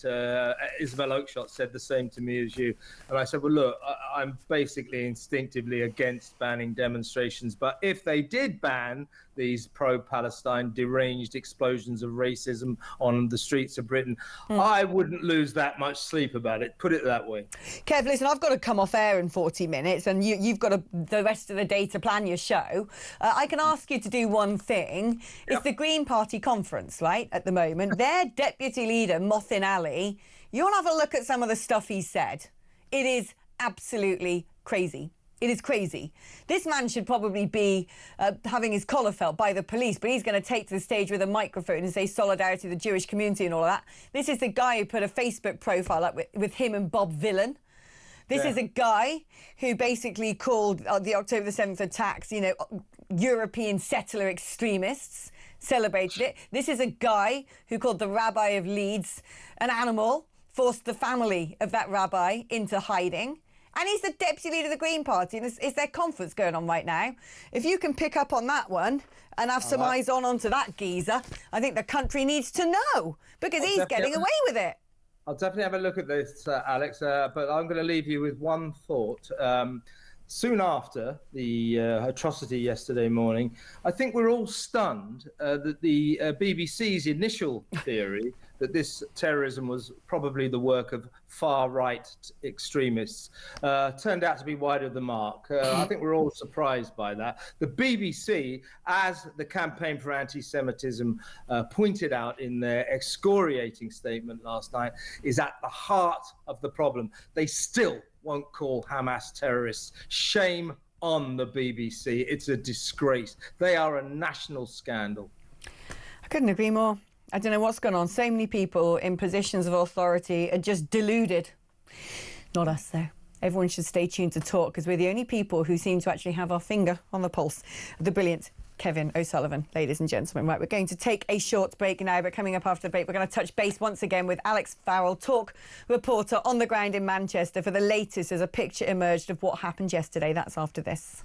Isabel Oakeshott said the same to me as you. And I said, well, look, I'm basically instinctively against banning demonstrations. But if they did ban these pro-Palestine deranged explosions of racism on the streets of Britain, I wouldn't lose that much sleep about it. Put it that way. Kev, listen, I've got to come off air in 40 minutes, and you've got the rest of the day to plan your show. I can ask you to do one thing. It's the Green Party conference, right, at the moment. Their deputy leader, Mothin Ali, you want to have a look at some of the stuff he said. It is absolutely crazy. It is crazy. This man should probably be having his collar felt by the police, but he's going to take to the stage with a microphone and say solidarity to the Jewish community and all of that. This is the guy who put a Facebook profile up with him and Bob Villan. This is a guy who basically called the October the 7th attacks, you know, European settler extremists, celebrated it. This is a guy who called the rabbi of Leeds an animal, forced the family of that rabbi into hiding. And he's the deputy leader of the Green Party, and it's their conference going on right now. If you can pick up on that one and have some eyes onto that geezer, I think the country needs to know, because he's getting away with it. I'll definitely have a look at this, Alex, but I'm going to leave you with one thought. Soon after the atrocity yesterday morning, I think we're all stunned that the BBC's initial theory that this terrorism was probably the work of far-right extremists turned out to be wide of the mark. I think we're all surprised by that. The BBC, as the Campaign for Anti-Semitism pointed out in their excoriating statement last night, is at the heart of the problem. They still won't call Hamas terrorists. Shame on the BBC. It's a disgrace. They are a national scandal. I couldn't agree more. I don't know what's going on. So many people in positions of authority are just deluded. Not us, though. Everyone should stay tuned to Talk, because we're the only people who seem to actually have our finger on the pulse. The brilliant Kevin O'Sullivan, ladies and gentlemen. Right, we're going to take a short break now, but coming up after the break, we're going to touch base once again with Alex Farrell, Talk reporter on the ground in Manchester, for the latest as a picture emerged of what happened yesterday. That's after this.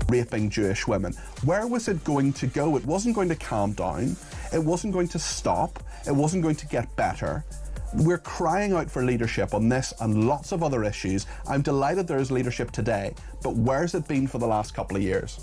raping Jewish women. Where was it going to go? It wasn't going to calm down. It wasn't going to stop. It wasn't going to get better. We're crying out for leadership on this and lots of other issues. I'm delighted there is leadership today, but where's it been for the last couple of years?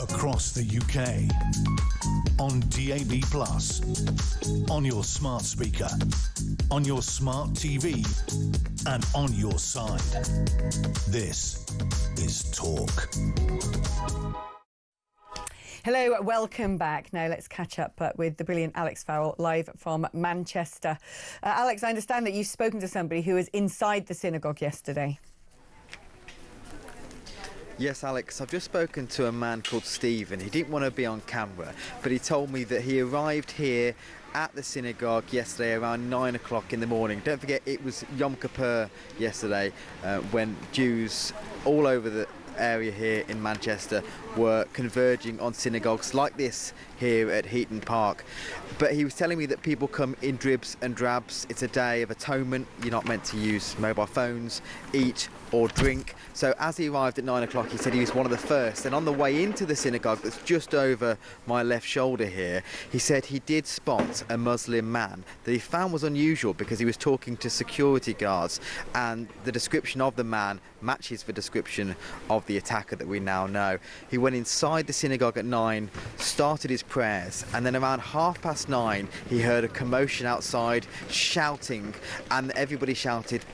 Across the UK, on DAB+, on your smart speaker, on your smart TV, and on your side. This is Talk. Hello, welcome back. Now let's catch up with the brilliant Alex Phillips live from Manchester. Alex, I understand that you've spoken to somebody who was inside the synagogue yesterday. Yes, Alex, I've just spoken to a man called Stephen. He didn't want to be on camera, but he told me that he arrived here at the synagogue yesterday around 9 o'clock in the morning. Don't forget, it was Yom Kippur yesterday when Jews all over the area here in Manchester were converging on synagogues like this here at Heaton Park. But he was telling me that people come in dribs and drabs. It's a day of atonement. You're not meant to use mobile phones, eat or drink. So as he arrived at 9 o'clock, he said he was one of the first. And on the way into the synagogue that's just over my left shoulder here, he said he did spot a Muslim man that he found was unusual because he was talking to security guards, and the description of the man matches the description of the attacker that we now know. He went inside the synagogue at 9, started his prayers, and then around 9:30 he heard a commotion outside, shouting, and everybody shouted,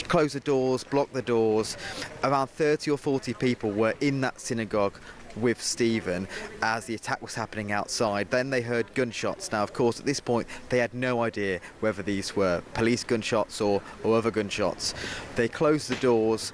close the doors, block the doors. Around 30 or 40 people were in that synagogue with Stephen as the attack was happening outside. Then they heard gunshots. Now, of course, at this point they had no idea whether these were police gunshots or other gunshots. They closed the doors.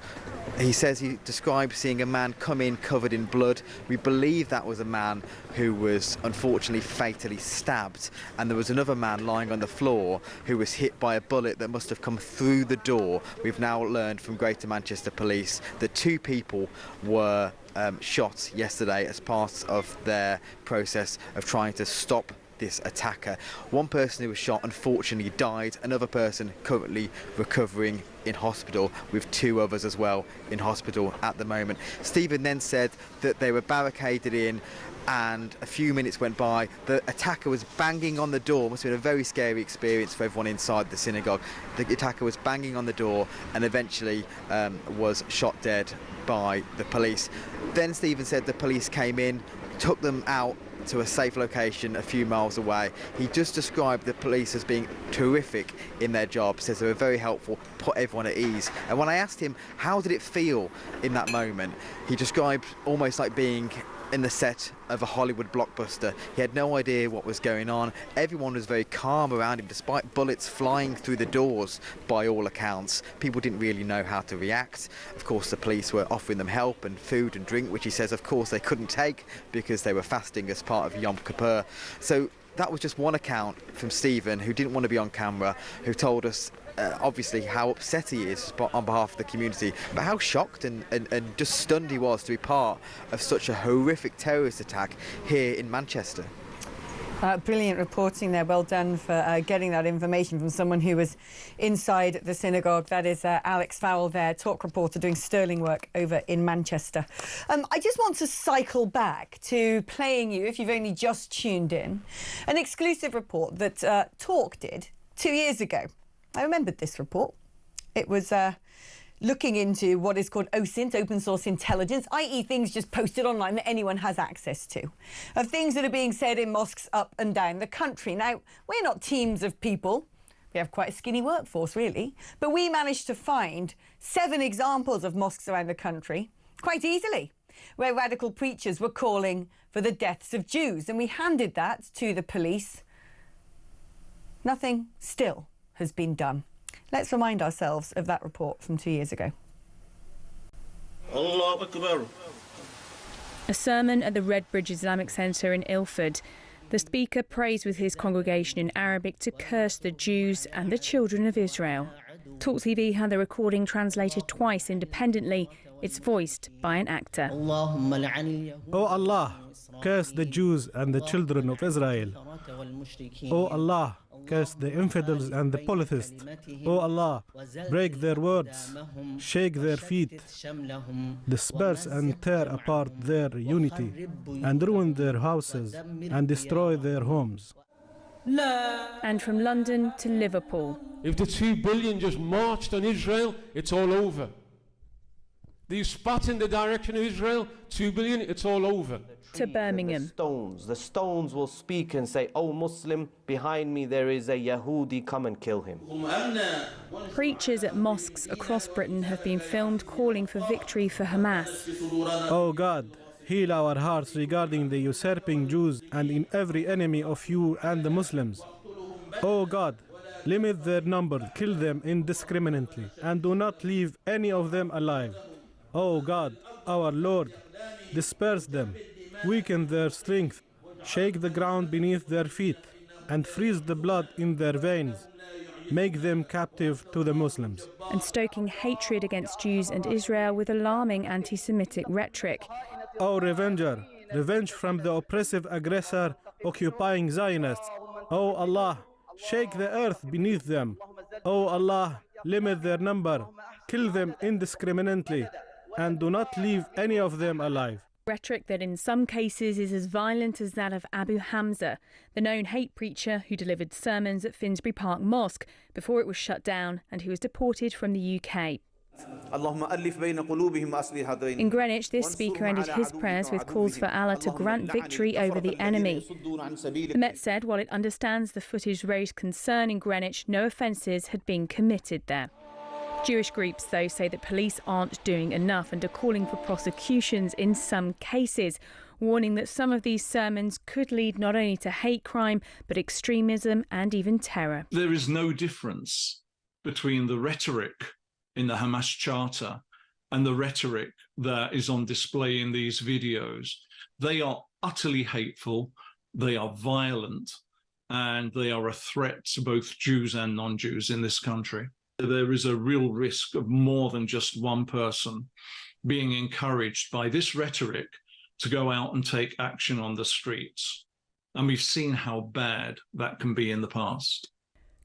He says he described seeing a man come in covered in blood. We believe that was a man who was unfortunately fatally stabbed, and there was another man lying on the floor who was hit by a bullet that must have come through the door. We've now learned from Greater Manchester Police that 2 people were shot yesterday as part of their process of trying to stop this attacker. One person who was shot unfortunately died, another person currently recovering in hospital, with 2 others as well in hospital at the moment. Stephen then said that they were barricaded in, and a few minutes went by. The attacker was banging on the door. Must have been a very scary experience for everyone inside the synagogue. The attacker was banging on the door and eventually was shot dead by the police. Then Stephen said the police came in, took them out to a safe location a few miles away. He just described the police as being terrific in their job, says they were very helpful, put everyone at ease. And when I asked him how did it feel in that moment, he described almost like being in the set of a Hollywood blockbuster. He had no idea what was going on. Everyone was very calm around him, despite bullets flying through the doors by all accounts. People didn't really know how to react. Of course, the police were offering them help and food and drink, which he says, of course, they couldn't take because they were fasting as part of Yom Kippur. So that was just one account from Stephen, who didn't want to be on camera, who told us obviously how upset he is on behalf of the community, but how shocked and just stunned he was to be part of such a horrific terrorist attack here in Manchester. Brilliant reporting there. Well done for getting that information from someone who was inside the synagogue. That is Alex Phillips there, talk reporter doing sterling work over in Manchester. I just want to cycle back to playing you, if you've only just tuned in, an exclusive report that Talk did 2 years ago. I remembered this report. It was looking into what is called OSINT, open source intelligence, i.e. things just posted online that anyone has access to, of things that are being said in mosques up and down the country. Now, we're not teams of people. We have quite a skinny workforce, really. But we managed to find 7 examples of mosques around the country quite easily, where radical preachers were calling for the deaths of Jews. And we handed that to the police. Nothing still. has been done. Let's remind ourselves of that report from 2 years ago. Allahu Akbar. A sermon at the Redbridge Islamic Centre in Ilford. The speaker prays with his congregation in Arabic to curse the Jews and the children of Israel. talkTV had the recording translated twice independently. It's voiced by an actor. O Allah, curse the Jews and the children of Israel. O Allah, curse the infidels and the polytheists. O Allah, break their words, shake their feet, disperse and tear apart their unity, and ruin their houses and destroy their homes. And from London to Liverpool. If the 2 billion just marched on Israel, it's all over. They spat in the direction of Israel, 2 billion, it's all over. To Birmingham. The stones will speak and say, "Oh Muslim, behind me there is a Yahudi, come and kill him." Preachers at mosques across Britain have been filmed calling for victory for Hamas. Oh God, heal our hearts regarding the usurping Jews and in every enemy of you and the Muslims. Oh God, limit their number, kill them indiscriminately, and do not leave any of them alive. Oh God, our Lord, disperse them, weaken their strength, shake the ground beneath their feet, and freeze the blood in their veins. Make them captive to the Muslims. And stoking hatred against Jews and Israel with alarming anti-Semitic rhetoric. O Revenger, revenge from the oppressive aggressor occupying Zionists. O Allah, shake the earth beneath them. O Allah, limit their number, kill them indiscriminately, and do not leave any of them alive. Rhetoric that in some cases is as violent as that of Abu Hamza, the known hate preacher who delivered sermons at Finsbury Park Mosque before it was shut down and who was deported from the UK. In Greenwich, this speaker ended his prayers with calls for Allah to grant victory over the enemy. The Met said while it understands the footage raised concern in Greenwich, no offences had been committed there. Jewish groups, though, say that police aren't doing enough and are calling for prosecutions in some cases, warning that some of these sermons could lead not only to hate crime, but extremism and even terror. There is no difference between the rhetoric in the Hamas Charter and the rhetoric that is on display in these videos. They are utterly hateful, they are violent, and they are a threat to both Jews and non-Jews in this country. There is a real risk of more than just one person being encouraged by this rhetoric to go out and take action on the streets. And we've seen how bad that can be in the past.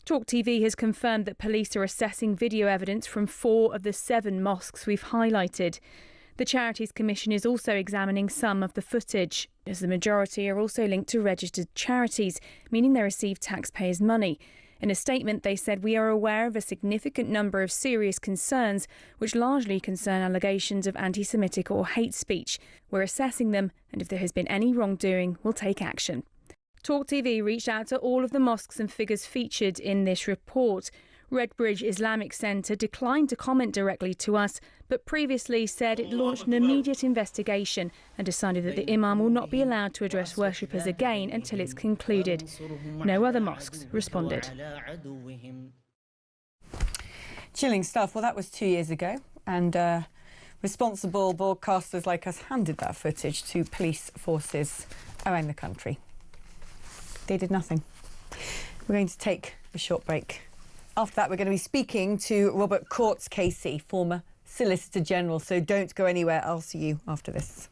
talkTV has confirmed that police are assessing video evidence from 4 of the 7 mosques we've highlighted. The Charities Commission is also examining some of the footage, as the majority are also linked to registered charities, meaning they receive taxpayers' money. In a statement, they said, "We are aware of a significant number of serious concerns, which largely concern allegations of anti-Semitic or hate speech. We're assessing them, and if there has been any wrongdoing, we'll take action." talkTV reached out to all of the mosques and figures featured in this report. Redbridge Islamic Centre declined to comment directly to us, but previously said it launched an immediate investigation and decided that the imam will not be allowed to address worshippers again until it's concluded. No other mosques responded. Chilling stuff. Well, that was 2 years ago, and responsible broadcasters like us handed that footage to police forces around the country. They did nothing. We're going to take a short break. After that, we're going to be speaking to Robert Courts-Casey, former Solicitor General. So don't go anywhere. I'll see you after this.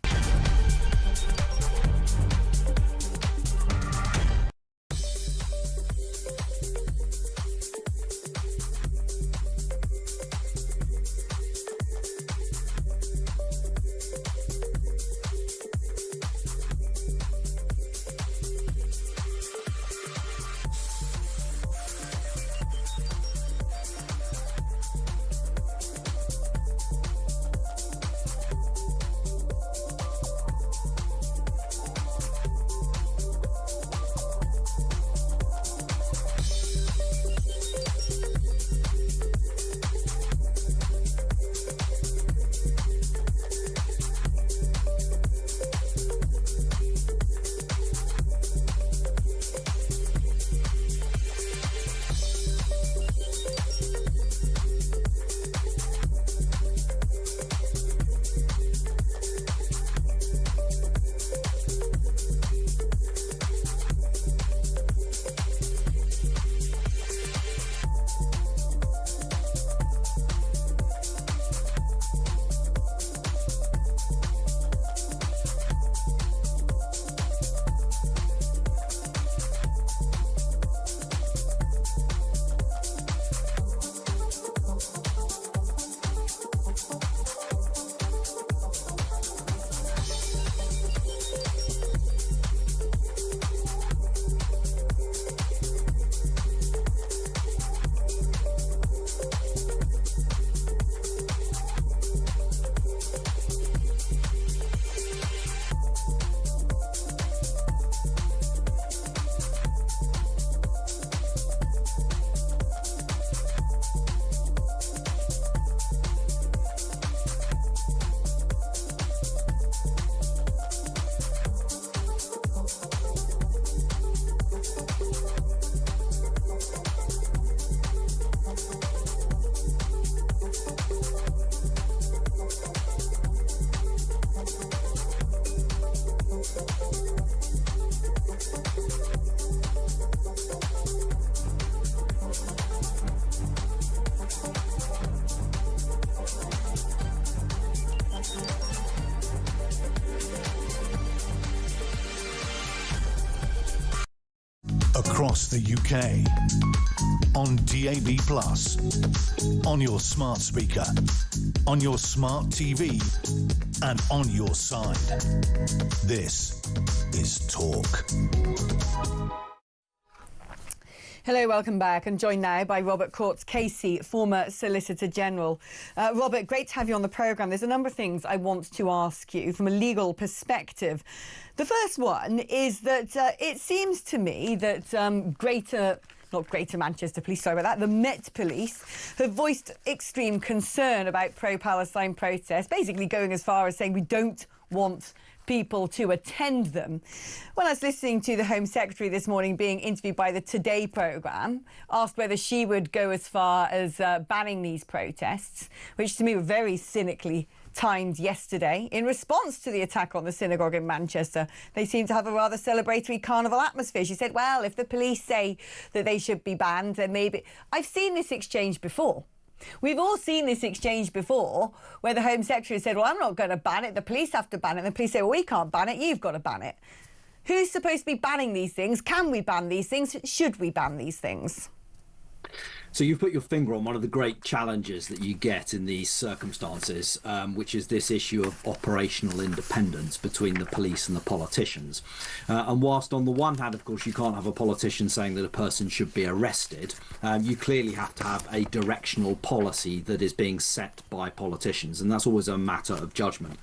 across the UK, on DAB+, on your smart speaker, on your smart TV, and on your side. This is Talk. Hello, welcome back. I'm joined now by Robert Courts-Casey, former Solicitor General. Robert, great to have you on the programme. There's a number of things I want to ask you from a legal perspective. The first one is that it seems to me that not Greater Manchester Police, sorry about that, the Met Police have voiced extreme concern about pro-Palestine protests, basically going as far as saying we don't want people to attend them. When I was listening to the Home Secretary this morning being interviewed by the Today programme, asked whether she would go as far as banning these protests, which to me were very cynically timed yesterday in response to the attack on the synagogue in Manchester. They seem to have a rather celebratory carnival atmosphere. She said, well, if the police say that they should be banned, then maybe... I've seen this exchange before. We've all seen this exchange before where the Home Secretary said, well, I'm not going to ban it. The police have to ban it. And the police say, well, we can't ban it. You've got to ban it. Who's supposed to be banning these things? Can we ban these things? Should we ban these things? So you've put your finger on one of the great challenges that you get in these circumstances, which is this issue of operational independence between the police and the politicians. And whilst on the one hand, of course, you can't have a politician saying that a person should be arrested, you clearly have to have a directional policy that is being set by politicians. And that's always a matter of judgment.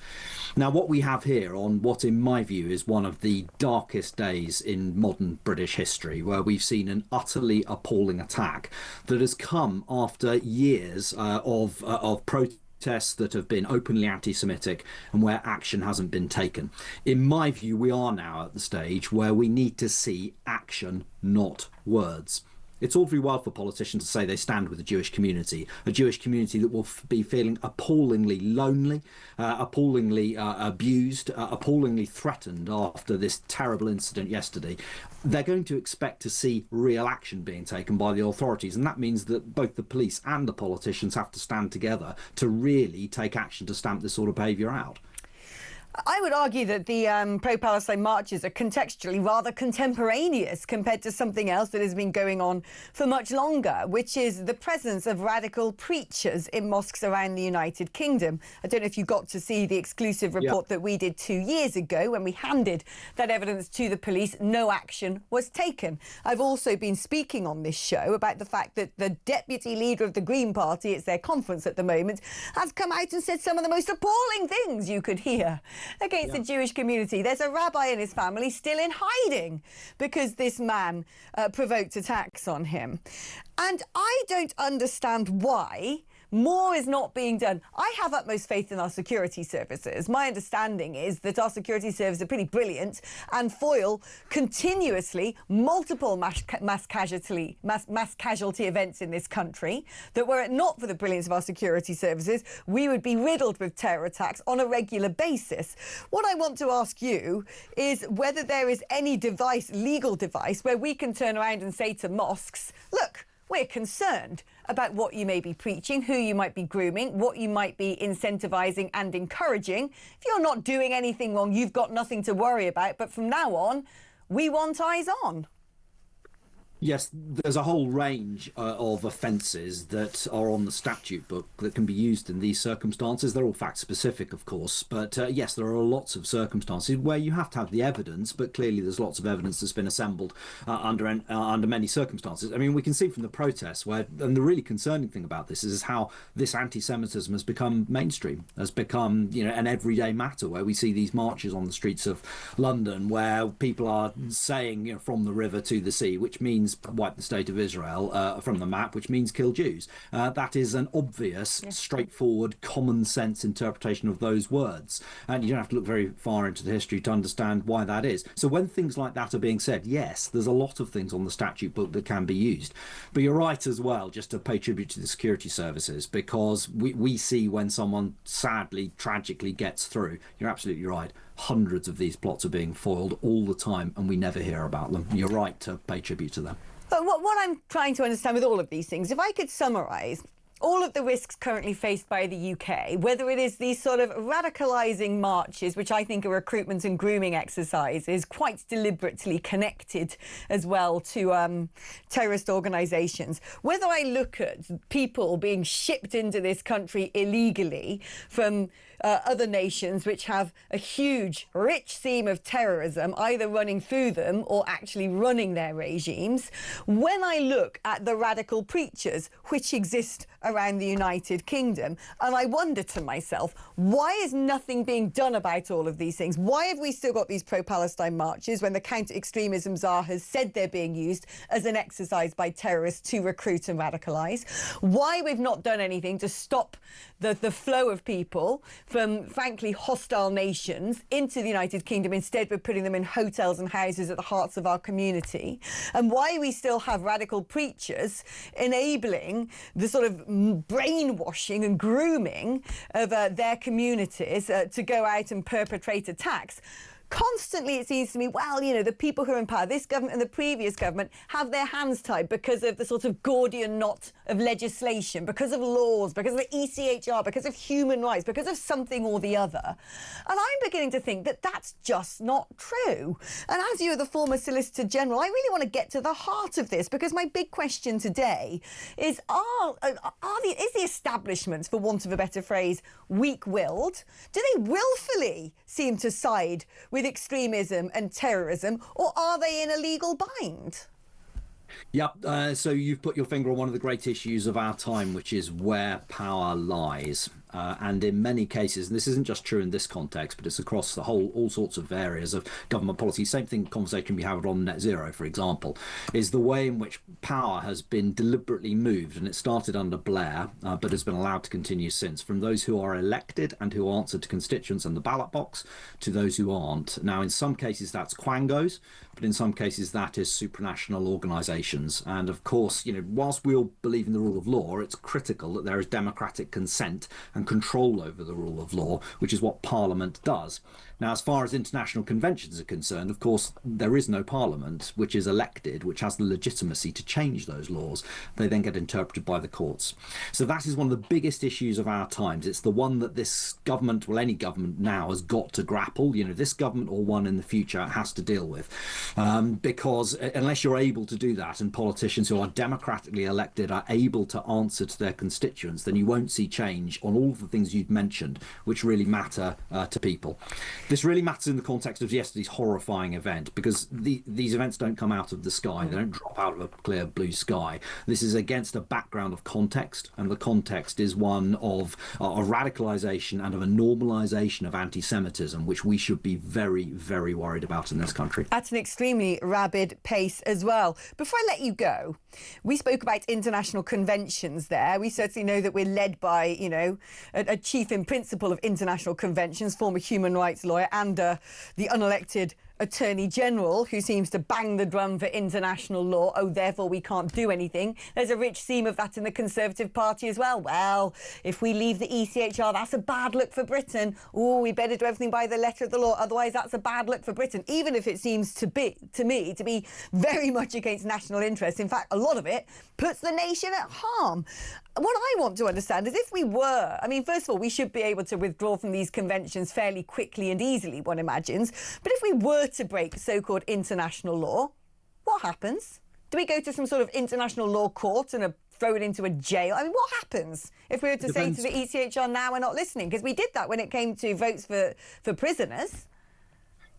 Now, what we have here on what, in my view, is one of the darkest days in modern British history, where we've seen an utterly appalling attack that has come after years of protests that have been openly anti-Semitic and where action hasn't been taken. In my view, we are now at the stage where we need to see action, not words. It's all very well for politicians to say they stand with the Jewish community, a Jewish community that will be feeling appallingly lonely, appallingly abused, appallingly threatened after this terrible incident yesterday. They're going to expect to see real action being taken by the authorities, and that means that both the police and the politicians have to stand together to really take action to stamp this sort of behaviour out. I would argue that the pro-Palestine marches are contextually rather contemporaneous compared to something else that has been going on for much longer, which is the presence of radical preachers in mosques around the United Kingdom. I don't know if you got to see the exclusive report that we did 2 years ago when we handed that evidence to the police. No action was taken. I've also been speaking on this show about the fact that the deputy leader of the Green Party, it's their conference at the moment, has come out and said some of the most appalling things you could hear against the Jewish community. There's a rabbi and his family still in hiding because this man provoked attacks on him. And I don't understand why more is not being done. I have utmost faith in our security services. My understanding is that our security services are pretty brilliant and foil continuously multiple mass casualty events in this country, that were it not for the brilliance of our security services, we would be riddled with terror attacks on a regular basis. What I want to ask you is whether there is any device, legal device, where we can turn around and say to mosques, look, we're concerned about what you may be preaching, who you might be grooming, what you might be incentivising and encouraging. If you're not doing anything wrong, you've got nothing to worry about. But from now on, we want eyes on. Yes, there's a whole range of offences that are on the statute book that can be used in these circumstances. They're all fact-specific, of course, but yes, there are lots of circumstances where you have to have the evidence, but clearly there's lots of evidence that's been assembled under many circumstances. I mean, we can see from the protests and the really concerning thing about this is how this anti-Semitism has become mainstream, has become, an everyday matter, where we see these marches on the streets of London where people are saying, from the river to the sea, which means wipe the state of Israel from the map, which means kill Jews. That is an obvious, straightforward, common sense interpretation of those words. And you don't have to look very far into the history to understand why that is. So when things like that are being said, yes, there's a lot of things on the statute book that can be used. But you're right as well, just to pay tribute to the security services, because we see when someone sadly, tragically gets through, you're absolutely right, hundreds of these plots are being foiled all the time and we never hear about them. You're right to pay tribute to them. But what I'm trying to understand with all of these things, if I could summarise all of the risks currently faced by the UK, whether it is these sort of radicalising marches, which I think are recruitment and grooming exercises, quite deliberately connected as well to terrorist organisations, whether I look at people being shipped into this country illegally from other nations which have a huge, rich seam of terrorism, either running through them or actually running their regimes, when I look at the radical preachers which exist around the United Kingdom, and I wonder to myself, why is nothing being done about all of these things? Why have we still got these pro-Palestine marches when the counter-extremism czar has said they're being used as an exercise by terrorists to recruit and radicalise? Why we've not done anything to stop the flow of people from, frankly, hostile nations into the United Kingdom. Instead, we're putting them in hotels and houses at the hearts of our community. And why we still have radical preachers enabling the sort of brainwashing and grooming of their communities to go out and perpetrate attacks. Constantly, it seems to me, well, you know, the people who are in power, this government and the previous government, have their hands tied because of the sort of Gordian knot of legislation, because of laws, because of the ECHR, because of human rights, because of something or the other. And I'm beginning to think that that's just not true. And as you are the former Solicitor General, I really want to get to the heart of this, because my big question today is, is the establishment, for want of a better phrase, weak-willed? Do they willfully seem to side with extremism and terrorism, or are they in a legal bind? Yep, so you've put your finger on one of the great issues of our time, which is where power lies. And in many cases, and this isn't just true in this context, but it's across the whole, all sorts of areas of government policy. Same thing, conversation we have on net zero, for example, is the way in which power has been deliberately moved, and it started under Blair, but has been allowed to continue since, from those who are elected and who answer to constituents in the ballot box to those who aren't. Now, in some cases, that's quangos, but in some cases, that is supranational organisations. And of course, you know, whilst we all believe in the rule of law, it's critical that there is democratic consent and control over the rule of law, which is what Parliament does. Now, as far as international conventions are concerned, of course, there is no Parliament which is elected, which has the legitimacy to change those laws. They then get interpreted by the courts. So that is one of the biggest issues of our times. It's the one that this government, well, any government now, has got to grapple. You know, this government or one in the future has to deal with. Because unless you're able to do that, and politicians who are democratically elected are able to answer to their constituents, then you won't see change on all of the things you've mentioned, which really matter to people. This really matters in the context of yesterday's horrifying event, because these events don't come out of the sky. They don't drop out of a clear blue sky. This is against a background of context, and the context is one of a radicalisation and of a normalisation of anti-Semitism, which we should be very, very worried about in this country. At an extremely rapid pace as well. Before I let you go, we spoke about international conventions there. We certainly know that we're led by, you know, a chief in principle of international conventions, former human rights lawyer, and the unelected Attorney General, who seems to bang the drum for international law. Oh, therefore we can't do anything. There's a rich seam of that in the Conservative Party as well. Well, if we leave the ECHR, that's a bad look for Britain. Oh, we better do everything by the letter of the law, otherwise that's a bad look for Britain, even if it seems to me to be very much against national interest. In fact, a lot of it puts the nation at harm. What I want to understand is, if we were, I mean, first of all, we should be able to withdraw from these conventions fairly quickly and easily, one imagines. But if we were to break so-called international law, what happens? Do we go to some sort of international law court and throw it into a jail? I mean, what happens if we were to say to the ECHR, now we're not listening? Because we did that when it came to votes for prisoners.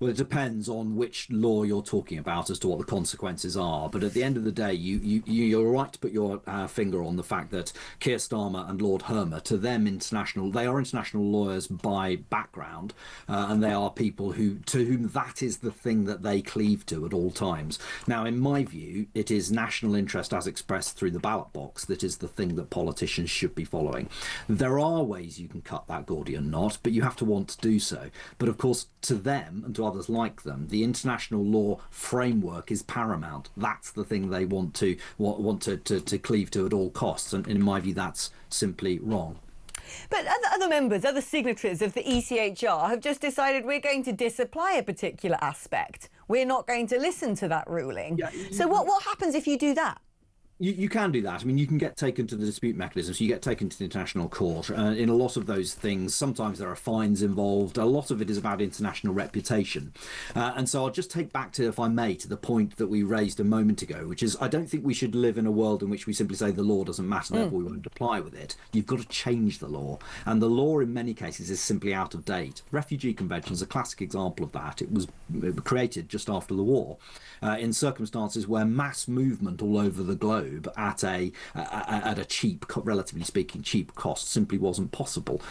Well, it depends on which law you're talking about as to what the consequences are. But at the end of the day, you're right to put your finger on the fact that Keir Starmer and Lord Hermer, to them, they are international lawyers by background, and they are people to whom that is the thing that they cleave to at all times. Now, in my view, it is national interest as expressed through the ballot box that is the thing that politicians should be following. There are ways you can cut that Gordian knot, but you have to want to do so. But of course, to them and to others like them, the international law framework is paramount. That's the thing they want to cleave to at all costs, and in my view, that's simply wrong. But other members, other signatories of the ECHR have just decided we're going to disapply a particular aspect. We're not going to listen to that ruling. Yeah, so what happens if you do that? You can do that. I mean, you can get taken to the dispute mechanism, so you get taken to the international court. In a lot of those things, sometimes there are fines involved. A lot of it is about international reputation. And so I'll just take back to, if I may, to the point that we raised a moment ago, which is I don't think we should live in a world in which we simply say the law doesn't matter, therefore we won't apply with it. You've got to change the law. And the law in many cases is simply out of date. Refugee Convention is a classic example of that. It was created just after the war in circumstances where mass movement all over the globe at a cheap, relatively speaking, cheap cost simply wasn't possible.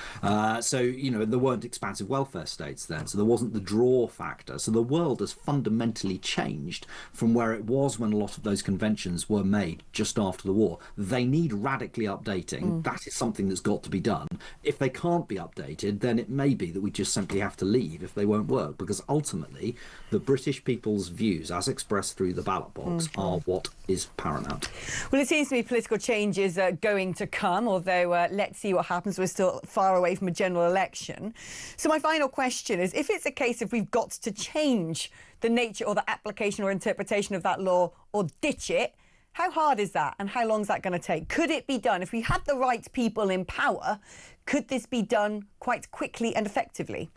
So, you know, there weren't expansive welfare states then, so there wasn't the draw factor. So the world has fundamentally changed from where it was when a lot of those conventions were made just after the war. They need radically updating. That is something that's got to be done. If they can't be updated, then it may be that we just simply have to leave if they won't work, because ultimately the British people's views, as expressed through the ballot box, are what is paramount. Well, it seems to me political change is going to come, although let's see what happens. We're still far away from a general election. So my final question is, if it's a case of we've got to change the nature or the application or interpretation of that law or ditch it, how hard is that and how long is that going to take? Could it be done? If we had the right people in power, could this be done quite quickly and effectively?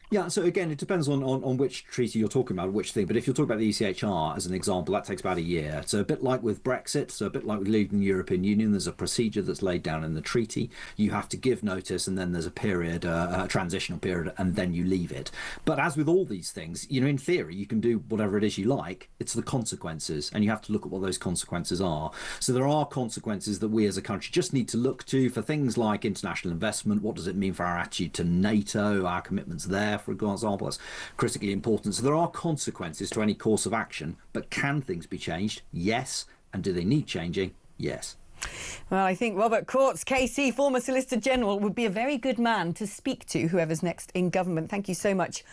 Yeah, so again, it depends on which treaty you're talking about, which thing. But if you're talking about the ECHR as an example, that takes about a year. So a bit like with Brexit, so a bit like with leaving the European Union, there's a procedure that's laid down in the treaty. You have to give notice, and then there's a period, a transitional period, and then you leave it. But as with all these things, you know, in theory, you can do whatever it is you like. It's the consequences, and you have to look at what those consequences are. So there are consequences that we as a country just need to look to for things like international investment. What does it mean for our attitude to NATO, our commitments there? For example, that's critically important. So there are consequences to any course of action, but can things be changed? Yes. And do they need changing? Yes. Well, I think Robert Courts, KC, former Solicitor General, would be a very good man to speak to, whoever's next in government. Thank you so much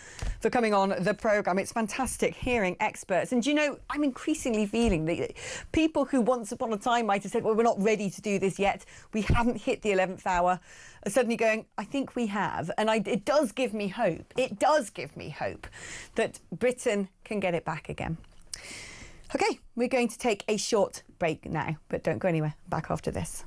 for coming on the programme. It's fantastic hearing experts. And, you know, I'm increasingly feeling that people who once upon a time might have said, well, we're not ready to do this yet, we haven't hit the 11th hour, are suddenly going, I think we have. And it does give me hope. It does give me hope that Britain can get it back again. OK, we're going to take a short break now, but don't go anywhere. Back after this.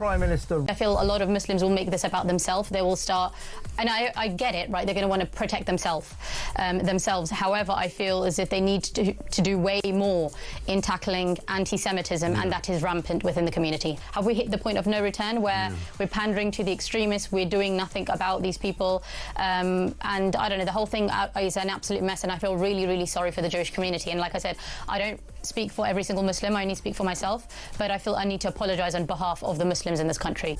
Prime Minister. I feel a lot of Muslims will make this about themselves. They will start, and I get it, right? They're going to want to protect themselves. However, I feel as if they need to do way more in tackling anti-Semitism, and that is rampant within the community. Have we hit the point of no return where we're pandering to the extremists, we're doing nothing about these people, and I don't know, the whole thing is an absolute mess, and I feel really, really sorry for the Jewish community. And like I said, I don't speak for every single Muslim, I only speak for myself, but I feel I need to apologise on behalf of the Muslims in this country.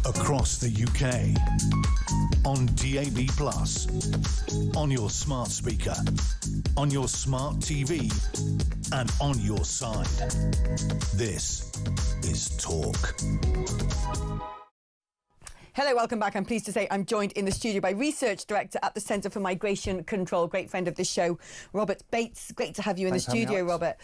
Across the UK, on DAB+, on your smart speaker, on your smart TV, and on your side. This is Talk. Hello, welcome back. I'm pleased to say I'm joined in the studio by Research Director at the Centre for Migration Control, great friend of the show, Robert Bates. Great to have you in the studio, Robert.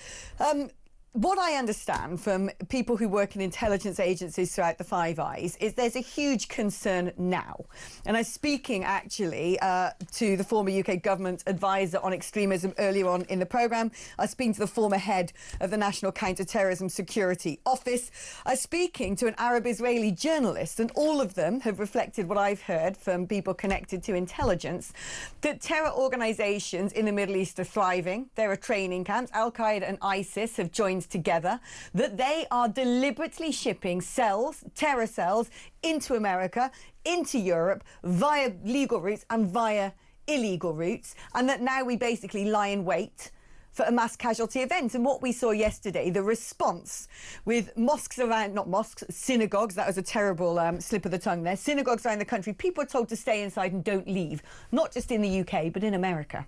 What I understand from people who work in intelligence agencies throughout the Five Eyes is there's a huge concern now. And I was speaking actually to the former UK government advisor on extremism earlier on in the programme. I was speaking to the former head of the National Counter-Terrorism Security Office. I was speaking to an Arab-Israeli journalist, and all of them have reflected what I've heard from people connected to intelligence, that terror organisations in the Middle East are thriving. There are training camps. Al-Qaeda and ISIS have joined together, that they are deliberately shipping terror cells into America, into Europe, via legal routes and via illegal routes, and that now we basically lie in wait for a mass casualty event. And what we saw yesterday, the response with mosques around, not mosques, synagogues, that was a terrible slip of the tongue there, synagogues around the country, people are told to stay inside and don't leave, not just in the UK, but in America.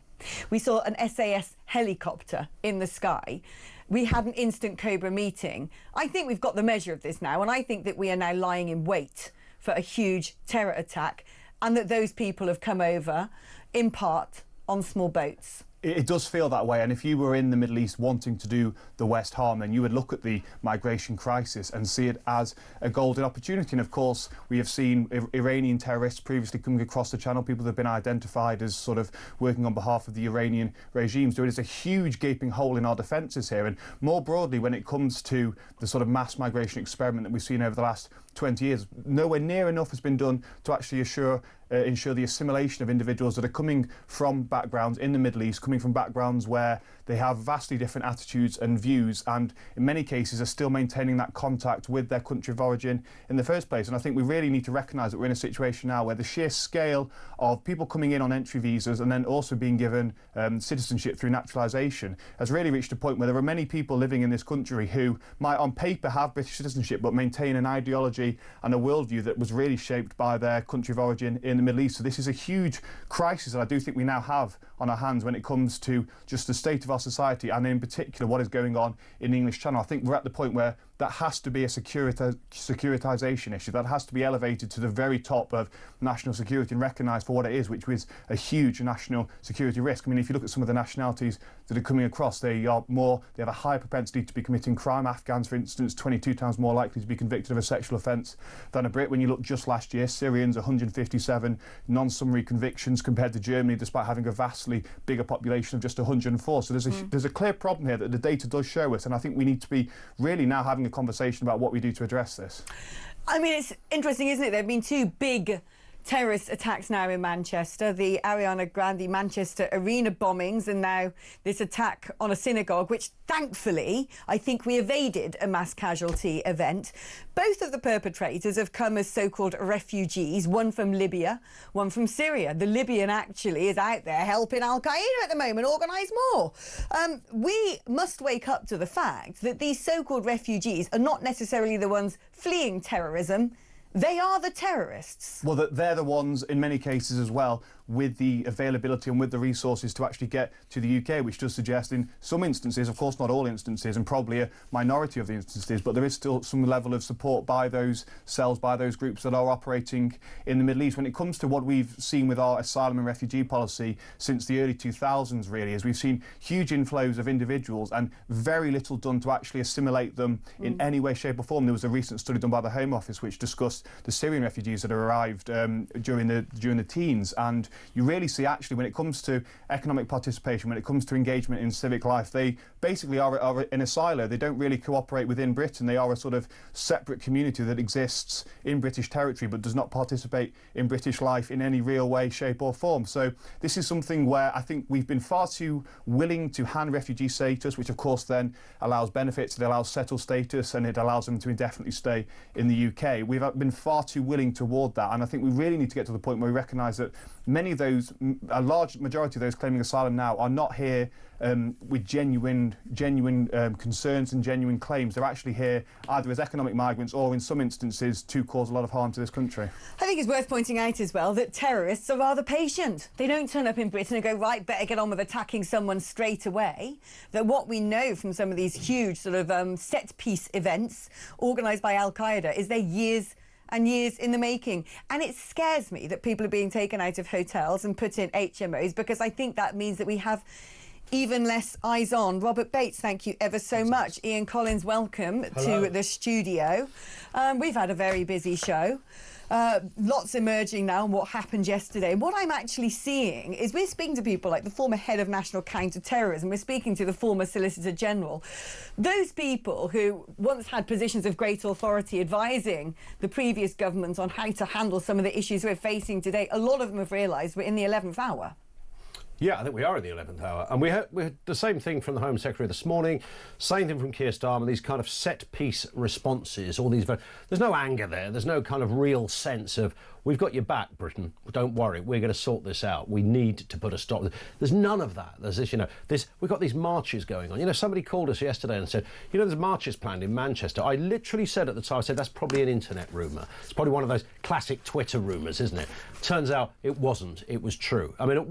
We saw an SAS helicopter in the sky. We had an instant Cobra meeting. I think we've got the measure of this now, and I think that we are now lying in wait for a huge terror attack, and that those people have come over, in part, on small boats. It does feel that way, and if you were in the Middle East wanting to do the West harm, then you would look at the migration crisis and see it as a golden opportunity. And of course, we have seen Iranian terrorists previously coming across the channel, people that have been identified as sort of working on behalf of the Iranian regime. So it is a huge gaping hole in our defences here. And more broadly, when it comes to the sort of mass migration experiment that we've seen over the last 20 years, nowhere near enough has been done to actually ensure the assimilation of individuals that are coming from backgrounds in the Middle East, coming from backgrounds where they have vastly different attitudes and views, and in many cases are still maintaining that contact with their country of origin in the first place. And I think we really need to recognise that we're in a situation now where the sheer scale of people coming in on entry visas and then also being given citizenship through naturalisation has really reached a point where there are many people living in this country who might on paper have British citizenship but maintain an ideology and a worldview that was really shaped by their country of origin in the Middle East. So this is a huge crisis that I do think we now have on our hands when it comes to just the state of our society, and in particular what is going on in the English Channel. I think we're at the point where that has to be a securitisation issue. That has to be elevated to the very top of national security and recognised for what it is, which was a huge national security risk. I mean, if you look at some of the nationalities that are coming across, they have a higher propensity to be committing crime. Afghans, for instance, 22 times more likely to be convicted of a sexual offence than a Brit. When you look just last year, Syrians, 157 non-summary convictions compared to Germany, despite having a vastly bigger population of just 104. So there's a clear problem here that the data does show us, and I think we need to be really now having a conversation about what we do to address this. I mean, it's interesting, isn't it? There have been two big terrorist attacks now in Manchester, the Ariana Grande Manchester arena bombings, and now this attack on a synagogue, which thankfully I think we evaded a mass casualty event. Both of the perpetrators have come as so-called refugees, one from Libya, one from Syria. The Libyan actually is out there helping Al-Qaeda at the moment organise more. We must wake up to the fact that these so-called refugees are not necessarily the ones fleeing terrorism. They are the terrorists. Well, they're the ones, in many cases as well, with the availability and with the resources to actually get to the UK, which does suggest in some instances, of course not all instances, and probably a minority of the instances, but there is still some level of support by those cells, by those groups that are operating in the Middle East. When it comes to what we've seen with our asylum and refugee policy since the early 2000s, really, is we've seen huge inflows of individuals and very little done to actually assimilate them in any way, shape or form. There was a recent study done by the Home Office which discussed the Syrian refugees that arrived during the teens, and you really see actually when it comes to economic participation, when it comes to engagement in civic life, they basically are in a silo. They don't really cooperate within Britain. They are a sort of separate community that exists in British territory but does not participate in British life in any real way, shape or form. So this is something where I think we've been far too willing to hand refugee status, which of course then allows benefits, it allows settled status, and it allows them to indefinitely stay in the UK. We've been far too willing toward that, and I think we really need to get to the point where we recognise that many of those, a large majority of those claiming asylum now are not here with genuine concerns and genuine claims. They're actually here either as economic migrants or in some instances to cause a lot of harm to this country. I think it's worth pointing out as well that terrorists are rather patient. They don't turn up in Britain and go, right, better get on with attacking someone straight away. That what we know from some of these huge sort of set-piece events organised by Al-Qaeda is they're years and years in the making. And it scares me that people are being taken out of hotels and put in HMOs, because I think that means that we have even less eyes on. Robert Bates, thank you ever so much. Ian Collins, welcome to the studio. We've had a very busy show. Lots emerging now on what happened yesterday. What I'm actually seeing is we're speaking to people like the former head of national counter-terrorism, we're speaking to the former Solicitor General. Those people who once had positions of great authority advising the previous government on how to handle some of the issues we're facing today, a lot of them have realised we're in the 11th hour. Yeah, I think we are in the 11th hour. And we had the same thing from the Home Secretary this morning, same thing from Keir Starmer, these kind of set-piece responses, all these... There's no anger there. There's no kind of real sense of, we've got your back, Britain. Don't worry, we're going to sort this out. We need to put a stop. There's none of that. There's this, we've got these marches going on. Somebody called us yesterday and said, there's marches planned in Manchester. I literally said at the time, I said, that's probably an internet rumour. It's probably one of those classic Twitter rumours, isn't it? Turns out it wasn't. It was true. I mean...